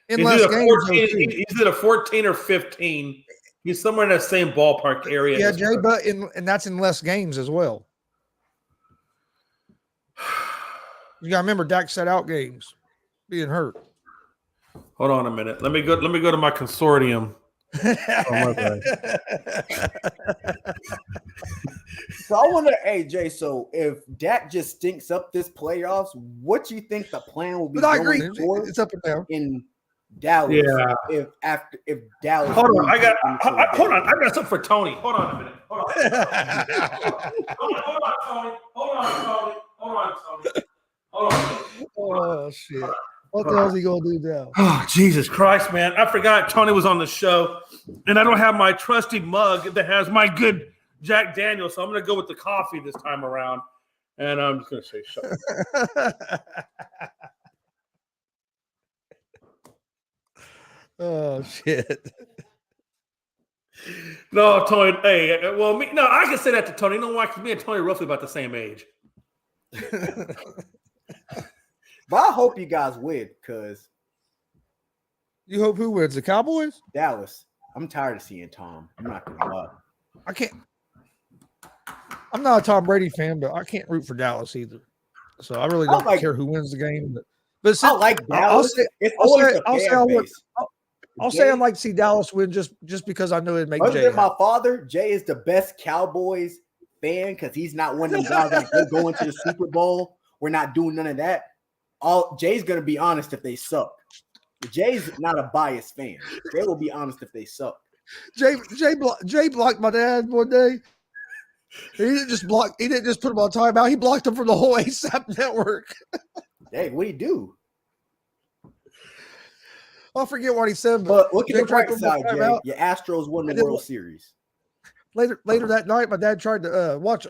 either 14 or 15. He's somewhere in that same ballpark area. Yeah, Jay, but and that's in less games as well. You got to remember, Dak set out games, being hurt. Hold on a minute. Let me go to my consortium. So I wonder, Jay, so if Dak just stinks up this playoffs, what do you think the plan will be? But I agree. It's up and down. Dallas. Yeah. If Dallas. Hold on, I got something for Tony. Hold on a minute. Hold on, Tony. Oh shit! What the hell is he gonna do now? Oh, Jesus Christ, man. I forgot Tony was on the show, and I don't have my trusty mug that has my good Jack Daniels, so I'm going to go with the coffee this time around, and I'm just going to say shut up. Oh, shit. No, Tony, hey, I can say that to Tony. You know why? Because me and Tony are roughly about the same age. But I hope you guys win, because you hope who wins? The Cowboys? Dallas. I'm tired of seeing Tom. I'm not going to lie. I can't. I'm not a Tom Brady fan, but I can't root for Dallas either. So I really don't care who wins the game. But I like Dallas. I'll say I'd like to see Dallas win just because I know it'd make Jay. My father, Jay, is the best Cowboys fan because he's not one of them guys like they're going to the Super Bowl. We're not doing none of that. Jay's gonna be honest if they suck. Jay's not a biased fan. Jay will be honest if they suck. Jay blocked my dad one day. He didn't just put him on timeout. He blocked him from the whole ASAP network. Hey, what do you do? I forget what he said, but look at the bright side, Jay. Your Astros won the World Series. Later that night, my dad tried to watch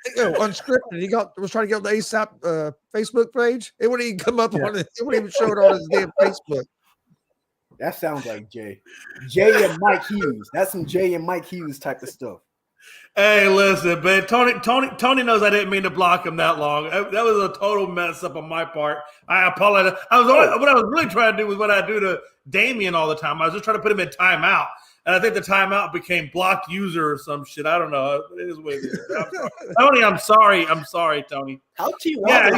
Unscripted. He was trying to get on the ASAP Facebook page. It wouldn't even come up on it. It wouldn't even show it on his damn Facebook. That sounds like Jay. Jay and Mike Hughes. That's some Jay and Mike Hughes type of stuff. Hey, listen, man. Tony knows I didn't mean to block him that long. That was a total mess up on my part. I apologize. What I was really trying to do was what I do to Damian all the time. I was just trying to put him in timeout. And I think the timeout became blocked user or some shit. I don't know. It is what it is. Tony, I'm sorry. I'm sorry, Tony. How T. Yeah,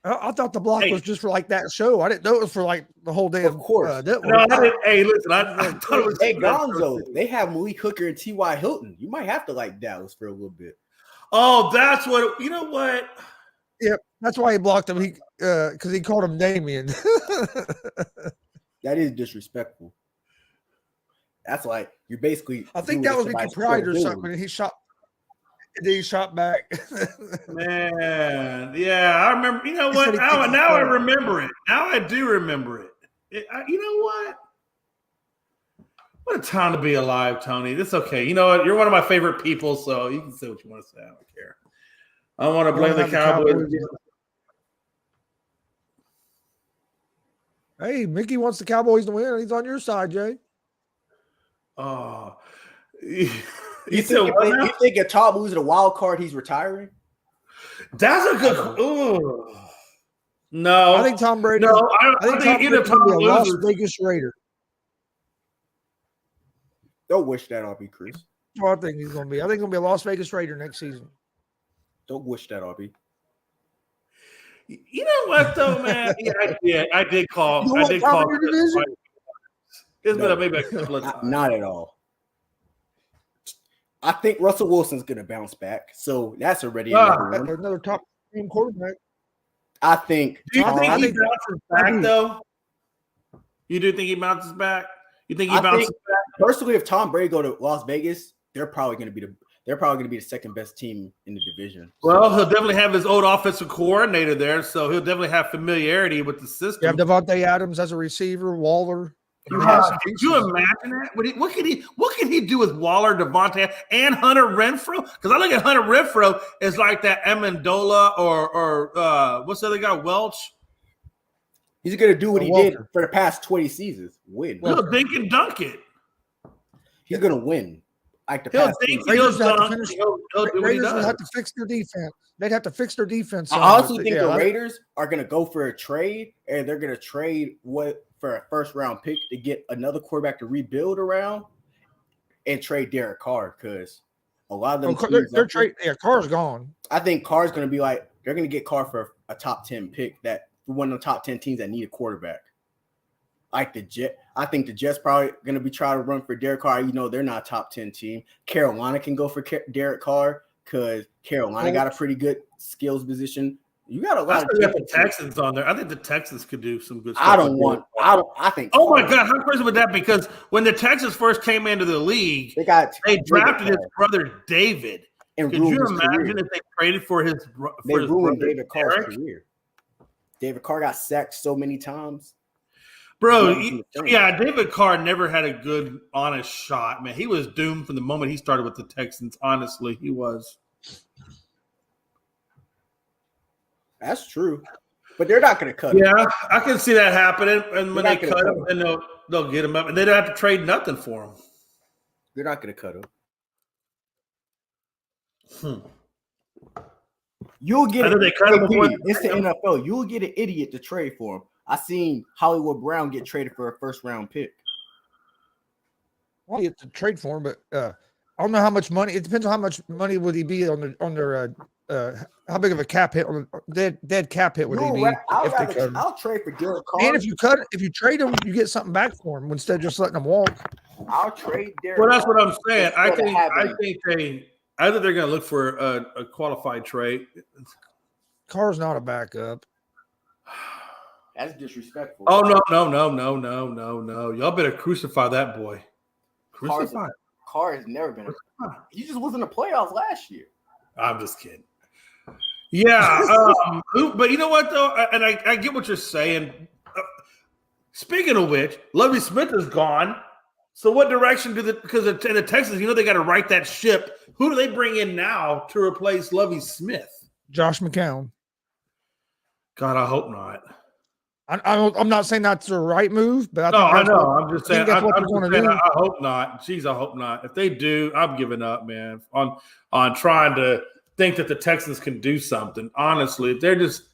I thought the block was just for like that show. I didn't know it was for like the whole damn. Of course. No, I didn't. Hey, listen. I thought it was. Hey, Gonzo. They have Malik Hooker and T.Y. Hilton. You might have to like Dallas for a little bit. Oh, that's what. You know what? Yeah, that's why he blocked him. Because he called him Damian. That is disrespectful. That's like you're basically. I think that was because pride or something. And he shot back. Man, yeah, I remember. You know what? Now I remember it. Now I do remember it. You know what? What a time to be alive, Tony. That's okay. You know what? You're one of my favorite people, so you can say what you want to say. I don't care. I don't want to blame the Cowboys. Hey, Mickey wants the Cowboys to win. He's on your side, Jay. Oh, you think if Tom loses a wild card, he's retiring? That's a good. Ooh. No, I think Tom Brady. No, I think either Tom will be a Las Vegas Raider. Don't wish that on me, Chris. I think he's going to be. I think he's going to be a Las Vegas Raider next season. Don't wish that on me. You know what, though, man? I did call. It's been maybe a couple of times. Not at all. I think Russell Wilson's going to bounce back, so that's already another top team quarterback. I think. Do you think he bounces back, though? You do think he bounces back? You think he bounces back? Personally, if Tom Brady go to Las Vegas, they're probably going to be the second best team in the division. Well, he'll definitely have his old offensive coordinator there, so he'll definitely have familiarity with the system. You have Devontae Adams as a receiver, Waller. Could you imagine that? What can he do with Waller, Devontae, and Hunter Renfrow? Because I look at Hunter Renfrow as like that Amendola or what's the other guy, Welch? He's going to do what he did for the past 20 seasons. Win. He'll dink and dunk it. He's going to win. Like the past Raiders will have to fix their defense. They'd have to fix their defense. I also think the Raiders are going to go for a trade, and they're going to trade for a first-round pick to get another quarterback to rebuild around and trade Derek Carr because a lot of them Carr's gone. I think Carr's going to be like they're going to get Carr for a top 10 pick that one of the top 10 teams that need a quarterback. Like the Jets, I think the Jets probably going to be trying to run for Derek Carr. You know, they're not a top 10 team. Carolina can go for Derek Carr because Carolina got a pretty good skills position You got a I lot of still got the Texans on there. I think the Texans could do some good stuff. I think. Oh my God, how crazy would that be? Because when the Texans first came into the league, they drafted his brother David. And could you imagine if they traded for his? They ruined David Carr's career. David Carr got sacked so many times. Bro, David Carr never had a good, honest shot, man. He was doomed from the moment he started with the Texans. Honestly, he was. That's true, but they're not going to cut him. Yeah, I can see that happening. And when they cut him, then they'll get him up, and they don't have to trade nothing for him. They're not going to cut him. You'll get it. It's the NFL. You'll get an idiot to trade for him. I seen Hollywood Brown get traded for a first-round pick. Well, you have to trade for him, but I don't know how much money. It depends on how much money would he be on their how big of a cap hit on dead cap hit would he be? I'll trade for Derek Carr. And if you trade him, you get something back for him instead of just letting him walk. I'll trade Derek. Well, that's what I'm saying. I think they're going to look for a qualified trade. Carr's not a backup. That's disrespectful. Oh no! Y'all better crucify that boy. Crucify. Carr has never been. He just wasn't in the playoffs last year. I'm just kidding. Yeah, but you know what though, and I get what you're saying. Speaking of which, Lovie Smith is gone. So what direction because in the Texans, they got to right that ship. Who do they bring in now to replace Lovie Smith? Josh McCown. God, I hope not. I'm not saying that's the right move, but I know. I'm just saying. I hope not. Jeez, I hope not. If they do, I'm giving up, man. On trying to think that the Texans can do something. Honestly, they're just.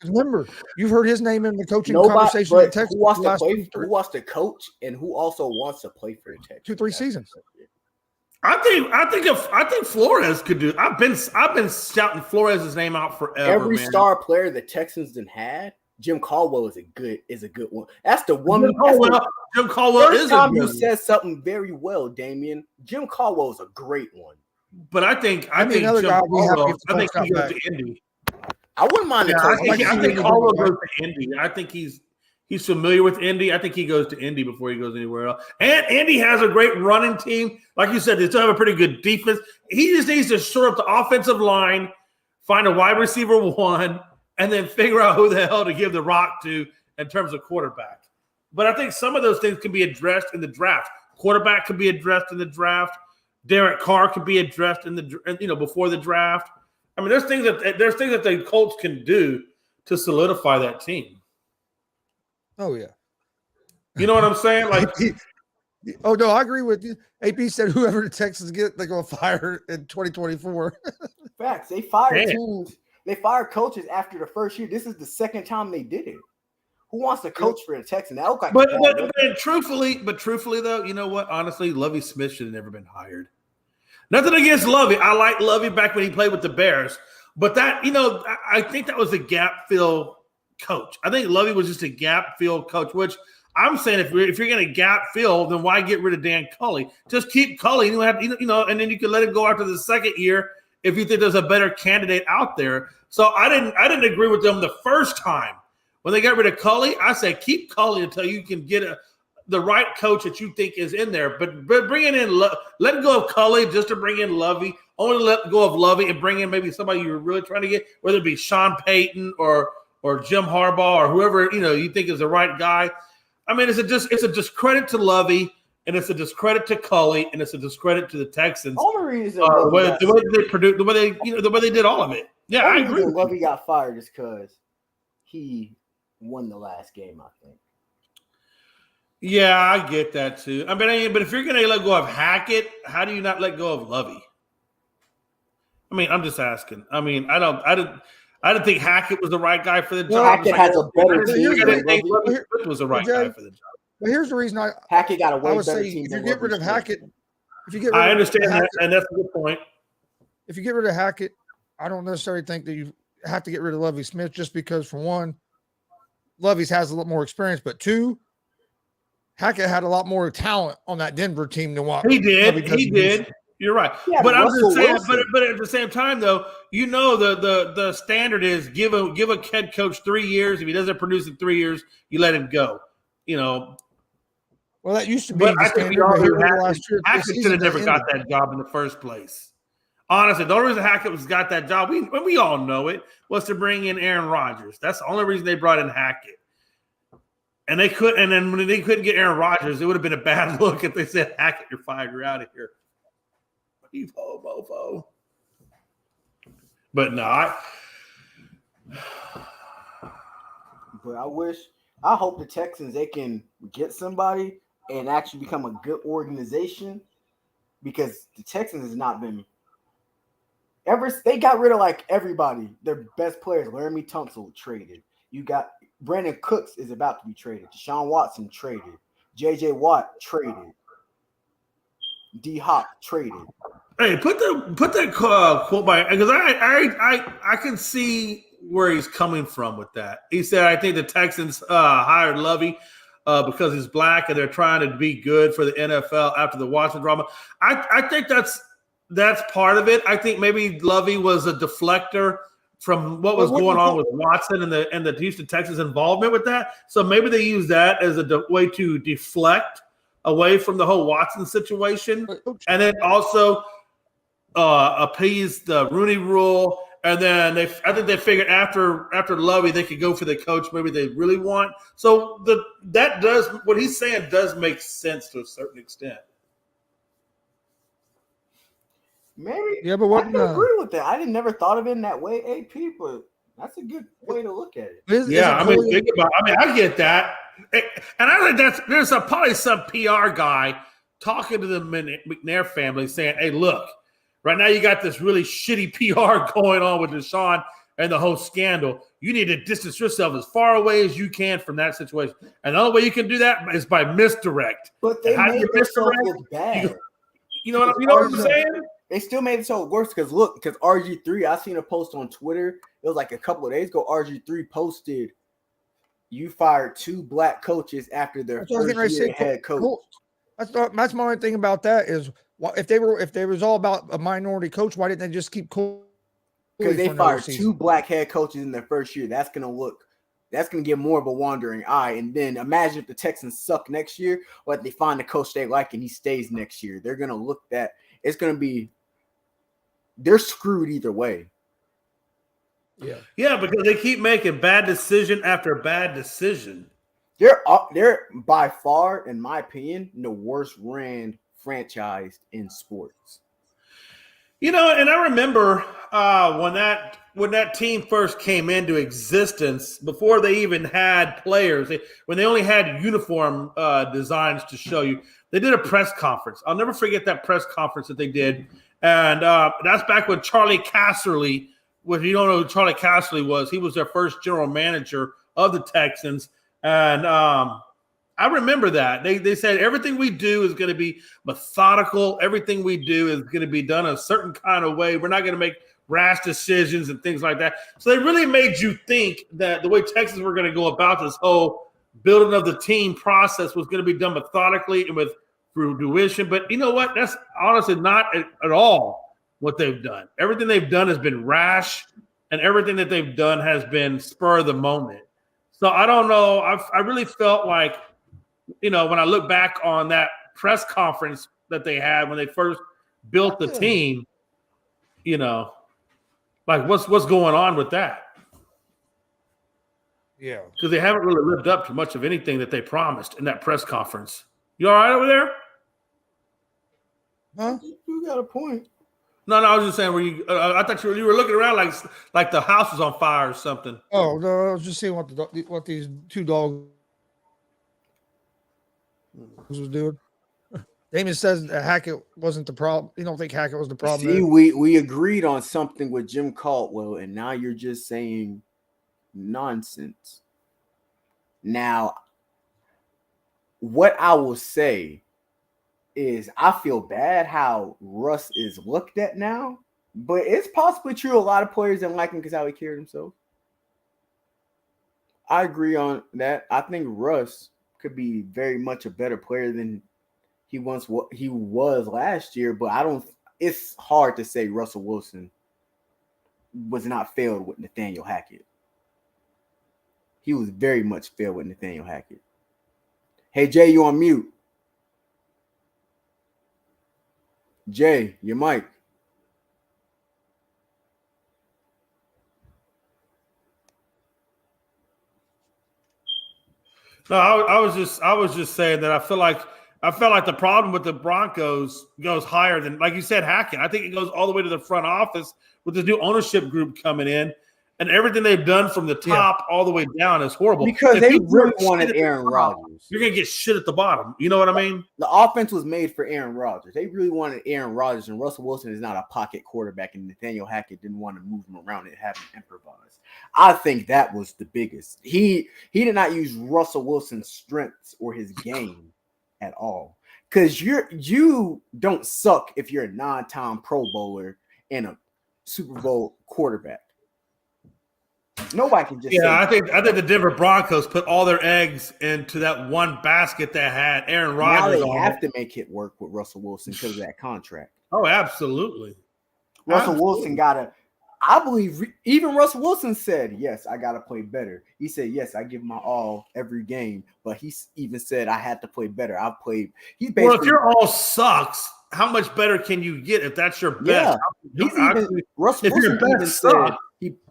Remember, you've heard his name in the coaching conversation. But who wants to coach, and who also wants to play for the Texans? 2-3 seasons. I think Flores could do. I've been shouting Flores' name out forever. Every star player the Texans done had. Jim Caldwell is a good one. That's the one. Jim Caldwell is a good one. You said something very well, Damian. Jim Caldwell is a great one. But I think Jim Caldwell. I think he goes to Indy. I wouldn't mind. I think Caldwell goes to Indy. I think he's familiar with Indy. I think he goes to Indy before he goes anywhere else. And Indy has a great running team. Like you said, they still have a pretty good defense. He just needs to shore up the offensive line, find a wide receiver one, and then figure out who the hell to give the rock to in terms of quarterback. But I think some of those things can be addressed in the draft. Quarterback could be addressed in the draft. Derek Carr could be addressed before the draft. I mean, there's things that the Colts can do to solidify that team. Oh yeah, you know what I'm saying? Like, oh no, I agree with you. AP said whoever the Texans get, they're gonna fire in 2024. Facts. They fired teams. They fired coaches after the first year. This is the second time they did it. Who wants to coach for the Texans? But truthfully though, you know what? Honestly, Lovie Smith should have never been hired. Nothing against Lovie. I liked Lovie back when he played with the Bears. But that, I think that was a gap fill coach. I think Lovie was just a gap fill coach, which I'm saying if you're going to gap fill, then why get rid of Dan Culley? Just keep Culley. And then you can let him go after the second year if you think there's a better candidate out there. So I didn't agree with them the first time. When they got rid of Culley, I said keep Culley until you can get the right coach that you think is in there. But bringing in let go of Culley just to bring in Lovie. Only let go of Lovie and bring in maybe somebody you're really trying to get, whether it be Sean Payton or Jim Harbaugh or whoever you think is the right guy. I mean, it's a discredit to Lovie, and it's a discredit to Culley, and it's a discredit to the Texans. Only reason the way they did all of it. Yeah, I agree. Lovie got fired is because he won the last game, I think. Yeah, I get that too. I mean, but if you're going to let go of Hackett, how do you not let go of Lovie? I mean, I'm just asking. I mean, I didn't think Hackett was the right guy for the job. Hackett has a better team. I didn't think Lovie was the right guy for the job. But here's the reason Hackett got a way better team. If you get rid of Hackett, I understand that, and that's a good point. If you get rid of Hackett, I don't necessarily think that you have to get rid of Lovie Smith just because, for one, Lovie's has a lot more experience, but two, Hackett had a lot more talent on that Denver team than what he did. You're right. Yeah, but I'm Russell just saying. Wilson. But at the same time, though, the standard is give a head coach 3 years. If he doesn't produce in 3 years, you let him go. Well, that used to be But the I think we standard, all but knew here over the last year, Hackett should have never got ended. that job in the first place. Honestly, the only reason Hackett got that job, we all know it, was to bring in Aaron Rodgers. That's the only reason they brought in Hackett. And then when they couldn't get Aaron Rodgers, it would have been a bad look if they said, Hackett, you're fired, you're out of here. Mofo. But no, I hope the Texans, they can get somebody and actually become a good organization, because the Texans has not been they got rid of like everybody. Their best players, Laramie Tunsil, traded. You got Brandon Cooks is about to be traded. Deshaun Watson traded. J.J. Watt traded. D Hop traded. hey, put that quote by, because I can see where he's coming from with that. He said, I think the Texans hired Lovey because he's black and they're trying to be good for the NFL after the Watson drama. I think that's part of it. I think maybe Lovey was a deflector from what was going on with Watson and the Houston Texans involvement with that. So maybe they use that as a way to deflect away from the whole Watson situation, and then also appease the Rooney Rule. And then I think they figured after Lovey they could go for the coach maybe they really want. So what he's saying does make sense to a certain extent. Maybe. Yeah, but I can agree with that. I didn't never thought of it in that way, AP, but that's a good way to look at it. I get that. And I think there's probably some PR guy talking to the McNair family saying, hey, look, right now you got this really shitty PR going on with Deshaun and the whole scandal. You need to distance yourself as far away as you can from that situation. And the only way you can do that is by misdirect. But they made themselves look bad. You know what I'm saying? They still made it so worse because RG3, I seen a post on Twitter. It was like a couple of days ago. RG3 posted, you fired 2 black coaches after their first year head coach. Cool. That's my only thing about that is, if they was all about a minority coach, why didn't they just keep cool? Because they fired 2 black head coaches in their first year. That's gonna give more of a wandering eye. And then imagine if the Texans suck next year, or if they find a coach they like and he stays next year. They're gonna look at it's gonna be. They're screwed either way. Yeah, because they keep making bad decision after bad decision. They're by far, in my opinion, the worst ran franchise in sports. And I remember when that team first came into existence, before they even had players, when they only had uniform designs to show you, they did a press conference. I'll never forget that press conference that they did. And that's back when Charlie Casserly, if you don't know who Charlie Casserly was, he was their first general manager of the Texans. And I remember that. They said everything we do is going to be methodical. Everything we do is going to be done a certain kind of way. We're not going to make rash decisions and things like that. So they really made you think that the way Texans were going to go about this whole building of the team process was going to be done methodically and with fruition. But you know what? That's honestly not at all what they've done. Everything they've done has been rash, and everything that they've done has been spur of the moment. So I don't know. I really felt like, when I look back on that press conference that they had when they first built the team, like what's going on with that? Yeah. Because they haven't really lived up to much of anything that they promised in that press conference. You all right over there? Huh? You got a point. No, I was just saying. I thought you were looking around like the house was on fire or something. Oh no, I was just seeing what these 2 dogs was doing. Damon says that Hackett wasn't the problem. You don't think Hackett was the problem? See, we agreed on something with Jim Caldwell, and now you're just saying nonsense. Now, what I will say is I feel bad how Russ is looked at now, but it's possibly true a lot of players didn't like him because how he carried himself. I agree on that. I think Russ could be very much a better player than he was last year, but it's hard to say Russell Wilson was not failed with Nathaniel Hackett. He was very much failed with Nathaniel Hackett. Hey, Jay, you on mute. Jay, your mic. No, I was just saying that I felt like the problem with the Broncos goes higher than, like you said, Hackett. I think it goes all the way to the front office with this new ownership group coming in, and everything they've done from the top all the way down is horrible. Because if they really wanted Aaron Rodgers. You're gonna get shit at the bottom. You know what I mean? The offense was made for Aaron Rodgers. They really wanted Aaron Rodgers, and Russell Wilson is not a pocket quarterback, and Nathaniel Hackett didn't want to move him around and have him improvise. I think that was the biggest. He did not use Russell Wilson's strengths or his game at all. Because you don't suck if you're a 9-time Pro Bowler and a Super Bowl quarterback. Nobody can just say I think the Denver Broncos put all their eggs into that one basket that had Aaron Rodgers. Now they have to make it work with Russell Wilson because of that contract. Oh, absolutely. Russell Wilson I believe even Russell Wilson said, yes, I got to play better. He said, yes, I give my all every game, but he even said I had to play better. I've played. Well, if your all sucks, how much better can you get if that's your best? Yeah, Russell Wilson even said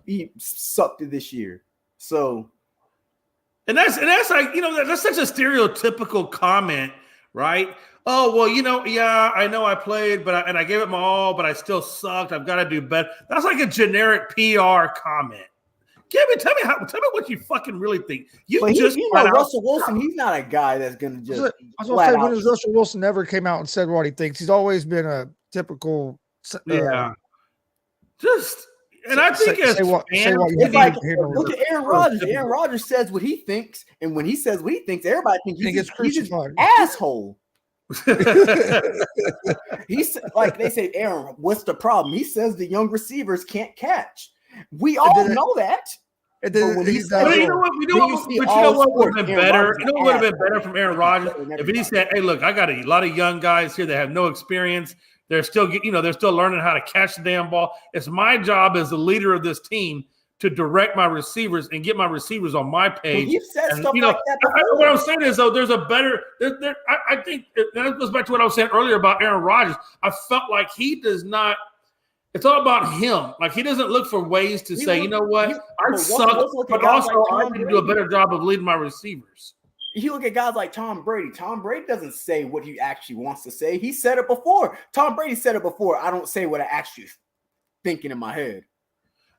he sucked this year. So, and that's like, that's such a stereotypical comment, right? Oh, well, I know I played, but I gave it my all, but I still sucked. I've got to do better. That's like a generic PR comment. Tell me what you fucking really think. Russell Wilson, he's not a guy that's going to just. I was going to say, when has Russell Wilson never came out and said what he thinks? He's always been a typical. And I think look at Aaron Rodgers. Aaron Rodgers says what he thinks, and when he says what he thinks, everybody thinks he's an asshole. He's like, they say, Aaron, what's the problem? He says the young receivers can't catch. We all know that. You know what would have been better? You know what would have been better from Aaron Rodgers if he said, "Hey, look, I got a lot of young guys here that have no experience. They're still learning how to catch the damn ball. It's my job as the leader of this team to direct my receivers and get my receivers on my page." You've said stuff like that before. What I'm saying is, though, there's a better. I think that goes back to what I was saying earlier about Aaron Rodgers. I felt like he does not. It's all about him. Like, he doesn't look for ways to say, you know what, I suck, but also I need to do a better job of leading my receivers. You look at guys like Tom Brady. Tom Brady doesn't say what he actually wants to say. He said it before. Tom Brady said it before. I don't say what I actually thinking in my head.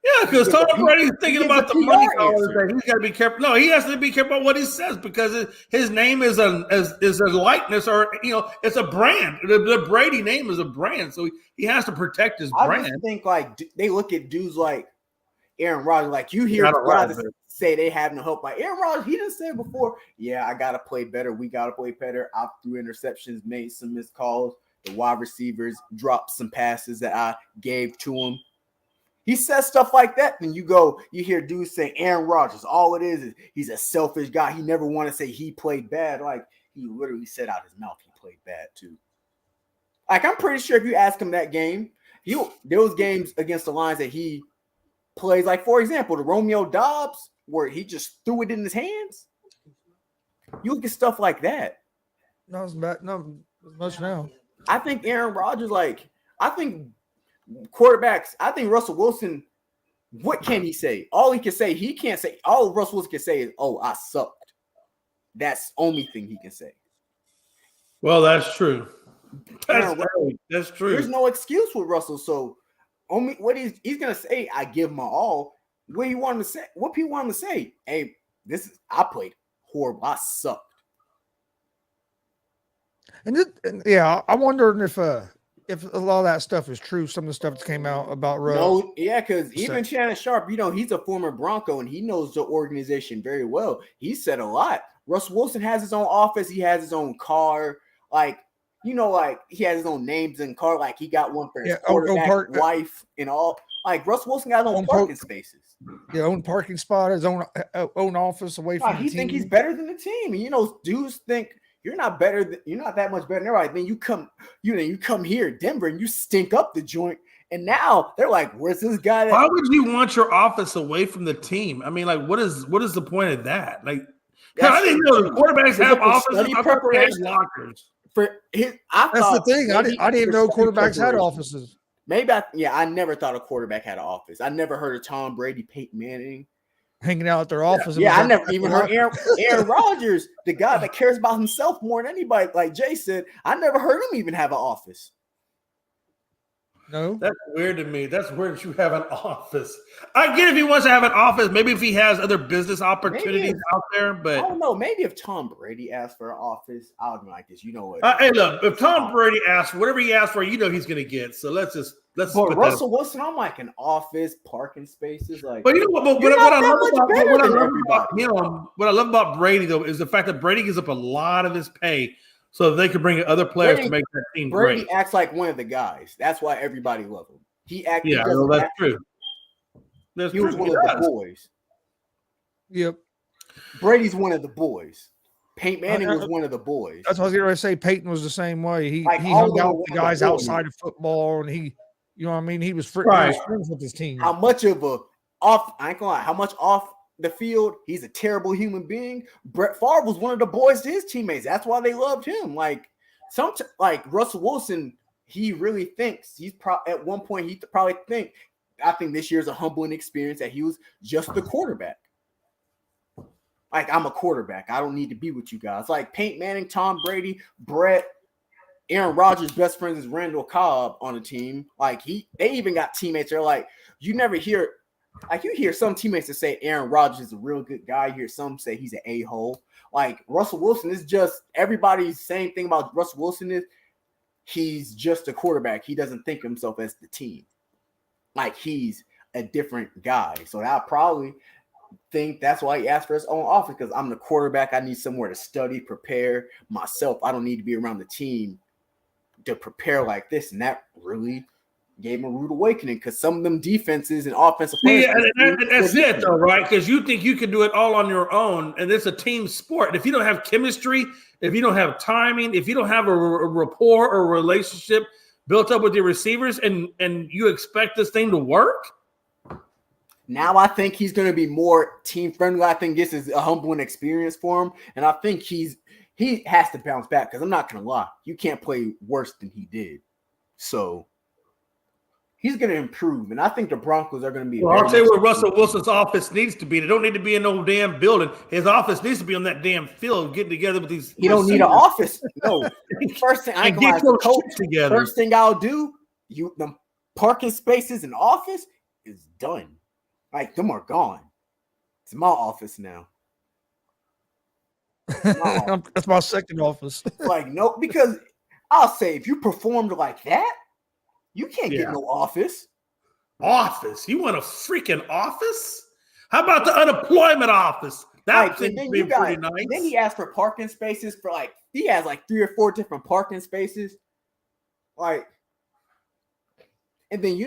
Yeah, because Tom Brady's thinking about the money dollars. He's got to be careful. No, he has to be careful about what he says because his name is a likeness, or it's a brand. The Brady name is a brand, so he has to protect his brand. I just think like they look at dudes like Aaron Rodgers. Like, you hear guys say they have no help. Like Aaron Rodgers, he didn't say it before. Yeah, I gotta play better. We gotta play better. I threw interceptions, made some missed calls. The wide receivers dropped some passes that I gave to him. He says stuff like that, and you hear dudes say Aaron Rodgers. All it is he's a selfish guy. He never want to say he played bad. Like, he literally said out his mouth he played bad too. Like, I'm pretty sure if you ask him that game, there was games against the Lions that he plays. Like, for example, the Romeo Dobbs where he just threw it in his hands. You look at stuff like that. Not as bad, not as much now. I think Aaron Rodgers, I think quarterbacks, I think Russell Wilson, what can he say? All he can say, he can't say. All Russell Wilson can say is, "Oh, I sucked." That's the only thing he can say. Well, that's true. That's true. There's no excuse with Russell. So, only what he's gonna say, I give my all. What you want him to say? What people want him to say? Hey, I played horrible. I sucked. I'm wondering if a lot of that stuff is true. Some of the stuff that came out about Russ. No, yeah, because even Shannon Sharp, he's a former Bronco and he knows the organization very well. He said a lot. Russell Wilson has his own office. He has his own car. He has his own names in car. Like, he got one for his quarterback, wife, and all. Like, Russell Wilson got his own parking spaces. Yeah, own parking spot, his own office away from the team. He think he's better than the team. And, dudes think you're not better. You're not that much better than everybody. Then you come here, Denver, and you stink up the joint. And now they're like, "Where's this guy?" Why would you want your office away from the team? I mean, like, what is the point of that? Like, I didn't know the quarterbacks have offices. I thought they had lockers. That's the thing. I didn't even know quarterbacks had offices. I never thought a quarterback had an office. I never heard of Tom Brady, Peyton Manning hanging out at their office. Yeah, I never even heard Aaron Rodgers, the guy that cares about himself more than anybody. Like Jay said, I never heard him even have an office. No, that's weird to me. That's weird that you have an office. I get if he wants to have an office, maybe if he has other business opportunities out there. But I don't know. Maybe if Tom Brady asked for an office, I would be like this. You know what? Hey, look, if Tom Brady asks whatever he asks for, you know he's going to get. So let's. But Russell Wilson, I'm like an office, parking spaces, like. But you know what? What I love about Brady though is the fact that Brady gives up a lot of his pay. So they could bring in other players to make that team great. Brady acts like one of the guys. That's why everybody loves him. That's true. He was one of the boys. Yep. Brady's one of the boys. Peyton Manning was one of the boys. That's what I was going to say. Peyton was the same way. He hung out with the guys outside of football, and he was friends with his team. How much of I ain't gonna lie, how much off the field, he's a terrible human being. Brett Favre was one of the boys to his teammates. That's why they loved him. Like Russell Wilson, he really thinks at one point he probably I think this year's a humbling experience that he was just the quarterback. Like, I'm a quarterback. I don't need to be with you guys. Like Peyton Manning, Tom Brady, Brett, Aaron Rodgers' best friends is Randall Cobb on the team. Like they even got teammates. They're like, you never hear. Like you hear some teammates that say Aaron Rodgers is a real good guy. You hear some say he's an a-hole. Like Russell Wilson is just everybody's saying thing about Russell Wilson is he's just a quarterback. He doesn't think of himself as the team. Like he's a different guy. So I probably think that's why he asked for his own office because I'm the quarterback. I need somewhere to study, prepare myself. I don't need to be around the team to prepare like this. And that really gave him a rude awakening because some of them defenses and offensive players. Yeah, that's it, though, right? Because you think you can do it all on your own, and it's a team sport. And if you don't have chemistry, if you don't have timing, if you don't have a rapport or a relationship built up with your receivers, and you expect this thing to work. Now I think he's going to be more team friendly. I think this is a humbling experience for him, and I think he has to bounce back because I'm not going to lie, you can't play worse than he did. So. He's going to improve, and I think the Broncos are going to be. Well, I'll tell you where Russell Wilson's office needs to be. They don't need to be in no damn building. His office needs to be on that damn field, getting together with these. He don't need an office. No, first thing I get your coach together. First thing I'll do, the parking spaces and office is done. Like them are gone. It's my office now. That's my second office. Like no, because I'll say if you performed like that. You can't get no office. Office? You want a freaking office? How about the unemployment office? That seems to be pretty nice. Then he asked for parking spaces for he has 3 or 4 different parking spaces. And then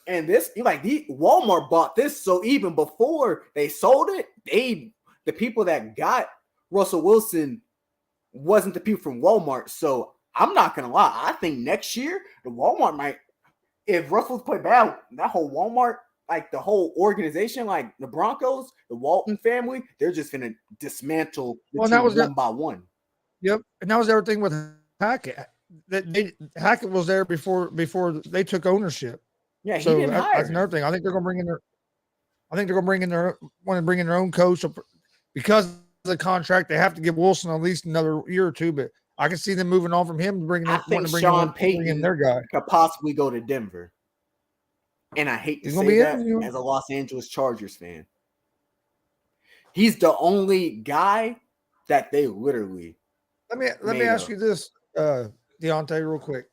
Walmart bought this, so even before they sold it, the people that got Russell Wilson wasn't the people from Walmart, so. I'm not going to lie. I think next year, the Walmart might, if Russell's play bad, that whole Walmart, the whole organization, like the Broncos, the Walton family, they're just going to dismantle one by one. Yep. And that was everything with Hackett. Hackett was there before they took ownership. Yeah, he didn't hire that's another thing. I think they're going to bring in their own coach because of the contract. They have to give Wilson at least another year or two, but I can see them moving on from him, I think Sean Payton their guy could possibly go to Denver. And I hate to say that as a Los Angeles Chargers fan. He's the only guy that they literally. Let me ask you this, Deontay, real quick.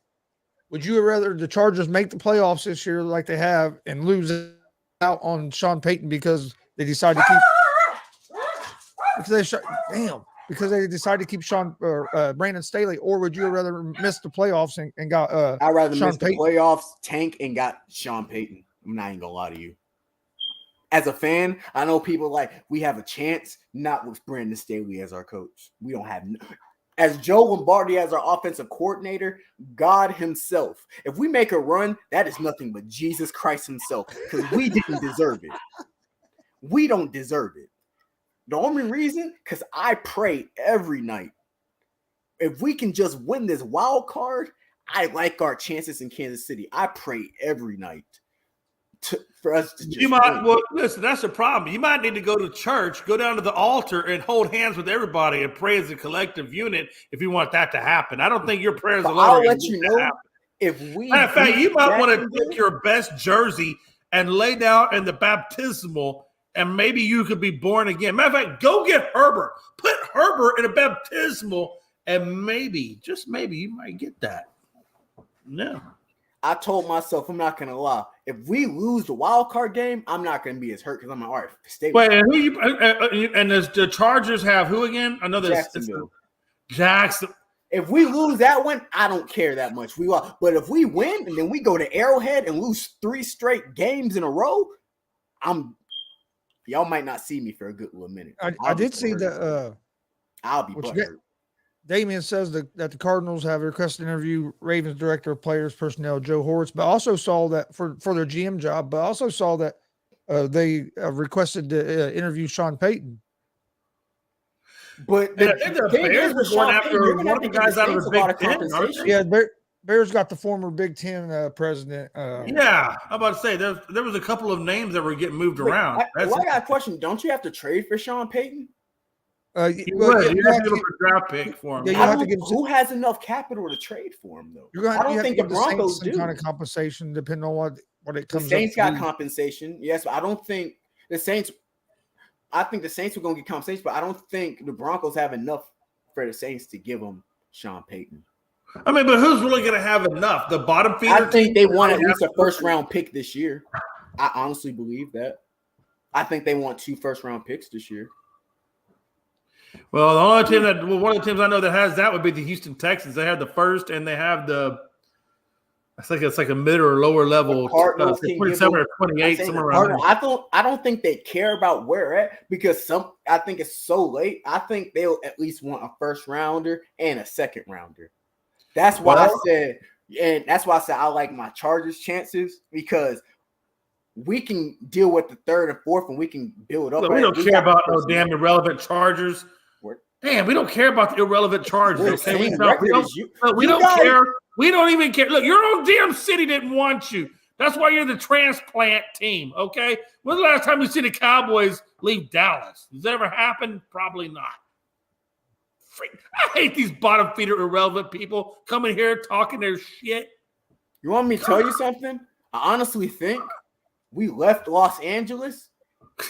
Would you rather the Chargers make the playoffs this year like they have and lose out on Sean Payton because they decided to keep because they decided to keep Brandon Staley, or would you rather miss the playoffs and got I'd rather miss the playoffs, tank, and got Sean Payton. I'm not even gonna lie to you. as a fan, I know people like we have a chance, not with Brandon Staley as our coach. We don't have as Joe Lombardi as our offensive coordinator, God himself. If we make a run, that is nothing but Jesus Christ himself, because we didn't deserve it. We don't deserve it. The only reason, because I pray every night. If we can just win this wild card, I like our chances in Kansas City. I pray every night for us to just well, listen, that's the problem. You might need to go to church, go down to the altar, and hold hands with everybody and pray as a collective unit if you want that to happen. I don't think your prayers alone. I'll let you know if we. Matter of fact, you might want to pick your best jersey and lay down in the baptismal, and maybe you could be born again. Matter of fact, go get Herbert. Put Herbert in a baptismal, and maybe, just maybe, you might get that. No. I told myself, I'm not going to lie. If we lose the wild card game, I'm not going to be as hurt because I'm like, all right, stay. Wait, and who you and the Chargers have who again? I know there's Jackson. If we lose that one, I don't care that much. We lost. But if we win and then we go to Arrowhead and lose 3 straight games in a row, y'all might not see me for a good little minute. I did see the I'll be butthurt. Damien says that the Cardinals have requested to interview Ravens director of players personnel Joe Hortz, but also saw that for their GM job, but also saw that they requested to interview Sean Payton. But the Bears were going after one of the guys out of the Big Ten. Yeah, Bears got the former Big Ten president. Yeah, I'm about to say there was a couple of names that were getting moved around. I got a question. Don't you have to trade for Sean Payton? You have to give him a draft pick for him. Yeah, who has enough capital to trade for him, though? I don't think the Broncos do. Some kind of compensation, depending on what it comes. The Saints got compensation, yes, but I don't think the Saints. I think the Saints were going to get compensation, but I don't think the Broncos have enough for the Saints to give them Sean Payton. I mean, but who's really going to have enough? The bottom feeder. I think they want at least a first-round pick this year. I honestly believe that. I think they want 2 first-round picks this year. Well, the only team one of the teams I know that has that would be the Houston Texans. They have the first, and they have the. I think it's like a mid or lower level, 27 or 28, somewhere around there. I don't think they care about where at because I think it's so late. I think they'll at least want a first rounder and a second rounder. That's why I said, and that's why I said I like my Chargers chances because we can deal with the 3rd and 4th, and we can build up. Look, we don't care about no damn irrelevant Chargers. Damn, we don't care about the irrelevant Chargers. Okay? We don't care. We don't even care. Look, your own damn city didn't want you. That's why you're the transplant team, okay? When's the last time you see the Cowboys leave Dallas? Does that ever happen? Probably not. I hate these bottom feeder irrelevant people coming here talking their shit. You want me to tell you something? I honestly think we left Los Angeles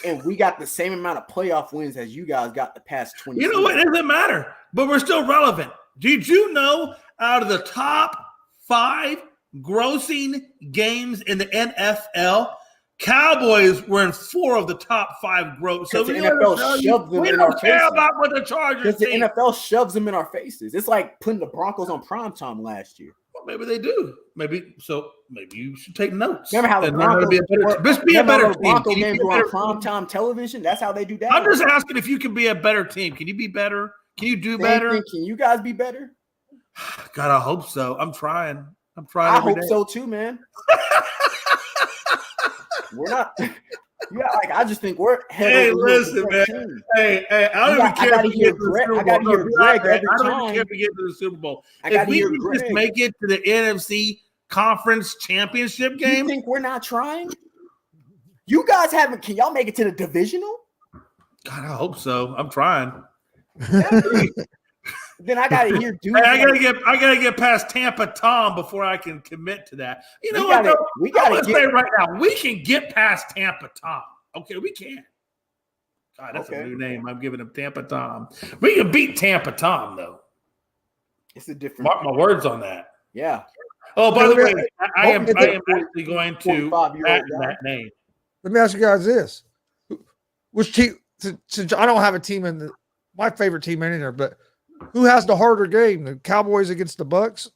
and we got the same amount of playoff wins as you guys got the past 20 You know what? It doesn't matter, but we're still relevant. Did you know out of the top 5 grossing games in the NFL, Cowboys were in 4 of the top 5 gross. So the NFL shoves them in our faces. We don't care about what the Chargers because the NFL shoves them in our faces. It's like putting the Broncos on primetime last year. Well, maybe they do. Maybe you should take notes. Remember how the Broncos be a better team. Bronco games were on primetime television. That's how they do that. I'm just asking if you can be a better team. Can you be better? Can you do better? Can you guys be better? God, I hope so. I'm trying. I hope so too, man. We're not. Yeah, like I just think we're. Hey, listen, man. Team. Hey, I don't even care if we get to the Super Bowl. I don't even care if we get to the Super Bowl. If we just make it to the NFC Conference Championship game, you think we're not trying? You guys haven't. Can y'all make it to the divisional? God, I hope so. I'm trying. Then I gotta hear. Hey, I gotta get past Tampa Tom before I can commit to that. You know what? We gotta say right now, we can get past Tampa Tom. Okay, we can. God, that's a new name. I'm giving him Tampa Tom. We can beat Tampa Tom though. It's a different. Mark my words on that. Yeah. Oh, by the way, I am actually going to patent that name. Let me ask you guys this: which team? Since I don't have a team in my favorite team in there, but who has the harder game, the Cowboys against the Bucks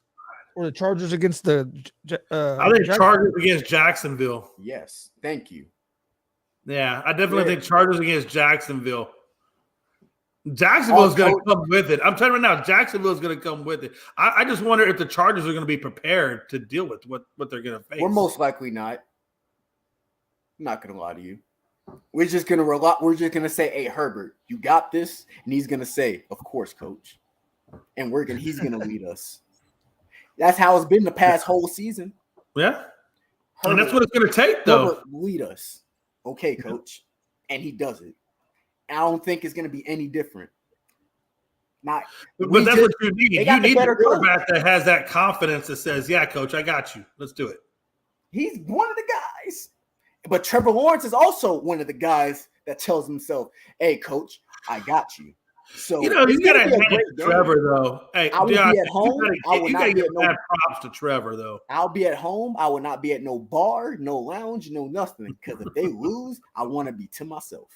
or the Chargers against the I think Chargers against Jacksonville. Yes. Thank you. Yeah, I definitely think Chargers against Jacksonville. Jacksonville is going to come with it. I'm telling you right now, Jacksonville is going to come with it. I just wonder if the Chargers are going to be prepared to deal with what they're going to face. We're most likely not. I'm not going to lie to you. We're just going to say, "Hey, Herbert, you got this," and he's going to say, "Of course, coach," and he's going to lead us. That's how it's been the past whole season. Yeah, Herbert, and that's what it's going to take, though. Herbert, lead us, okay, coach, and he does it. I don't think it's going to be any different. But that's what you need. You need a quarterback that has that confidence that says, "Yeah, coach, I got you. Let's do it." He's one of the guys. But Trevor Lawrence is also one of the guys that tells himself, "Hey, coach, I got you." So you got to hand it to Trevor, though. Hey, I would be at home. I would not give bad props to Trevor, though. I'll be at home. I would not be at no bar, no lounge, no nothing. Because if they lose, I want to be to myself.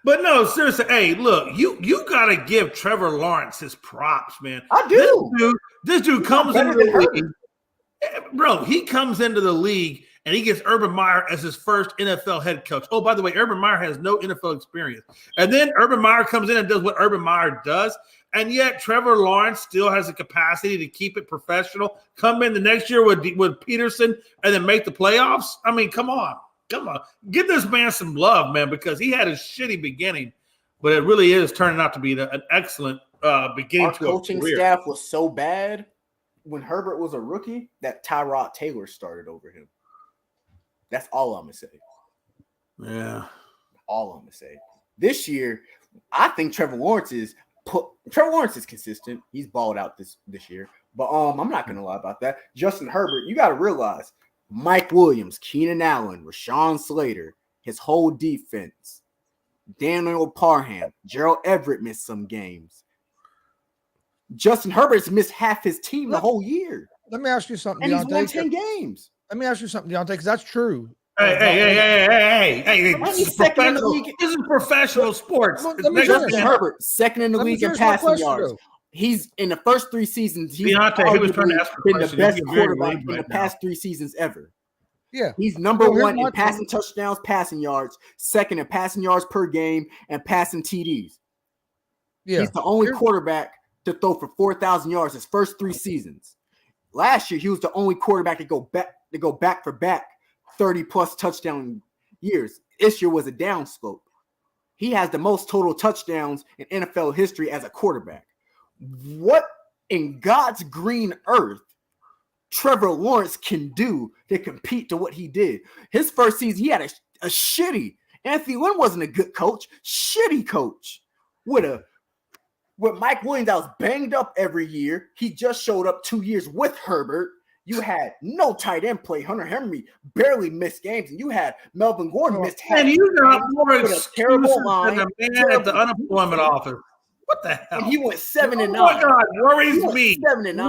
But no, seriously, hey, look, you got to give Trevor Lawrence his props, man. I do. This dude comes into the league. Bro, he comes into the league and he gets Urban Meyer as his first NFL head coach. Oh, by the way, Urban Meyer has no NFL experience. And then Urban Meyer comes in and does what Urban Meyer does. And yet Trevor Lawrence still has the capacity to keep it professional, come in the next year with Peterson and then make the playoffs. I mean, come on. Give this man some love, man, because he had a shitty beginning, but it really is turning out to be an excellent beginning. Our coaching staff was so bad when Herbert was a rookie that Tyrod Taylor started over him. That's all I'm going to say. Yeah. All I'm going to say. This year, I think Trevor Lawrence is consistent. He's balled out this year. But I'm not going to lie about that. Justin Herbert, you got to realize Mike Williams, Keenan Allen, Rashawn Slater, his whole defense, Daniel Parham, Gerald Everett missed some games. Justin Herbert's missed half his team the whole year. Let me ask you something, and Deontay. He's won 10 games. Let me ask you something, Deontay, because that's true. Hey. This is professional sports. Justin Herbert, second in the league in passing yards. He's in the first 3 seasons. He's Deontay, he was trying to ask been the best quarterback in the past 3 seasons ever. Yeah, he's number 1 in passing touchdowns, passing yards, second in passing yards per game, and passing TDs. Yeah, he's the only quarterback to throw for 4,000 yards his first 3 seasons. Last year, he was the only quarterback to go back for back 30+ touchdown years. This year was a down slope. He has the most total touchdowns in NFL history as a quarterback. What in God's green earth Trevor Lawrence can do to compete to what he did? His first season, he had a shitty. Anthony Lynn wasn't a good coach. Shitty coach. With Mike Williams, that was banged up every year. He just showed up 2 years with Herbert. You had no tight end play. Hunter Henry barely missed games, and you had Melvin Gordon missed half. And you got more excuses than the man at the unemployment office. What the hell? And he went 7-9. Oh my God, worries me. 7-9.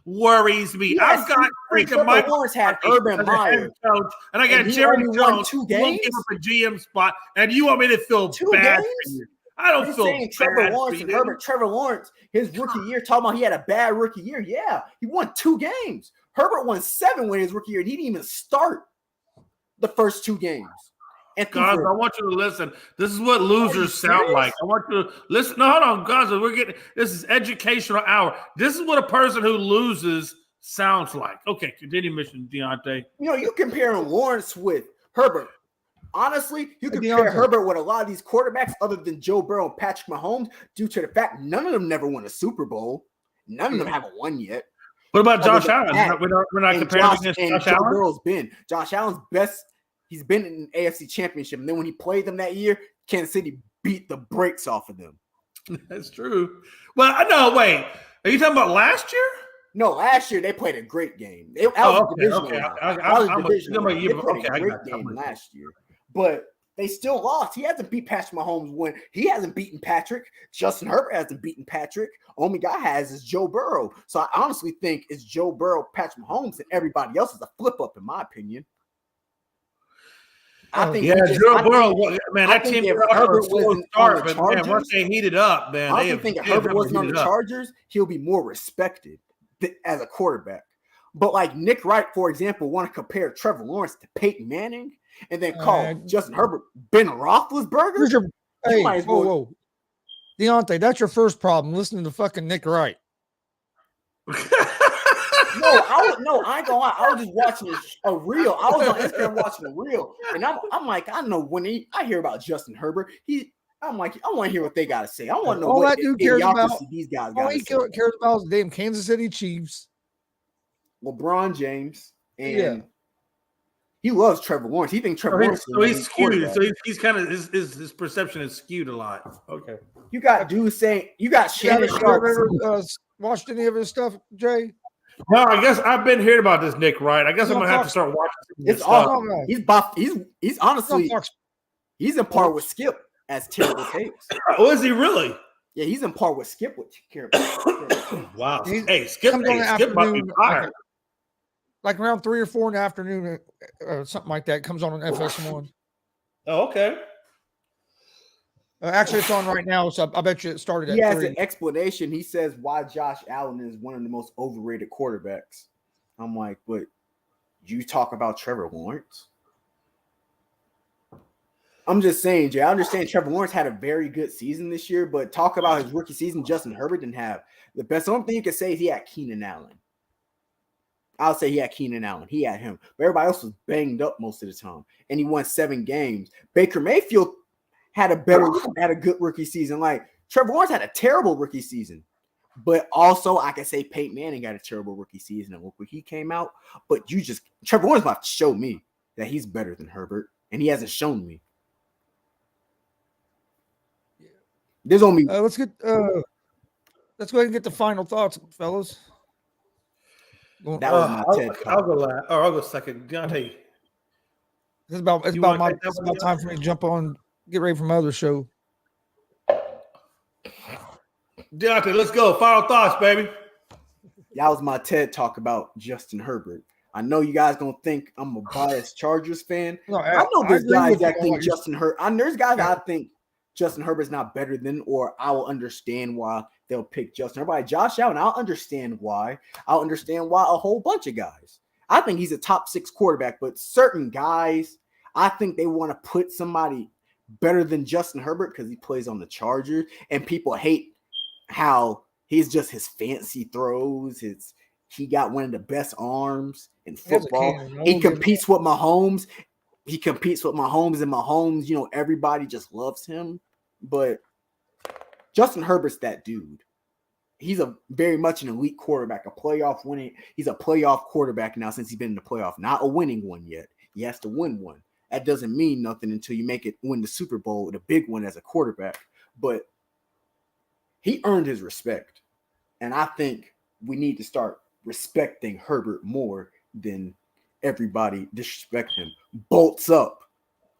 Worries me. I've got freaking Mike Lawrence had Urban Meyer, coach, and I got Jerry Jones. 2 games. Give up a GM spot, and you want me to feel bad for you? I don't feel bad. Trevor Lawrence and Herbert. Trevor Lawrence, his rookie year, talking about he had a bad rookie year. Yeah, he won 2 games. Herbert won 7 when his rookie year, and he didn't even start the first 2 games. Guys, I want you to listen. This is what losers sound like. I want you to listen. No, hold on, guys. This is educational hour. This is what a person who loses sounds like. Okay, continue, Mr. Deontay. You compare Lawrence with Herbert. Honestly, you compare Herbert with a lot of these quarterbacks other than Joe Burrow and Patrick Mahomes due to the fact none of them never won a Super Bowl. None of them haven't won yet. What about Josh Allen? We're not comparing against Josh Allen? Burrow's been. Josh Allen's best. He's been in an AFC championship. And then when he played them that year, Kansas City beat the brakes off of them. That's true. Well, no, wait. Are you talking about last year? No, last year they played a great game. They played a great game last year. But they still lost. He hasn't beat Patrick Mahomes when he hasn't beaten Patrick. Justin Herbert hasn't beaten Patrick. Only guy has is Joe Burrow. So I honestly think it's Joe Burrow, Patrick Mahomes, and everybody else is a flip up, in my opinion. I think Joe Burrow, man, that team Herbert wasn't start, but man, once they heated up, man, I think if Herbert wasn't on the Chargers, he'll be more respected as a quarterback. But like Nick Wright, for example, want to compare Trevor Lawrence to Peyton Manning. and then call Justin Herbert Ben Roethlisberger. Hey, whoa. Deontay, that's your first problem. Listening to fucking Nick Wright. I ain't gonna lie. I was just watching a reel. I was on Instagram watching a reel, and I'm like, I know when I hear about Justin Herbert, I'm like, I want to hear what they got to say. I want to know what that dude cares about. These guys all he cares about is the damn Kansas City Chiefs, LeBron James, and he loves Trevor Lawrence. He thinks Trevor Lawrence. So he's skewed. So he's kind of his perception is skewed a lot. Okay. You got dudes saying you got Shannon Sharp. Watched any of his stuff, Jay? No, I guess I've been hearing about this Nick Wright. I guess I'm gonna have to start watching. It's awesome. He's buff. He's honestly he's in par with Skip as terrible takes. Oh, is he really? Yeah, he's in par with Skip with Wow. Hey, Skip might be higher. Like around 3 or 4 in the afternoon, something like that. Comes on FS1. Oh, okay. Actually, it's on right now, so I bet you it started at 3. He has an explanation. He says why Josh Allen is one of the most overrated quarterbacks. I'm like, but you talk about Trevor Lawrence? I'm just saying, Jay, I understand Trevor Lawrence had a very good season this year, but talk about his rookie season, Justin Herbert didn't have. The best only thing you can say is he had Keenan Allen. I'll say he had Keenan Allen. He had him. But everybody else was banged up most of the time. And he won 7 games. Baker Mayfield had a good rookie season. Like Trevor Lawrence had a terrible rookie season. But also I can say Peyton Manning got a terrible rookie season and look where he came out. But Trevor Lawrence about to show me that he's better than Herbert. And he hasn't shown me. There's only let's go ahead and get the final thoughts, fellas. That was my TED talk. I'll go last. Or I'll go second. Deontay. It's about time for me to jump on, get ready for my other show. Deontay, let's go. Final thoughts, baby. That was my TED talk about Justin Herbert. I know you guys gonna think I'm a biased Chargers fan. No, I know there's guys that think Justin Herbert. There's guys that I think Justin Herbert's not better than, or I will understand why they'll pick Justin Herbert. Like Josh Allen, I'll understand why. I'll understand why a whole bunch of guys. I think he's a top 6 quarterback, but certain guys, I think they want to put somebody better than Justin Herbert because he plays on the Chargers, and people hate how he's just his fancy throws. He got one of the best arms in football. He competes with Mahomes. And Mahomes, everybody just loves him. But Justin Herbert's that dude. He's a very much an elite quarterback, he's a playoff quarterback now since he's been in the playoff. Not a winning one yet. He has to win one. That doesn't mean nothing until you win the Super Bowl, the big one as a quarterback. But he earned his respect. And I think we need to start respecting Herbert more than everybody disrespect him. Bolts up.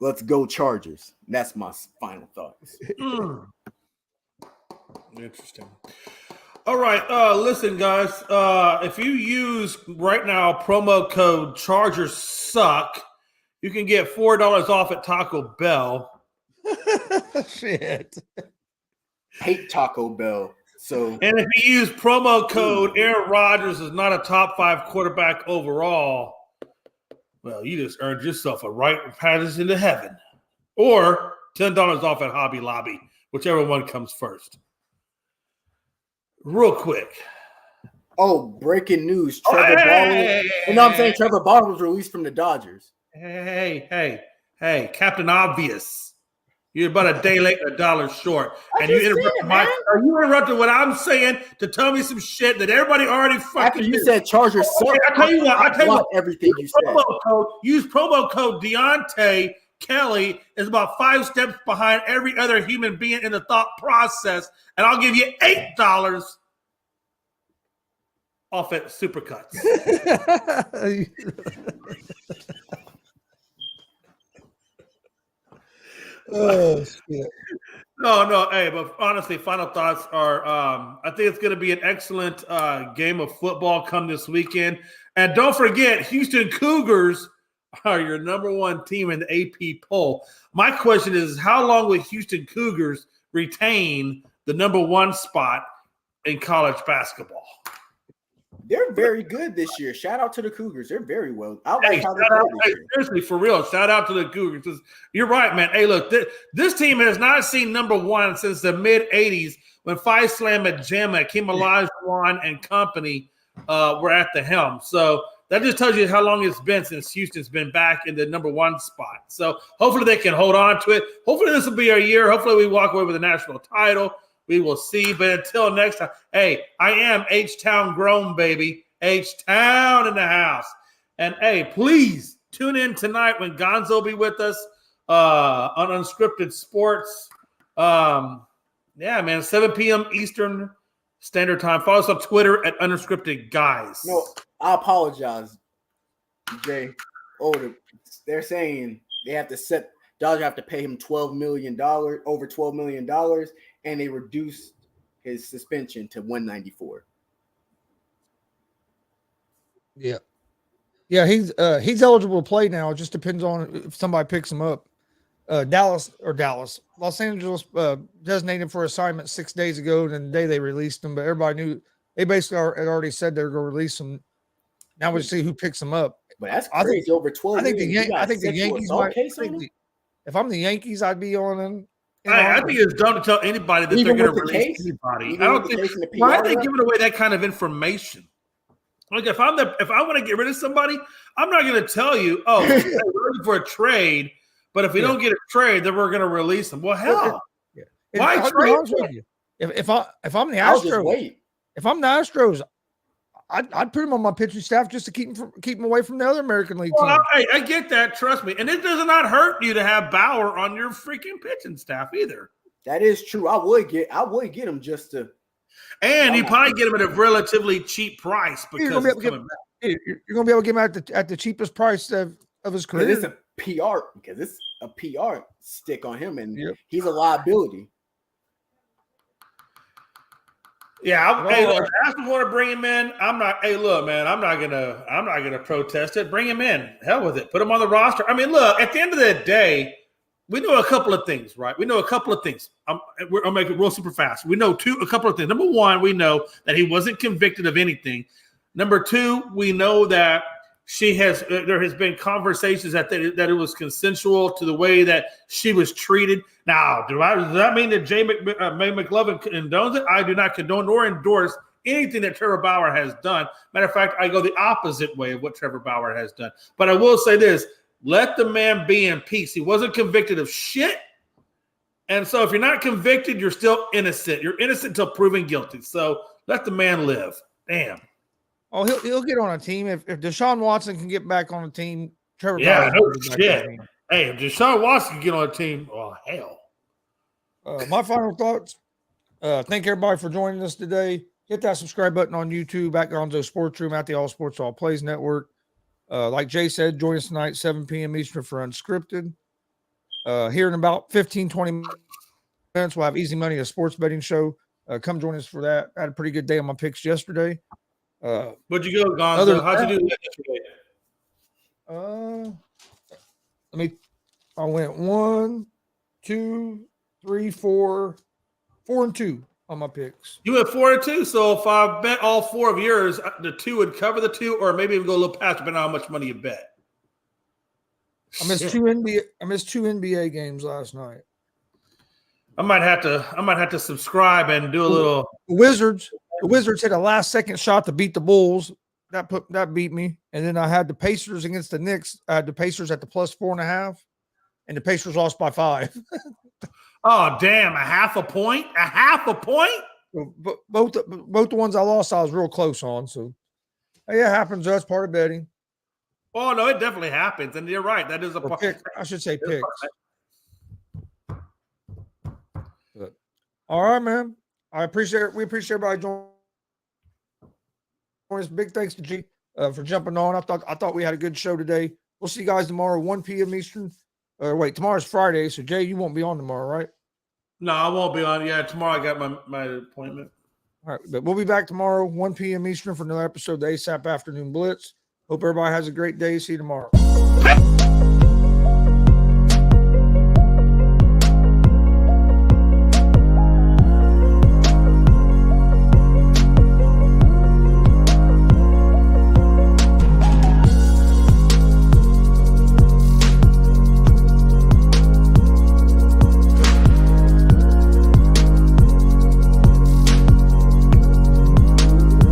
Let's go Chargers. That's my final thoughts. Interesting. All right. Listen, guys. If you use right now promo code Chargers Suck, you can get $4 off at Taco Bell. Shit. Hate Taco Bell. So, and if you use promo code Aaron Rodgers is not a top 5 quarterback overall, well, you just earned yourself a right passage into heaven. Or $10 off at Hobby Lobby, whichever one comes first. Real quick. Oh, breaking news. Trevor Ball. Trevor Ball was released from the Dodgers. Hey, Captain Obvious. You're about a day late and $1 short. And you interrupted what I'm saying to tell me some shit that everybody already fucking After you said Chargers suck. I tell you what. Everything you said. Use promo code Deontay Kelly is about 5 steps behind every other human being in the thought process. And I'll give you $8 off at Supercuts. Oh shit. No. Hey, but honestly, final thoughts are I think it's going to be an excellent game of football come this weekend. And don't forget, Houston Cougars are your number 1 team in the AP poll. My question is, how long will Houston Cougars retain the number 1 spot in college basketball? They're very good this year. Shout out to the Cougars. They're very well. I like how they shout out, play this year. seriously, for real. Shout out to the Cougars. You're right, man. Hey, look, this team has not seen number one since the mid '80s when Five Slam at Jamma, Kim Olajuwon and company were at the helm. So that just tells you how long it's been since Houston's been back in the number one spot. So hopefully they can hold on to it. Hopefully this will be our year. Hopefully we walk away with a national title. We will see. But until next time, hey, I am H-Town grown, baby. H-Town in the house. And, hey, please tune in tonight when Gonzo will be with us on Unscripted Sports. Yeah, man, 7 p.m. Eastern Standard Time. Follow us on Twitter at Unscripted Guys. No, I apologize, Jay. They're saying they have to set – Dodgers have to pay him $12 million, over $12 million, and they reduced his suspension to $194. Yeah. Yeah, he's eligible to play now. It just depends on if somebody picks him up. Los Angeles designated him for assignment 6 days ago, and the day they released him, but everybody knew they basically had already said they were going to release him. Now we see who picks him up. But that's crazy. Over 12 I think the Yankees might. If I'm the Yankees, I'd be on them. I think it's dumb to tell anybody that they're going to release anybody. I don't think. Why are they giving away that kind of information? Like if I want to get rid of somebody, I'm not going to tell you, oh, we're looking for a trade, but if we don't get a trade, then we're going to release them. Well, hell, why trade? If I'm the Astros, I'd put him on my pitching staff just to keep him away from the other American League team. I get that. Trust me, and it does not hurt you to have Bauer on your freaking pitching staff either. That is true. I would get him just to. And you probably get him at a relatively cheap price because you're going to be able to get him at the cheapest price of his career. It's a PR stick on him, and he's a liability. Yeah, hey, look, Astros want to bring him in. I'm not. Hey, look, man, I'm not gonna protest it. Bring him in. Hell with it. Put him on the roster. I mean, look. At the end of the day, we know a couple of things, right? We know a couple of things. I'll make it real super fast. We know a couple of things. Number one, we know that he wasn't convicted of anything. Number two, we know that there has been conversations that it was consensual to the way that she was treated. Now, does that mean that May McLovin condones it? I do not condone nor endorse anything that Trevor Bauer has done. Matter of fact, I go the opposite way of what Trevor Bauer has done. But I will say this. Let the man be in peace. He wasn't convicted of shit. And so if you're not convicted, you're still innocent. You're innocent until proven guilty. So let the man live. Damn. Oh, he'll get on a team. If Deshaun Watson can get back on a team, Trevor Bauer no shit. Hey, if Deshaun Watson can get on a team, oh, hell. My final thoughts. Thank everybody for joining us today. Hit that subscribe button on YouTube at Gonzo Sports Room at the All Sports All Plays Network. Like Jay said, join us tonight, 7 p.m. Eastern for Unscripted. Here in about 15, 20 minutes, we'll have Easy Money, a sports betting show. Come join us for that. I had a pretty good day on my picks yesterday. Where'd you go, Gonzo? How'd you do yesterday? I went 1, 2, 3, 4, 4 and 2 on my picks. You went 4 and 2. So if I bet all 4 of yours, the 2 would cover the 2, or maybe even go a little past, depending on how much money you bet. I missed two NBA games last night. I might have to subscribe and do a little. The Wizards hit a last second shot to beat the Bulls. That beat me. And then I had the Pacers against the Knicks. I had the Pacers at the +4.5, and the Pacers lost by 5. Oh, damn. A half a point? A half a point? Both the ones I lost, I was real close on. So, yeah, it happens. That's part of betting. Oh, no, it definitely happens. And you're right. That is a part. I should say picks. All right, man. We appreciate everybody joining us. Big thanks to G for jumping on. I thought we had a good show today. We'll see you guys tomorrow, 1 p.m. Eastern. Tomorrow's Friday, so Jay, you won't be on tomorrow, right? No, I won't be on. Yeah, tomorrow I got my appointment. All right, but we'll be back tomorrow, 1 p.m. Eastern for another episode of the ASAP Afternoon Blitz. Hope everybody has a great day. See you tomorrow.